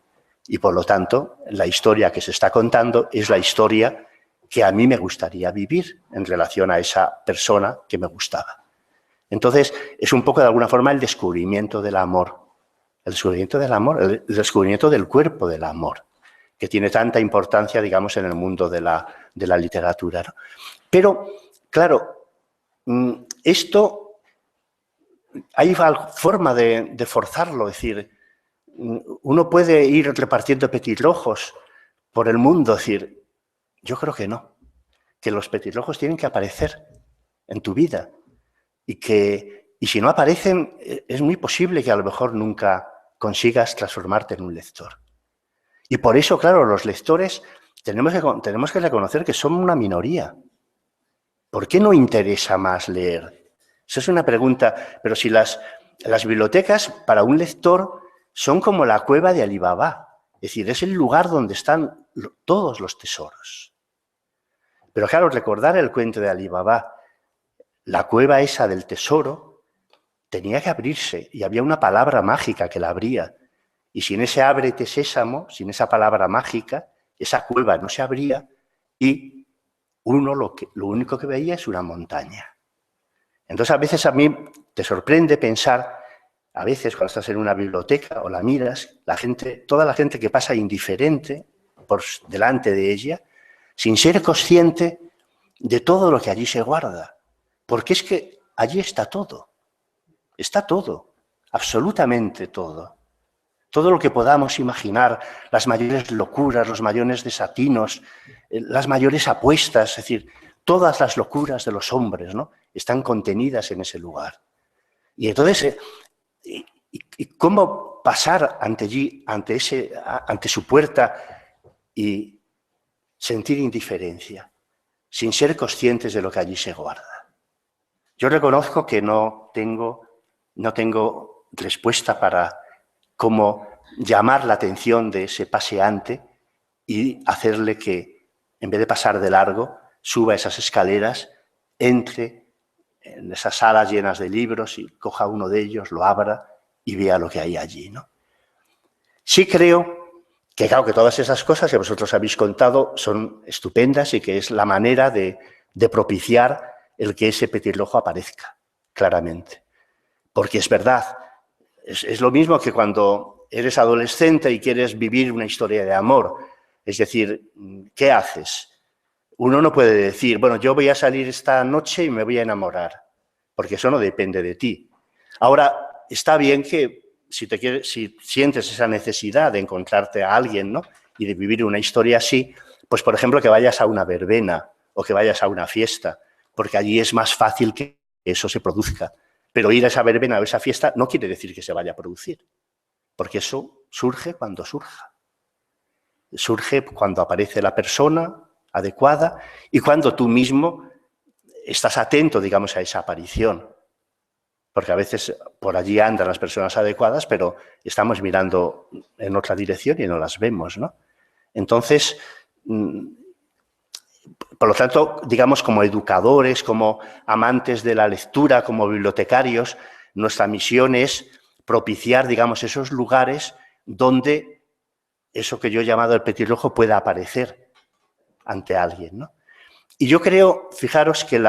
F: Y por lo tanto, la historia que se está contando es la historia que a mí me gustaría vivir en relación a esa persona que me gustaba. Entonces, es un poco de alguna forma el descubrimiento del amor. El descubrimiento del amor, el descubrimiento del cuerpo del amor, que tiene tanta importancia, digamos, en el mundo de la literatura, ¿no? Pero, claro, esto hay forma de forzarlo, es decir, uno puede ir repartiendo petirrojos por el mundo, es decir, yo creo que no, que los petirrojos tienen que aparecer en tu vida y si no aparecen es muy posible que a lo mejor nunca consigas transformarte en un lector. Y por eso, claro, los lectores tenemos que reconocer que somos una minoría. ¿Por qué no interesa más leer? Esa es una pregunta, pero si las bibliotecas para un lector son como la cueva de Alí Baba, es decir, es el lugar donde están todos los tesoros. Pero claro, recordar el cuento de Alí Baba, la cueva esa del tesoro tenía que abrirse y había una palabra mágica que la abría. Y sin ese ábrete sésamo, sin esa palabra mágica, esa cueva no se abría y uno lo único que veía es una montaña. Entonces, a veces a mí te sorprende pensar, a veces cuando estás en una biblioteca o la miras, toda la gente que pasa indiferente por delante de ella, sin ser consciente de todo lo que allí se guarda. Porque es que allí está todo, absolutamente todo. Todo lo que podamos imaginar, las mayores locuras, los mayores desatinos, las mayores apuestas, es decir, todas las locuras de los hombres, ¿no?, están contenidas en ese lugar. Y entonces, ¿y cómo pasar ante su puerta y sentir indiferencia, sin ser conscientes de lo que allí se guarda? Yo reconozco que no tengo respuesta para cómo llamar la atención de ese paseante y hacerle que, en vez de pasar de largo, suba esas escaleras, entre en esas salas llenas de libros y coja uno de ellos, lo abra y vea lo que hay allí, ¿no? Sí creo que, claro, que todas esas cosas que vosotros habéis contado son estupendas y que es la manera de propiciar el que ese petirrojo aparezca, claramente. Porque es verdad, es lo mismo que cuando eres adolescente y quieres vivir una historia de amor. Es decir, ¿qué haces? Uno no puede decir, bueno, yo voy a salir esta noche y me voy a enamorar, porque eso no depende de ti. Ahora, está bien que si sientes esa necesidad de encontrarte a alguien, ¿no?, y de vivir una historia así, pues, por ejemplo, que vayas a una verbena o que vayas a una fiesta, porque allí es más fácil que eso se produzca. Pero ir a esa verbena o esa fiesta no quiere decir que se vaya a producir, porque eso surge cuando surja. Surge cuando aparece la persona adecuada y cuando tú mismo estás atento, digamos, a esa aparición. Porque a veces por allí andan las personas adecuadas, pero estamos mirando en otra dirección y no las vemos, ¿no? Entonces, por lo tanto, digamos, como educadores, como amantes de la lectura, como bibliotecarios, nuestra misión es propiciar, digamos, esos lugares donde eso que yo he llamado el petirrojo pueda aparecer ante alguien, ¿no? Y yo creo, fijaros que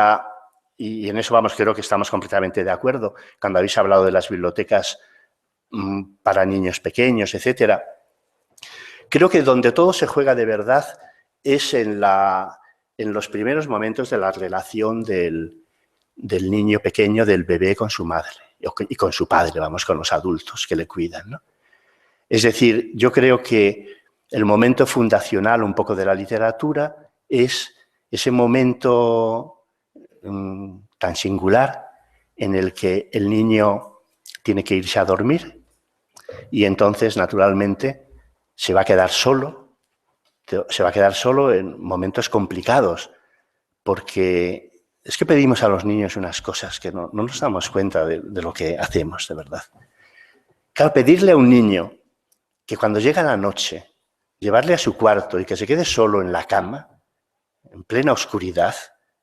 F: y en eso creo que estamos completamente de acuerdo, cuando habéis hablado de las bibliotecas para niños pequeños, etcétera, creo que donde todo se juega de verdad es en los primeros momentos de la relación del niño pequeño, del bebé con su madre y con su padre, con los adultos que le cuidan, ¿no? Es decir, yo creo que el momento fundacional un poco de la literatura es ese momento tan singular en el que el niño tiene que irse a dormir y entonces, naturalmente, se va a quedar solo en momentos complicados, porque es que pedimos a los niños unas cosas que no nos damos cuenta de lo que hacemos, de verdad. Claro, pedirle a un niño que cuando llega la noche, llevarle a su cuarto y que se quede solo en la cama, en plena oscuridad,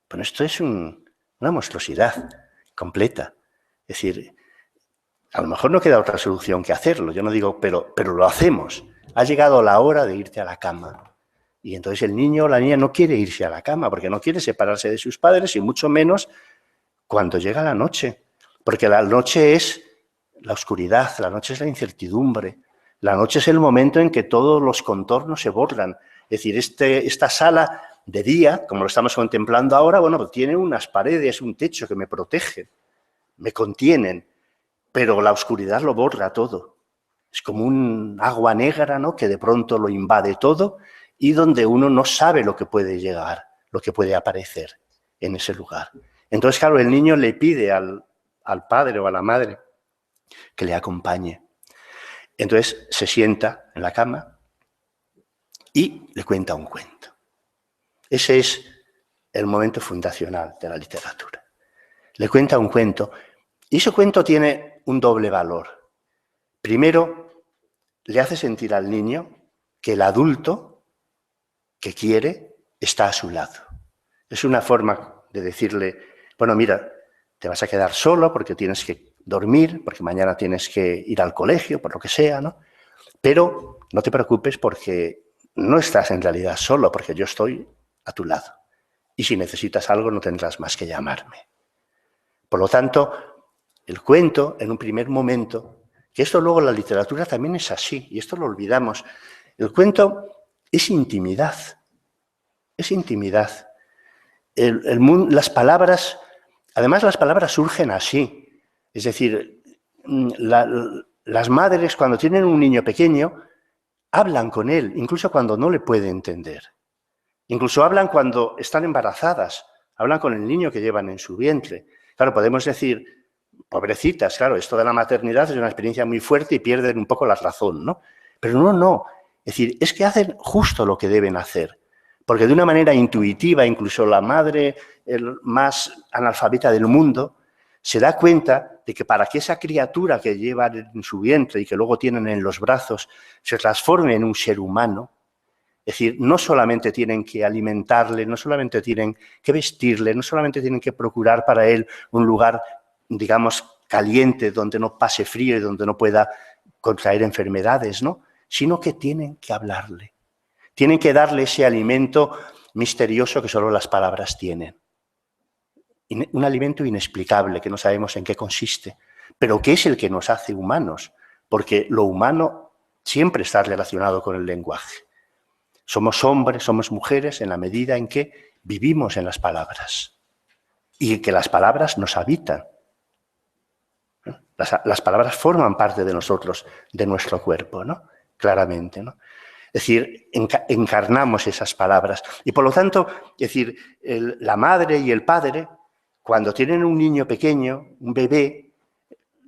F: bueno, esto es una monstruosidad completa. Es decir, a lo mejor no queda otra solución que hacerlo, yo no digo, pero lo hacemos. Ha llegado la hora de irte a la cama. Y entonces el niño o la niña no quiere irse a la cama porque no quiere separarse de sus padres y mucho menos cuando llega la noche. Porque la noche es la oscuridad, la noche es la incertidumbre, la noche es el momento en que todos los contornos se borran. Es decir, esta sala de día, como lo estamos contemplando ahora, bueno, tiene unas paredes, un techo que me protegen, me contienen, pero la oscuridad lo borra todo. Es como un agua negra, ¿no?, que de pronto lo invade todo y donde uno no sabe lo que puede llegar, lo que puede aparecer en ese lugar. Entonces, claro, el niño le pide al padre o a la madre que le acompañe. Entonces se sienta en la cama y le cuenta un cuento. Ese es el momento fundacional de la literatura. Le cuenta un cuento y ese cuento tiene un doble valor. Primero, le hace sentir al niño que el adulto que quiere está a su lado. Es una forma de decirle, bueno, mira, te vas a quedar solo porque tienes que dormir, porque mañana tienes que ir al colegio, por lo que sea, ¿no? Pero no te preocupes porque no estás en realidad solo, porque yo estoy a tu lado. Y si necesitas algo no tendrás más que llamarme. Por lo tanto, el cuento, en un primer momento, que esto luego en la literatura también es así, y esto lo olvidamos, el cuento es intimidad, es intimidad. Las palabras, además las palabras surgen así, es decir, las madres cuando tienen un niño pequeño hablan con él, incluso cuando no le puede entender. Incluso hablan cuando están embarazadas, hablan con el niño que llevan en su vientre. Claro, podemos decir, pobrecitas, claro, esto de la maternidad es una experiencia muy fuerte y pierden un poco la razón, ¿no? Pero no. Es decir, es que hacen justo lo que deben hacer. Porque de una manera intuitiva, incluso la madre más analfabeta del mundo, se da cuenta de que para que esa criatura que llevan en su vientre y que luego tienen en los brazos se transforme en un ser humano, es decir, no solamente tienen que alimentarle, no solamente tienen que vestirle, no solamente tienen que procurar para él un lugar, digamos, caliente, donde no pase frío y donde no pueda contraer enfermedades, ¿no? Sino que tienen que hablarle. Tienen que darle ese alimento misterioso que solo las palabras tienen. Un alimento inexplicable que no sabemos en qué consiste, pero que es el que nos hace humanos, porque lo humano siempre está relacionado con el lenguaje. Somos hombres, somos mujeres en la medida en que vivimos en las palabras y que las palabras nos habitan. Las palabras forman parte de nosotros, de nuestro cuerpo, ¿no? Claramente, ¿no? Es decir, encarnamos esas palabras. Y por lo tanto, es decir, la madre y el padre, cuando tienen un niño pequeño, un bebé,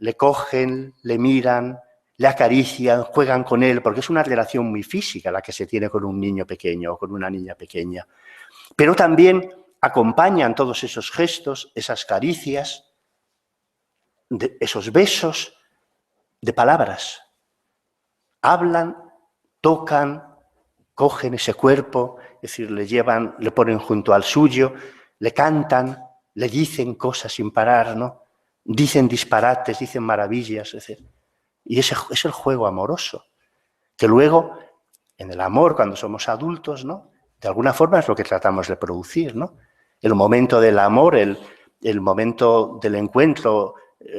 F: le cogen, le miran, le acarician, juegan con él, porque es una relación muy física la que se tiene con un niño pequeño o con una niña pequeña. Pero también acompañan todos esos gestos, esas caricias, esos besos de palabras. Hablan, tocan, cogen ese cuerpo, es decir, le ponen junto al suyo, le cantan, le dicen cosas sin parar, ¿no? Dicen disparates, dicen maravillas, es decir, y ese es el juego amoroso, que luego, en el amor, cuando somos adultos, ¿no? De alguna forma es lo que tratamos de producir, ¿no? El momento del amor, el momento del encuentro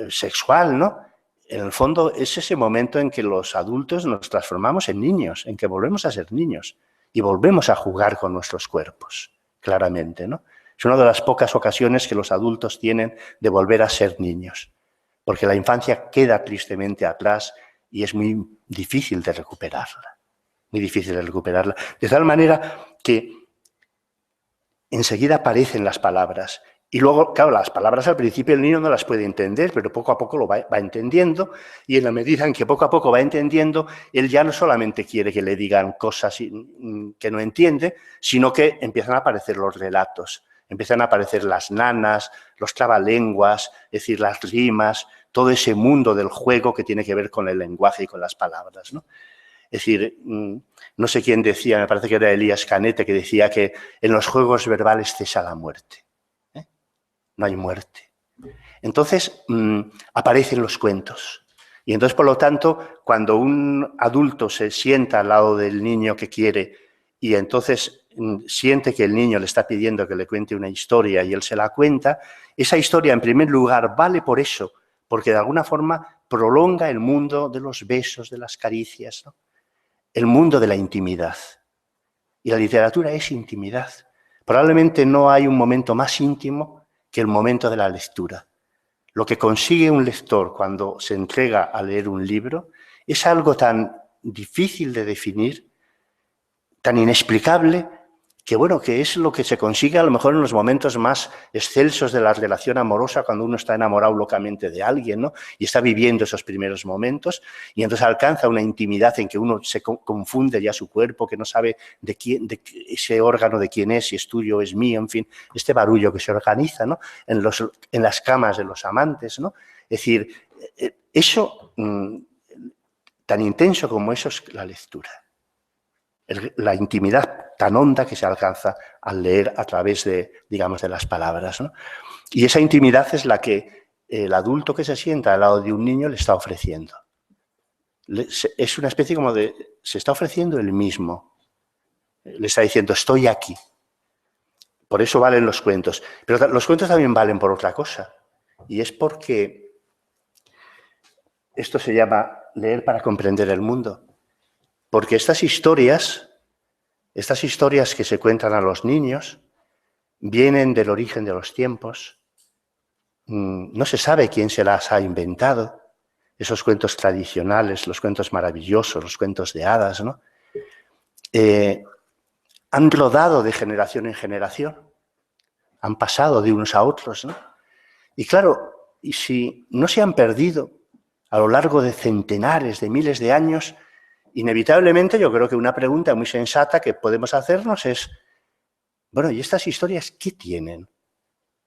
F: sexual, ¿no? En el fondo es ese momento en que los adultos nos transformamos en niños, en que volvemos a ser niños y volvemos a jugar con nuestros cuerpos, claramente, ¿no? Es una de las pocas ocasiones que los adultos tienen de volver a ser niños, porque la infancia queda tristemente atrás y es muy difícil de recuperarla, muy difícil de recuperarla. De tal manera que enseguida aparecen las palabras. Y luego, claro, las palabras al principio el niño no las puede entender, pero poco a poco lo va entendiendo, y en la medida en que poco a poco va entendiendo, él ya no solamente quiere que le digan cosas que no entiende, sino que empiezan a aparecer los relatos, empiezan a aparecer las nanas, los trabalenguas, es decir, las rimas, todo ese mundo del juego que tiene que ver con el lenguaje y con las palabras, ¿no? Es decir, no sé quién decía, me parece que era Elías Canete, que decía que en los juegos verbales cesa la muerte. No hay muerte. Entonces, aparecen los cuentos. Y entonces, por lo tanto, cuando un adulto se sienta al lado del niño que quiere y entonces siente que el niño le está pidiendo que le cuente una historia y él se la cuenta, esa historia, en primer lugar, vale por eso, porque de alguna forma prolonga el mundo de los besos, de las caricias, ¿no? El mundo de la intimidad. Y la literatura es intimidad. Probablemente no hay un momento más íntimo que el momento de la lectura. Lo que consigue un lector cuando se entrega a leer un libro es algo tan difícil de definir, tan inexplicable, que bueno, que es lo que se consigue a lo mejor en los momentos más excelsos de la relación amorosa, cuando uno está enamorado locamente de alguien, ¿no? Y está viviendo esos primeros momentos, y entonces alcanza una intimidad en que uno se confunde ya su cuerpo, que no sabe de quién, de ese órgano de quién es, si es tuyo o es mío, en fin, este barullo que se organiza, ¿no? En las camas de los amantes, ¿no? Es decir, eso tan intenso como eso es la lectura. la intimidad tan honda que se alcanza al leer a través de, digamos, de las palabras, ¿no? Y esa intimidad es la que el adulto que se sienta al lado de un niño le está ofreciendo. Es una especie como de... se está ofreciendo él mismo. Le está diciendo, estoy aquí. Por eso valen los cuentos. Pero los cuentos también valen por otra cosa. Y es porque esto se llama leer para comprender el mundo. Porque estas historias que se cuentan a los niños vienen del origen de los tiempos. No se sabe quién se las ha inventado. Esos cuentos tradicionales, los cuentos maravillosos, los cuentos de hadas, ¿no? Han rodado de generación en generación. Han pasado de unos a otros, ¿no? Y claro, y si no se han perdido a lo largo de centenares, de miles de años, inevitablemente yo creo que una pregunta muy sensata que podemos hacernos es, bueno, ¿y estas historias qué tienen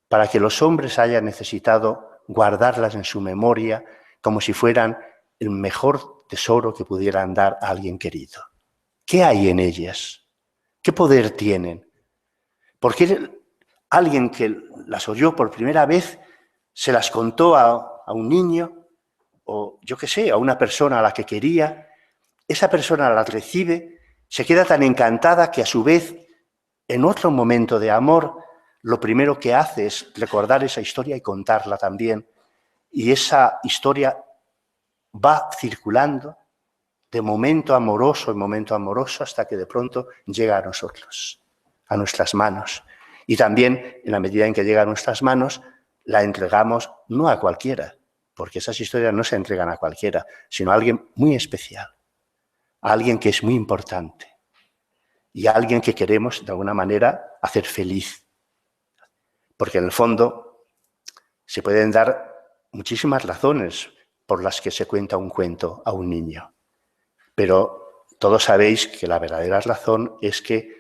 F: para que los hombres hayan necesitado guardarlas en su memoria como si fueran el mejor tesoro que pudieran dar a alguien querido? ¿Qué hay en ellas? ¿Qué poder tienen? ¿Por qué alguien que las oyó por primera vez se las contó a un niño o, yo qué sé, a una persona a la que quería? Esa persona las recibe, se queda tan encantada que a su vez, en otro momento de amor, lo primero que hace es recordar esa historia y contarla también. Y esa historia va circulando de momento amoroso en momento amoroso hasta que de pronto llega a nosotros, a nuestras manos. Y también, en la medida en que llega a nuestras manos, la entregamos no a cualquiera, porque esas historias no se entregan a cualquiera, sino a alguien muy especial, a alguien que es muy importante y a alguien que queremos, de alguna manera, hacer feliz. Porque en el fondo se pueden dar muchísimas razones por las que se cuenta un cuento a un niño. Pero todos sabéis que la verdadera razón es que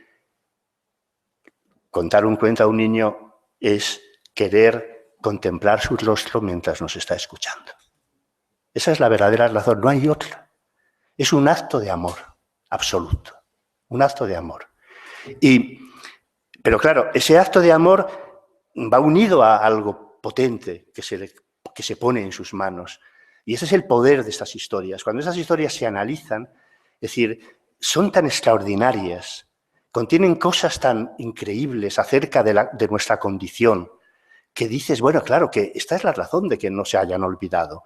F: contar un cuento a un niño es querer contemplar su rostro mientras nos está escuchando. Esa es la verdadera razón, no hay otra. Es un acto de amor absoluto, un acto de amor. Pero claro, ese acto de amor va unido a algo potente que se pone en sus manos. Y ese es el poder de estas historias. Cuando esas historias se analizan, es decir, son tan extraordinarias, contienen cosas tan increíbles acerca de nuestra condición, que dices, bueno, claro, que esta es la razón de que no se hayan olvidado.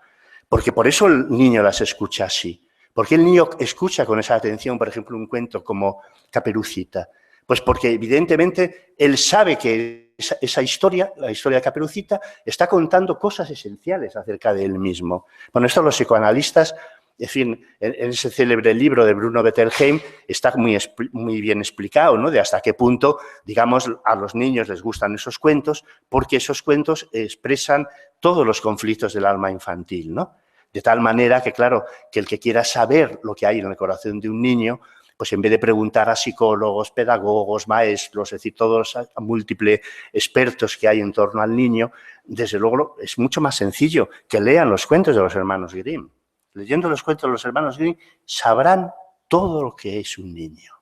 F: Porque por eso el niño las escucha así. ¿Por qué el niño escucha con esa atención, por ejemplo, un cuento como Caperucita? Pues porque evidentemente él sabe que esa historia, la historia de Caperucita, está contando cosas esenciales acerca de él mismo. Bueno, esto los psicoanalistas, en fin, en ese célebre libro de Bruno Bettelheim está muy bien explicado, ¿no? De hasta qué punto, digamos, a los niños les gustan esos cuentos, porque esos cuentos expresan todos los conflictos del alma infantil, ¿no? De tal manera que, claro, que el que quiera saber lo que hay en el corazón de un niño, pues en vez de preguntar a psicólogos, pedagogos, maestros, es decir, todos los múltiples expertos que hay en torno al niño, desde luego es mucho más sencillo que lean los cuentos de los hermanos Grimm. Leyendo los cuentos de los hermanos Grimm sabrán todo lo que es un niño.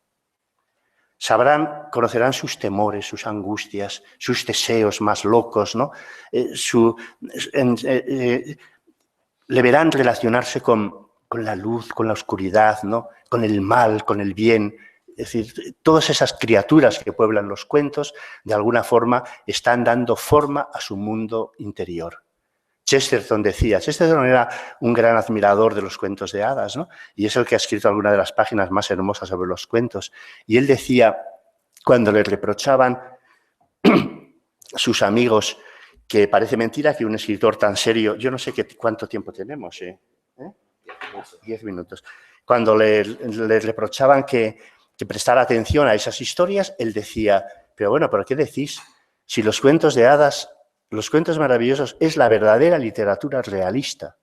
F: Conocerán sus temores, sus angustias, sus deseos más locos, ¿no? Le verán relacionarse con la luz, con la oscuridad, ¿no? Con el mal, con el bien. Es decir, todas esas criaturas que pueblan los cuentos, de alguna forma, están dando forma a su mundo interior. Chesterton era un gran admirador de los cuentos de hadas, ¿no? Y es el que ha escrito algunas de las páginas más hermosas sobre los cuentos. Y él decía, cuando le reprochaban sus amigos, que parece mentira que un escritor tan serio, yo no sé cuánto tiempo tenemos, 10 minutos. Cuando le reprochaban que prestara atención a esas historias, él decía, pero bueno, ¿pero qué decís? Si los cuentos de hadas, los cuentos maravillosos, es la verdadera literatura realista.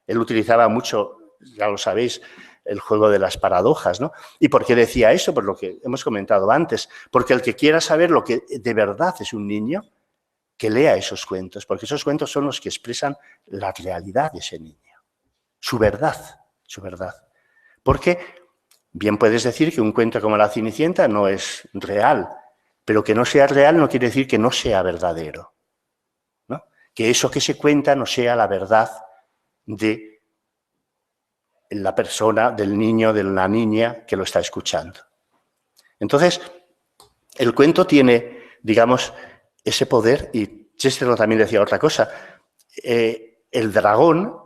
F: Él utilizaba mucho, ya lo sabéis, el juego de las paradojas, ¿no? ¿Y por qué decía eso? Por lo que hemos comentado antes. Porque el que quiera saber lo que de verdad es un niño, que lea esos cuentos, porque esos cuentos son los que expresan la realidad de ese niño, su verdad. Porque Bien puedes decir que un cuento como La Cenicienta no es real, pero que no sea real no quiere decir que no sea verdadero, ¿no? Que eso que se cuenta no sea la verdad de la persona, del niño, de la niña que lo está escuchando. Entonces, el cuento tiene, digamos, ese poder, y Chesterton también decía otra cosa, el dragón,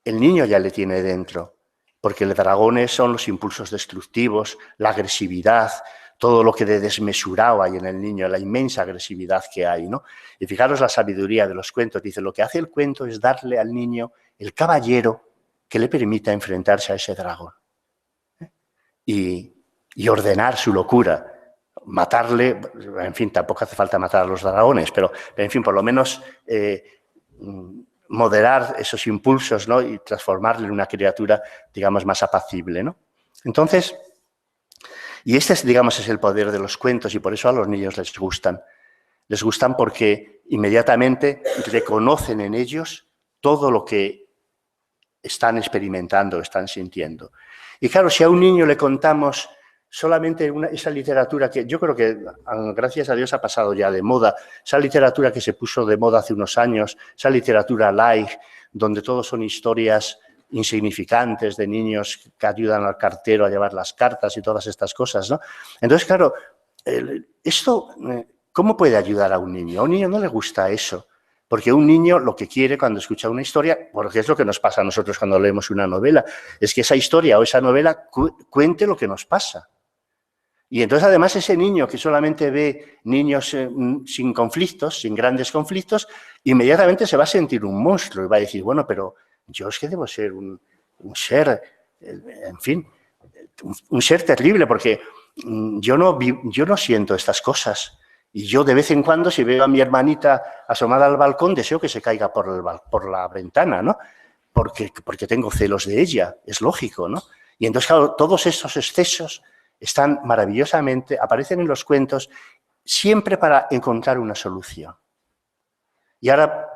F: el niño ya le tiene dentro, porque el dragón son los impulsos destructivos, la agresividad, todo lo que de desmesurado hay en el niño, la inmensa agresividad que hay, ¿no? Y fijaros la sabiduría de los cuentos, dice, lo que hace el cuento es darle al niño el caballero que le permita enfrentarse a ese dragón y ordenar su locura, matarle, en fin, tampoco hace falta matar a los dragones, pero en fin, por lo menos moderar esos impulsos, ¿no? Y transformarle en una criatura, digamos, más apacible, ¿no? Entonces, y este, digamos, es el poder de los cuentos y por eso a los niños les gustan. Les gustan porque inmediatamente reconocen en ellos todo lo que están experimentando, están sintiendo. Y claro, si a un niño le contamos solamente esa literatura que yo creo que, gracias a Dios, ha pasado ya de moda, esa literatura que se puso de moda hace unos años, esa literatura light, donde todo son historias insignificantes de niños que ayudan al cartero a llevar las cartas y todas estas cosas, ¿no? Entonces, claro, esto, ¿cómo puede ayudar a un niño? A un niño no le gusta eso. Porque un niño lo que quiere cuando escucha una historia, porque es lo que nos pasa a nosotros cuando leemos una novela, es que esa historia o esa novela cuente lo que nos pasa. Y entonces, además, ese niño que solamente ve niños sin conflictos, sin grandes conflictos, inmediatamente se va a sentir un monstruo y va a decir, bueno, pero yo es que debo ser un ser, en fin, un ser terrible, porque yo no siento estas cosas. Y yo de vez en cuando, si veo a mi hermanita asomada al balcón, deseo que se caiga por la ventana, ¿no? Porque tengo celos de ella, es lógico, ¿no? Y entonces, claro, todos esos excesos están maravillosamente, aparecen en los cuentos, siempre para encontrar una solución. Y ahora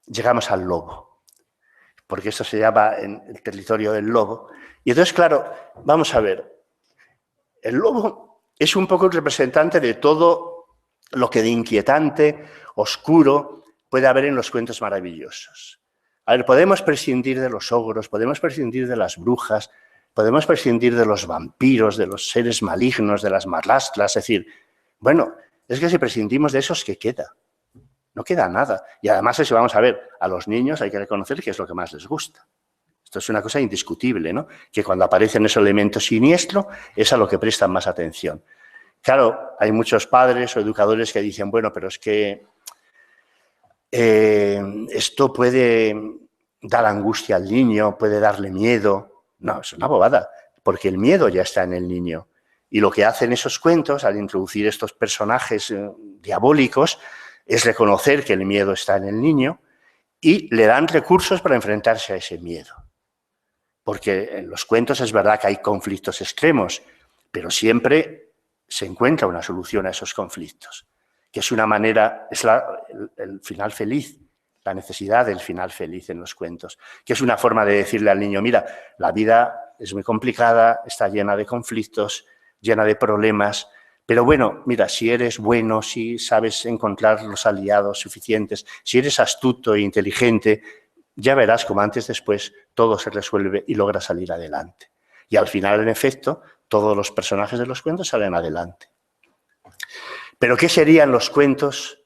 F: llegamos al lobo, porque esto se llama en el territorio del lobo. Y entonces, claro, vamos a ver, el lobo es un poco el representante de todo lo que de inquietante, oscuro, puede haber en los cuentos maravillosos. A ver, podemos prescindir de los ogros, podemos prescindir de las brujas, podemos prescindir de los vampiros, de los seres malignos, de las marlastras, es decir, bueno, es que si prescindimos de esos, ¿qué queda? No queda nada. Y además, si vamos a ver, a los niños hay que reconocer que es lo que más les gusta. Esto es una cosa indiscutible, ¿no? Que cuando aparecen esos elementos siniestros es a lo que prestan más atención. Claro, hay muchos padres o educadores que dicen, bueno, pero es que esto puede dar angustia al niño, puede darle miedo. No, es una bobada, porque el miedo ya está en el niño. Y lo que hacen esos cuentos, al introducir estos personajes diabólicos, es reconocer que el miedo está en el niño y le dan recursos para enfrentarse a ese miedo. Porque en los cuentos es verdad que hay conflictos extremos, pero siempre se encuentra una solución a esos conflictos, que es una manera, es el final feliz, la necesidad del final feliz en los cuentos, que es una forma de decirle al niño, mira, la vida es muy complicada, está llena de conflictos, llena de problemas, pero bueno, mira, si eres bueno, si sabes encontrar los aliados suficientes, si eres astuto e inteligente, ya verás cómo antes después todo se resuelve y logras salir adelante. Y al final, en efecto, todos los personajes de los cuentos salen adelante. Pero ¿qué serían los cuentos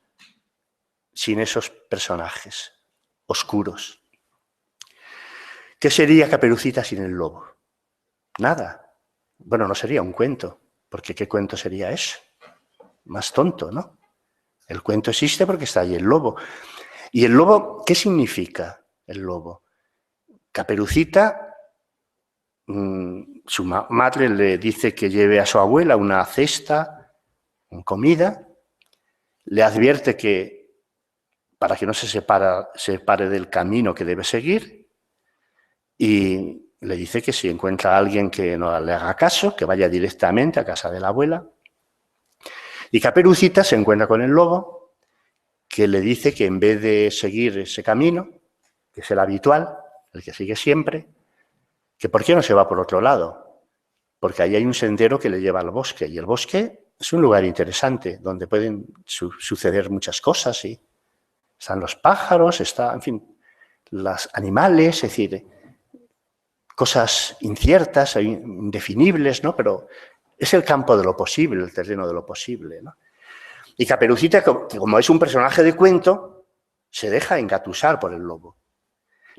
F: sin esos personajes oscuros? ¿Qué sería Caperucita sin el lobo? Nada. Bueno, no sería un cuento, porque ¿qué cuento sería eso? Más tonto, ¿no? El cuento existe porque está ahí el lobo. ¿Y el lobo qué significa el lobo? Caperucita, su madre le dice que lleve a su abuela una cesta con comida, le advierte que para que no se separe del camino que debe seguir y le dice que si encuentra a alguien que no le haga caso, que vaya directamente a casa de la abuela. Y Caperucita se encuentra con el lobo, que le dice que en vez de seguir ese camino, que es el habitual, el que sigue siempre, que por qué no se va por otro lado. porque ahí hay un sendero que le lleva al bosque, y el bosque es un lugar interesante, donde pueden suceder muchas cosas, y están los pájaros, en fin, los animales, es decir, cosas inciertas, indefinibles, ¿no? Pero es el campo de lo posible, el terreno de lo posible, ¿no? Y Caperucita, que como es un personaje de cuento, se deja engatusar por el lobo.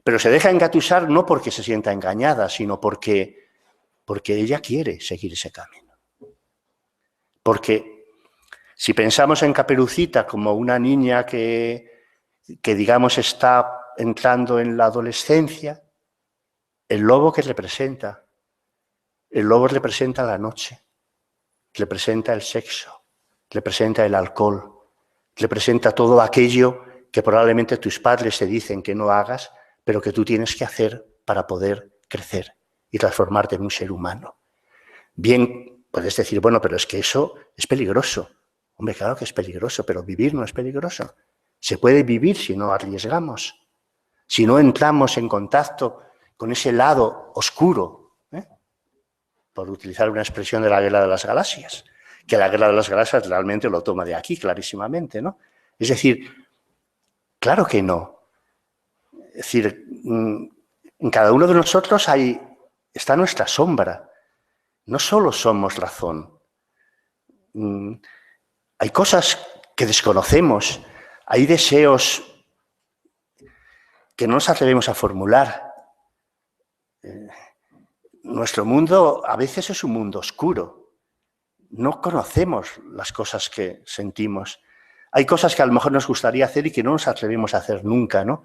F: Pero se deja engatusar no porque se sienta engañada, sino porque ella quiere seguir ese camino. Porque si pensamos en Caperucita como una niña que digamos está entrando en la adolescencia, el lobo que representa, el lobo representa la noche, representa el sexo, representa el alcohol, representa todo aquello que probablemente tus padres te dicen que no hagas, pero que tú tienes que hacer para poder crecer y transformarte en un ser humano. Bien, puedes decir, bueno, pero es que eso es peligroso. Hombre, claro que es peligroso, pero vivir no es peligroso. Se puede vivir si no arriesgamos, si no entramos en contacto con ese lado oscuro, por utilizar una expresión de la Guerra de las Galaxias, que la Guerra de las Galaxias realmente lo toma de aquí, clarísimamente, ¿no? Es decir, claro que no. Es decir, en cada uno de nosotros está nuestra sombra. No solo somos razón. Hay cosas que desconocemos, hay deseos que no nos atrevemos a formular. Nuestro mundo a veces es un mundo oscuro. No conocemos las cosas que sentimos. Hay cosas que a lo mejor nos gustaría hacer y que no nos atrevemos a hacer nunca, ¿no?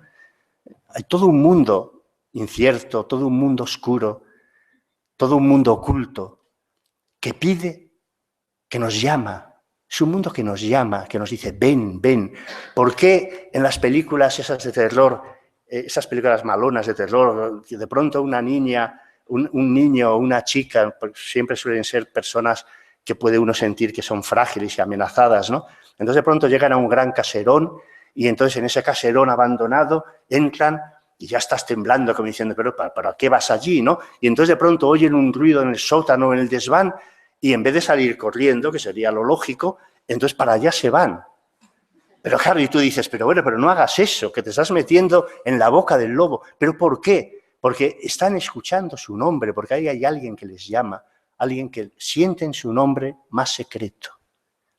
F: Hay todo un mundo incierto, todo un mundo oscuro, todo un mundo oculto que pide, que nos llama. Es un mundo que nos llama, que nos dice, ven, ven. ¿Por qué en las películas esas de terror, esas películas malonas de terror, que de pronto una niña, un niño o una chica, siempre suelen ser personas que puede uno sentir que son frágiles y amenazadas, ¿no? Entonces de pronto llegan a un gran caserón y entonces en ese caserón abandonado entran y ya estás temblando como diciendo, pero ¿para qué vas allí, no? Y entonces de pronto oyen un ruido en el sótano, en el desván, y en vez de salir corriendo, que sería lo lógico, entonces para allá se van. Pero claro, y tú dices, pero bueno, pero no hagas eso, que te estás metiendo en la boca del lobo. ¿Pero por qué? Porque están escuchando su nombre, porque ahí hay alguien que les llama, alguien que sienten su nombre más secreto.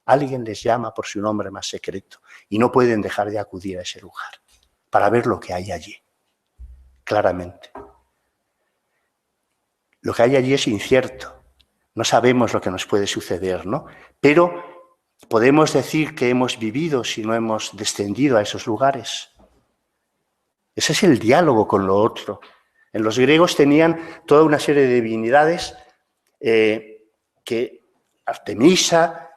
F: Alguien les llama por su nombre más secreto y no pueden dejar de acudir a ese lugar para ver lo que hay allí, claramente. Lo que hay allí es incierto. No sabemos lo que nos puede suceder, ¿no? Pero podemos decir que hemos vivido si no hemos descendido a esos lugares. Ese es el diálogo con lo otro. En los griegos tenían toda una serie de divinidades que Artemisa,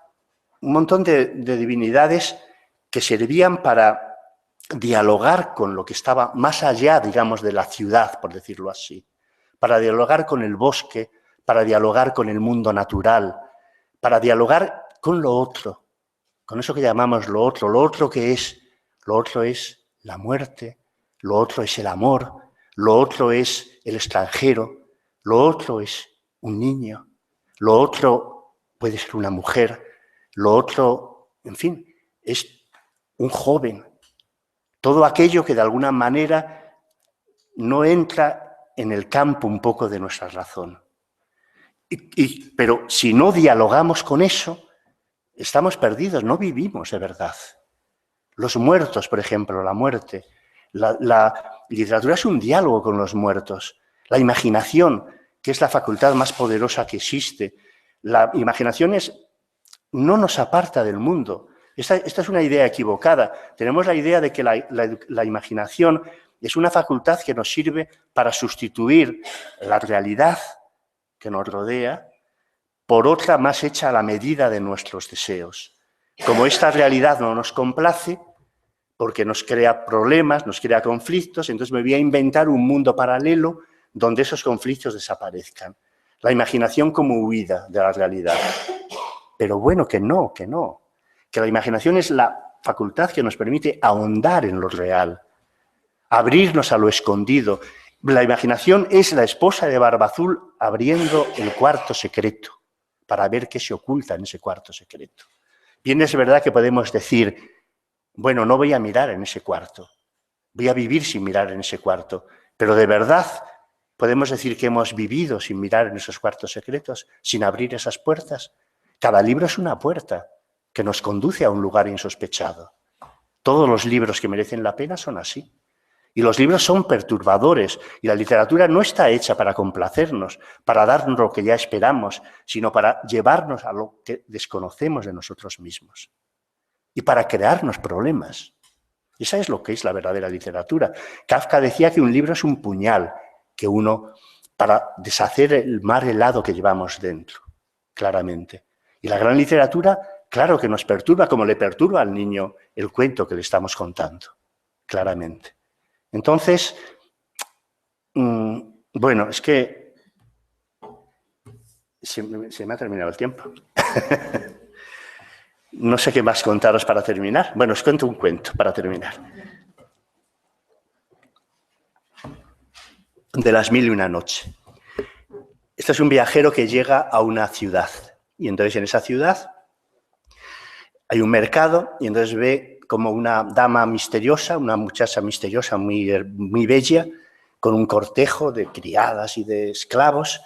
F: un montón de divinidades que servían para dialogar con lo que estaba más allá, digamos, de la ciudad, por decirlo así, para dialogar con el bosque, para dialogar con el mundo natural, para dialogar con lo otro, con eso que llamamos lo otro que es, lo otro es la muerte, lo otro es el amor, lo otro es el extranjero, lo otro es un niño, lo otro puede ser una mujer, lo otro, en fin, es un joven. Todo aquello que de alguna manera no entra en el campo un poco de nuestra razón. Pero si no dialogamos con eso, estamos perdidos, no vivimos de verdad. Los muertos, por ejemplo, la muerte. La literatura es un diálogo con los muertos. La imaginación, que es la facultad más poderosa que existe. La imaginación no nos aparta del mundo. Esta es una idea equivocada. Tenemos la idea de que la imaginación es una facultad que nos sirve para sustituir la realidad que nos rodea por otra más hecha a la medida de nuestros deseos. Como esta realidad no nos complace, porque nos crea problemas, nos crea conflictos, entonces me voy a inventar un mundo paralelo donde esos conflictos desaparezcan. La imaginación como huida de la realidad. Pero bueno, que no. Que la imaginación es la facultad que nos permite ahondar en lo real, abrirnos a lo escondido La imaginación es la esposa de Barbazul abriendo el cuarto secreto para ver qué se oculta en ese cuarto secreto. Bien, es verdad que podemos decir, bueno, no voy a mirar en ese cuarto, voy a vivir sin mirar en ese cuarto, pero de verdad podemos decir que hemos vivido sin mirar en esos cuartos secretos, sin abrir esas puertas. Cada libro es una puerta que nos conduce a un lugar insospechado. Todos los libros que merecen la pena son así. Y los libros son perturbadores, y la literatura no está hecha para complacernos, para darnos lo que ya esperamos, sino para llevarnos a lo que desconocemos de nosotros mismos y para crearnos problemas. Esa es lo que es la verdadera literatura. Kafka decía que un libro es un puñal que uno, para deshacer el mar helado que llevamos dentro, claramente. Y la gran literatura, claro que nos perturba, como le perturba al niño el cuento que le estamos contando, claramente. Entonces, bueno, es que se me ha terminado el tiempo. No sé qué más contaros para terminar. Bueno, os cuento un cuento para terminar. De las 1001 noche. Este es un viajero que llega a una ciudad. Y entonces en esa ciudad hay un mercado y entonces ve como una dama misteriosa, una muchacha misteriosa muy bella, con un cortejo de criadas y de esclavos,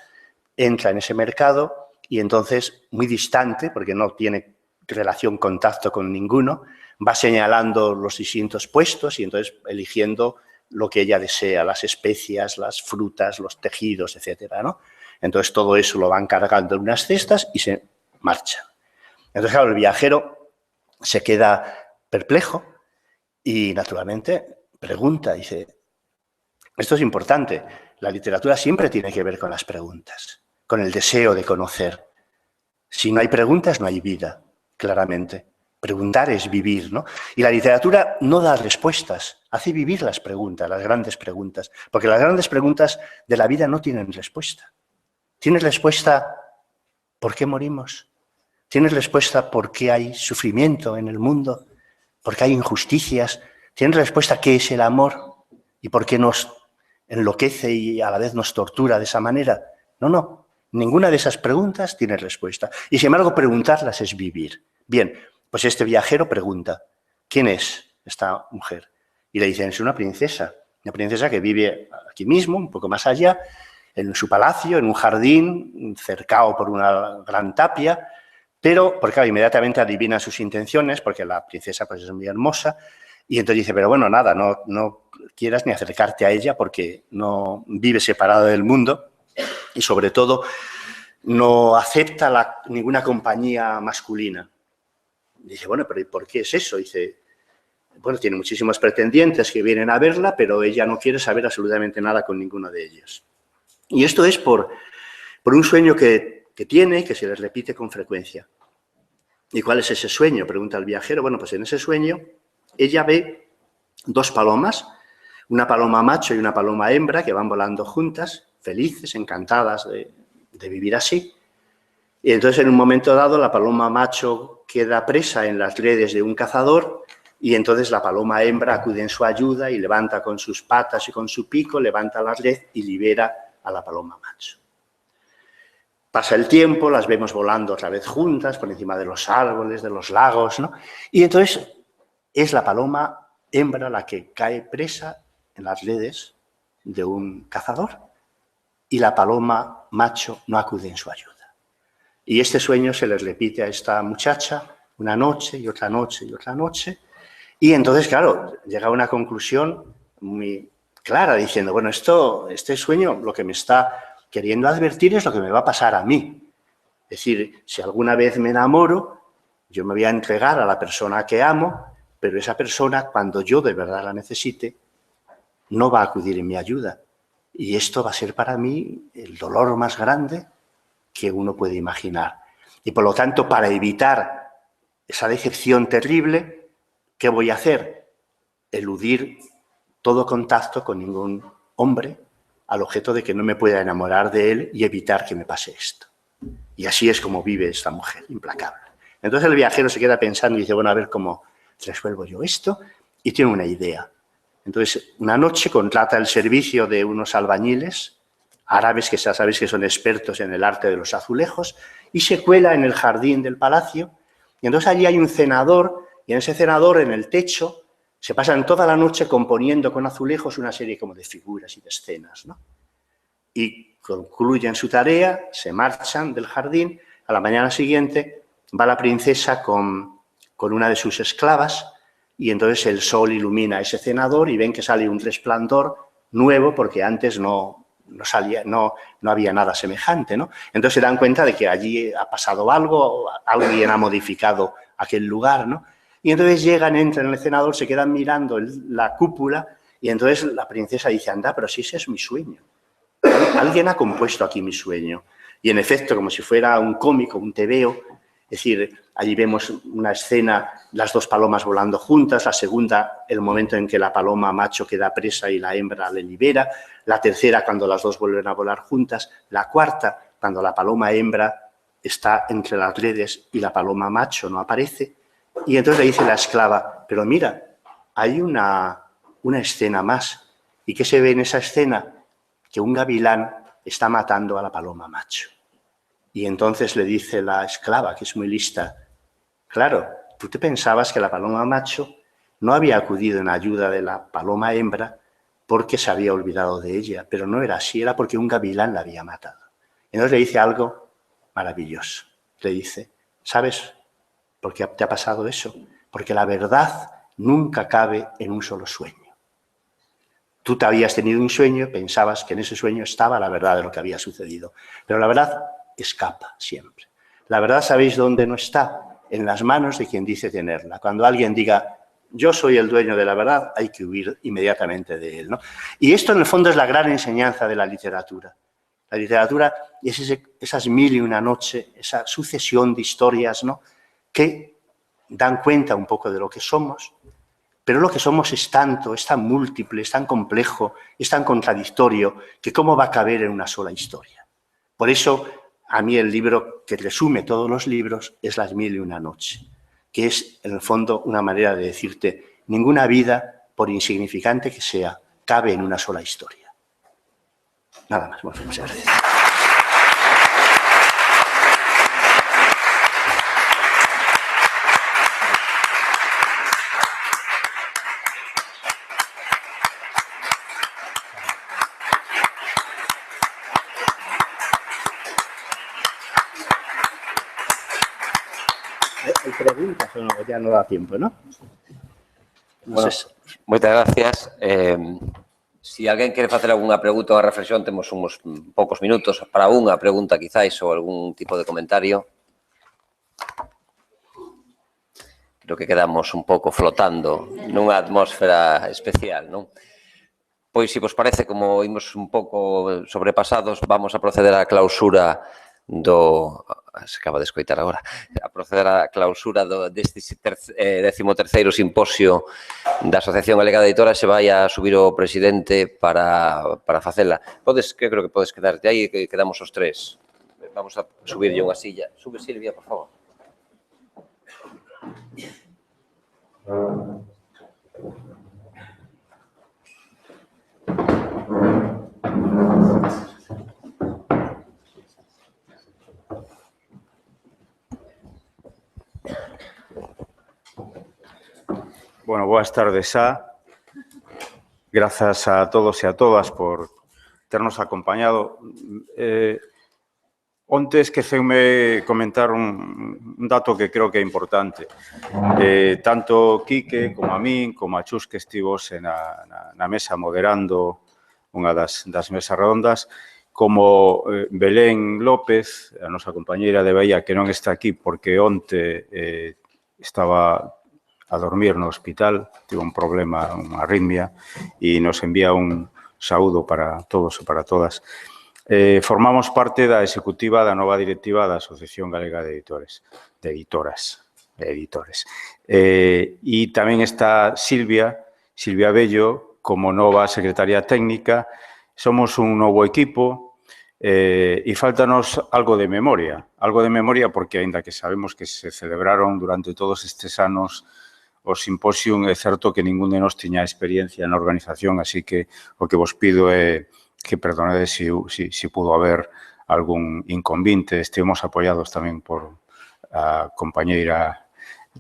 F: entra en ese mercado y entonces, muy distante, porque no tiene relación, contacto con ninguno, va señalando los distintos puestos y entonces eligiendo lo que ella desea, las especias, las frutas, los tejidos, etcétera, ¿no? Entonces todo eso lo van cargando en unas cestas y se marcha. Entonces, claro, el viajero se queda perplejo y, naturalmente, pregunta, dice, esto es importante, la literatura siempre tiene que ver con las preguntas, con el deseo de conocer. Si no hay preguntas, no hay vida, claramente. Preguntar es vivir, ¿no? Y la literatura no da respuestas, hace vivir las preguntas, las grandes preguntas, porque las grandes preguntas de la vida no tienen respuesta. ¿Tienes respuesta por qué morimos? ¿Tienes respuesta por qué hay sufrimiento en el mundo? ¿Por qué hay injusticias? ¿Tienes respuesta qué es el amor? ¿Y por qué nos enloquece y a la vez nos tortura de esa manera? No. Ninguna de esas preguntas tiene respuesta. Y sin embargo, preguntarlas es vivir. Bien, pues este viajero pregunta, ¿quién es esta mujer? Y le dicen, es una princesa que vive aquí mismo, un poco más allá, en su palacio, en un jardín, cercado por una gran tapia, pero, porque claro, inmediatamente adivina sus intenciones, porque la princesa pues, es muy hermosa, y entonces dice, pero bueno, nada, no quieras ni acercarte a ella porque no vive separado del mundo y sobre todo no acepta ninguna compañía masculina. Dice, bueno, pero ¿y por qué es eso? Dice, bueno, tiene muchísimos pretendientes que vienen a verla, pero ella no quiere saber absolutamente nada con ninguno de ellos. Y esto es por un sueño que tiene, que se les repite con frecuencia. ¿Y cuál es ese sueño?, pregunta el viajero. Bueno, pues en ese sueño ella ve dos palomas, una paloma macho y una paloma hembra, que van volando juntas, felices, encantadas de vivir así. Y entonces en un momento dado la paloma macho queda presa en las redes de un cazador y entonces la paloma hembra acude en su ayuda y levanta con sus patas y con su pico, levanta la red y libera a la paloma macho. Pasa el tiempo, las vemos volando otra vez juntas por encima de los árboles, de los lagos, ¿no? Y entonces es la paloma hembra la que cae presa en las redes de un cazador y la paloma macho no acude en su ayuda. Y este sueño se les repite a esta muchacha una noche y otra noche y otra noche. Y entonces, claro, llega a una conclusión muy clara diciendo, bueno, este sueño lo que me está queriendo advertir es lo que me va a pasar a mí. Es decir, si alguna vez me enamoro, yo me voy a entregar a la persona que amo, pero esa persona, cuando yo de verdad la necesite, no va a acudir en mi ayuda. Y esto va a ser para mí el dolor más grande que uno puede imaginar. Y por lo tanto, para evitar esa decepción terrible, ¿qué voy a hacer? Eludir todo contacto con ningún hombre al objeto de que no me pueda enamorar de él y evitar que me pase esto. Y así es como vive esta mujer, implacable. Entonces el viajero se queda pensando y dice, bueno, a ver cómo resuelvo yo esto, y tiene una idea. Entonces, una noche contrata el servicio de unos albañiles árabes, que ya sabéis que son expertos en el arte de los azulejos, y se cuela en el jardín del palacio. Y entonces allí hay un cenador, y en ese cenador, en el techo, se pasan toda la noche componiendo con azulejos una serie como de figuras y de escenas, ¿no? Y concluyen su tarea, se marchan del jardín. A la mañana siguiente va la princesa con una de sus esclavas, y entonces el sol ilumina ese cenador y ven que sale un resplandor nuevo, porque antes no había nada semejante, ¿no? Entonces se dan cuenta de que allí ha pasado algo, alguien ha modificado aquel lugar, ¿no? Y entonces llegan, entran en el cenador, se quedan mirando la cúpula, y entonces la princesa dice, anda, pero si ese es mi sueño. Alguien ha compuesto aquí mi sueño. Y en efecto, como si fuera un cómico, un tebeo, es decir, allí vemos una escena, las dos palomas volando juntas, la segunda, el momento en que la paloma macho queda presa y la hembra le libera, la tercera, cuando las dos vuelven a volar juntas, la cuarta, cuando la paloma hembra está entre las redes y la paloma macho no aparece, y entonces le dice la esclava, pero mira, hay una escena más. ¿Y qué se ve en esa escena? Que un gavilán está matando a la paloma macho. Y entonces le dice la esclava, que es muy lista, claro, tú te pensabas que la paloma macho no había acudido en ayuda de la paloma hembra porque se había olvidado de ella, pero no era así, era porque un gavilán la había matado. Y entonces le dice algo maravilloso. Le dice, ¿sabes por qué te ha pasado eso? Porque la verdad nunca cabe en un solo sueño. Tú te habías tenido un sueño, pensabas que en ese sueño estaba la verdad de lo que había sucedido, pero la verdad escapa siempre. La verdad, ¿sabéis dónde no está? En las manos de quien dice tenerla. Cuando alguien diga, yo soy el dueño de la verdad, hay que huir inmediatamente de él, ¿no? Y esto, en el fondo, es la gran enseñanza de la literatura. La literatura es esas mil y una noche, esa sucesión de historias, ¿no?, que dan cuenta un poco de lo que somos, pero lo que somos es tanto, es tan múltiple, es tan complejo, es tan contradictorio, que cómo va a caber en una sola historia. Por eso, a mí el libro que resume todos los libros es Las mil y una noche, que es, en el fondo, una manera de decirte, ninguna vida, por insignificante que sea, cabe en una sola historia. Nada más. Bueno, muchas gracias. Hay preguntas o no, ya no da tiempo, ¿no?
E: Bueno, moitas gracias. Si alguén quere facer algunha pregunta ou reflexión, temos uns poucos minutos para unha pregunta, quizáis, ou algún tipo de comentario. Creo que quedamos un pouco flotando nunha atmósfera especial, non? Pois, se vos parece, como imos un pouco sobrepasados, vamos a proceder á clausura se acaba de escoitar agora, a proceder á clausura deste 13º simposio da Asociación Galega de Editoras. Se vai a subir o presidente para facela. Creo que podes quedarte aí, que quedamos os tres. Vamos a subirlle unha silla. Sube, Silvia, por favor.
G: Bueno, boas tardes xa. Grazas a todos e a todas por ternos acompañado. Onte esqueceume comentar un dato que creo que é importante. Tanto Quique como a min, como a Chus, que estivose na mesa moderando unha das mesas redondas, como Belén López, a nosa compañeira de Bahía, que non está aquí porque onte estaba a dormir no hospital, tivo un problema, unha arritmia, e nos envía un saúdo para todos e para todas. Formamos parte da executiva da nova directiva da Asociación Galega de Editoras. E tamén está Silvia Bello, como nova secretaria técnica. Somos un novo equipo e faltanos algo de memoria porque, aínda que sabemos que se celebraron durante todos estes anos o simposium, é certo que ningún de nós tiña experiencia na organización, así que o que vos pido é que perdonades se pudo haber algún inconvinte. Estivemos apoiados tamén por a compañeira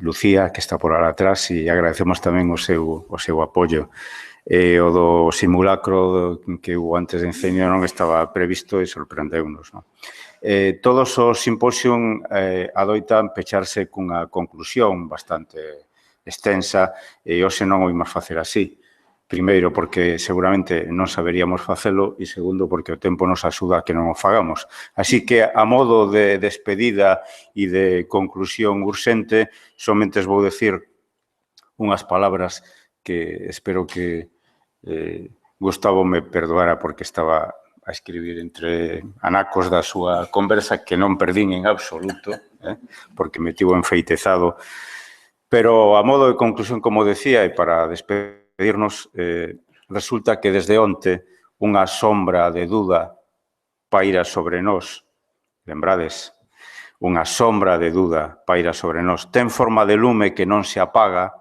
G: Lucía, que está por ahora atrás, e agradecemos tamén o seu apoio. O do simulacro que hubo antes de incendio non estaba previsto e sorprendeunos. Todos os simposium adoitan pecharse cunha conclusión bastante extensa e hoxe non o imos facer así. Primeiro, porque seguramente non saberíamos facelo e segundo, porque o tempo nos axuda a que non o fagamos. Así que, a modo de despedida e de conclusión urxente, somente vou decir unhas palabras que espero que Gustavo me perdoara porque estaba a escribir entre anacos da súa conversa que non perdín en absoluto, porque me tivo enfeitezado. Pero a modo de conclusión, como decía, e para despedirnos, resulta que desde onte unha sombra de duda paira sobre nós. Lembrades, unha sombra de duda paira sobre nós. Ten forma de lume que non se apaga.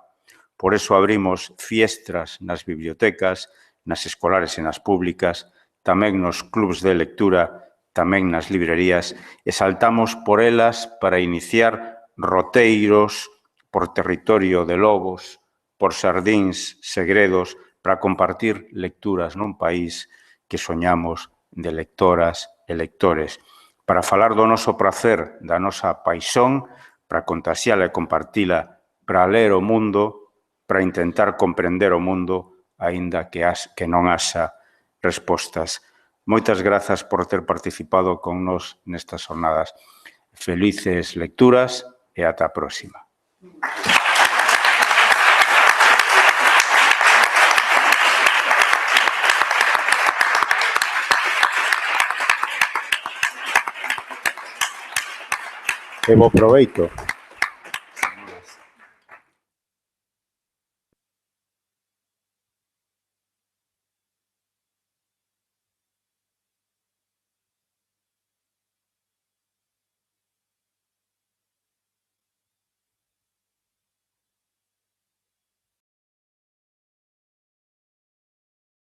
G: Por eso abrimos fiestras nas bibliotecas, nas escolares e nas públicas, tamén nos clubs de lectura, tamén nas librerías, e saltamos por elas para iniciar roteiros por territorio de lobos, por sardíns segredos, para compartir lecturas nun país que soñamos de lectoras e lectores, para falar do noso prazer, da nosa paixón, para contaxiala e compartila, para ler o mundo, para intentar comprender o mundo, aínda que non haxa respostas. Moitas grazas por ter participado con nós nestas jornadas. Felices lecturas e ata a próxima. E bo proveito.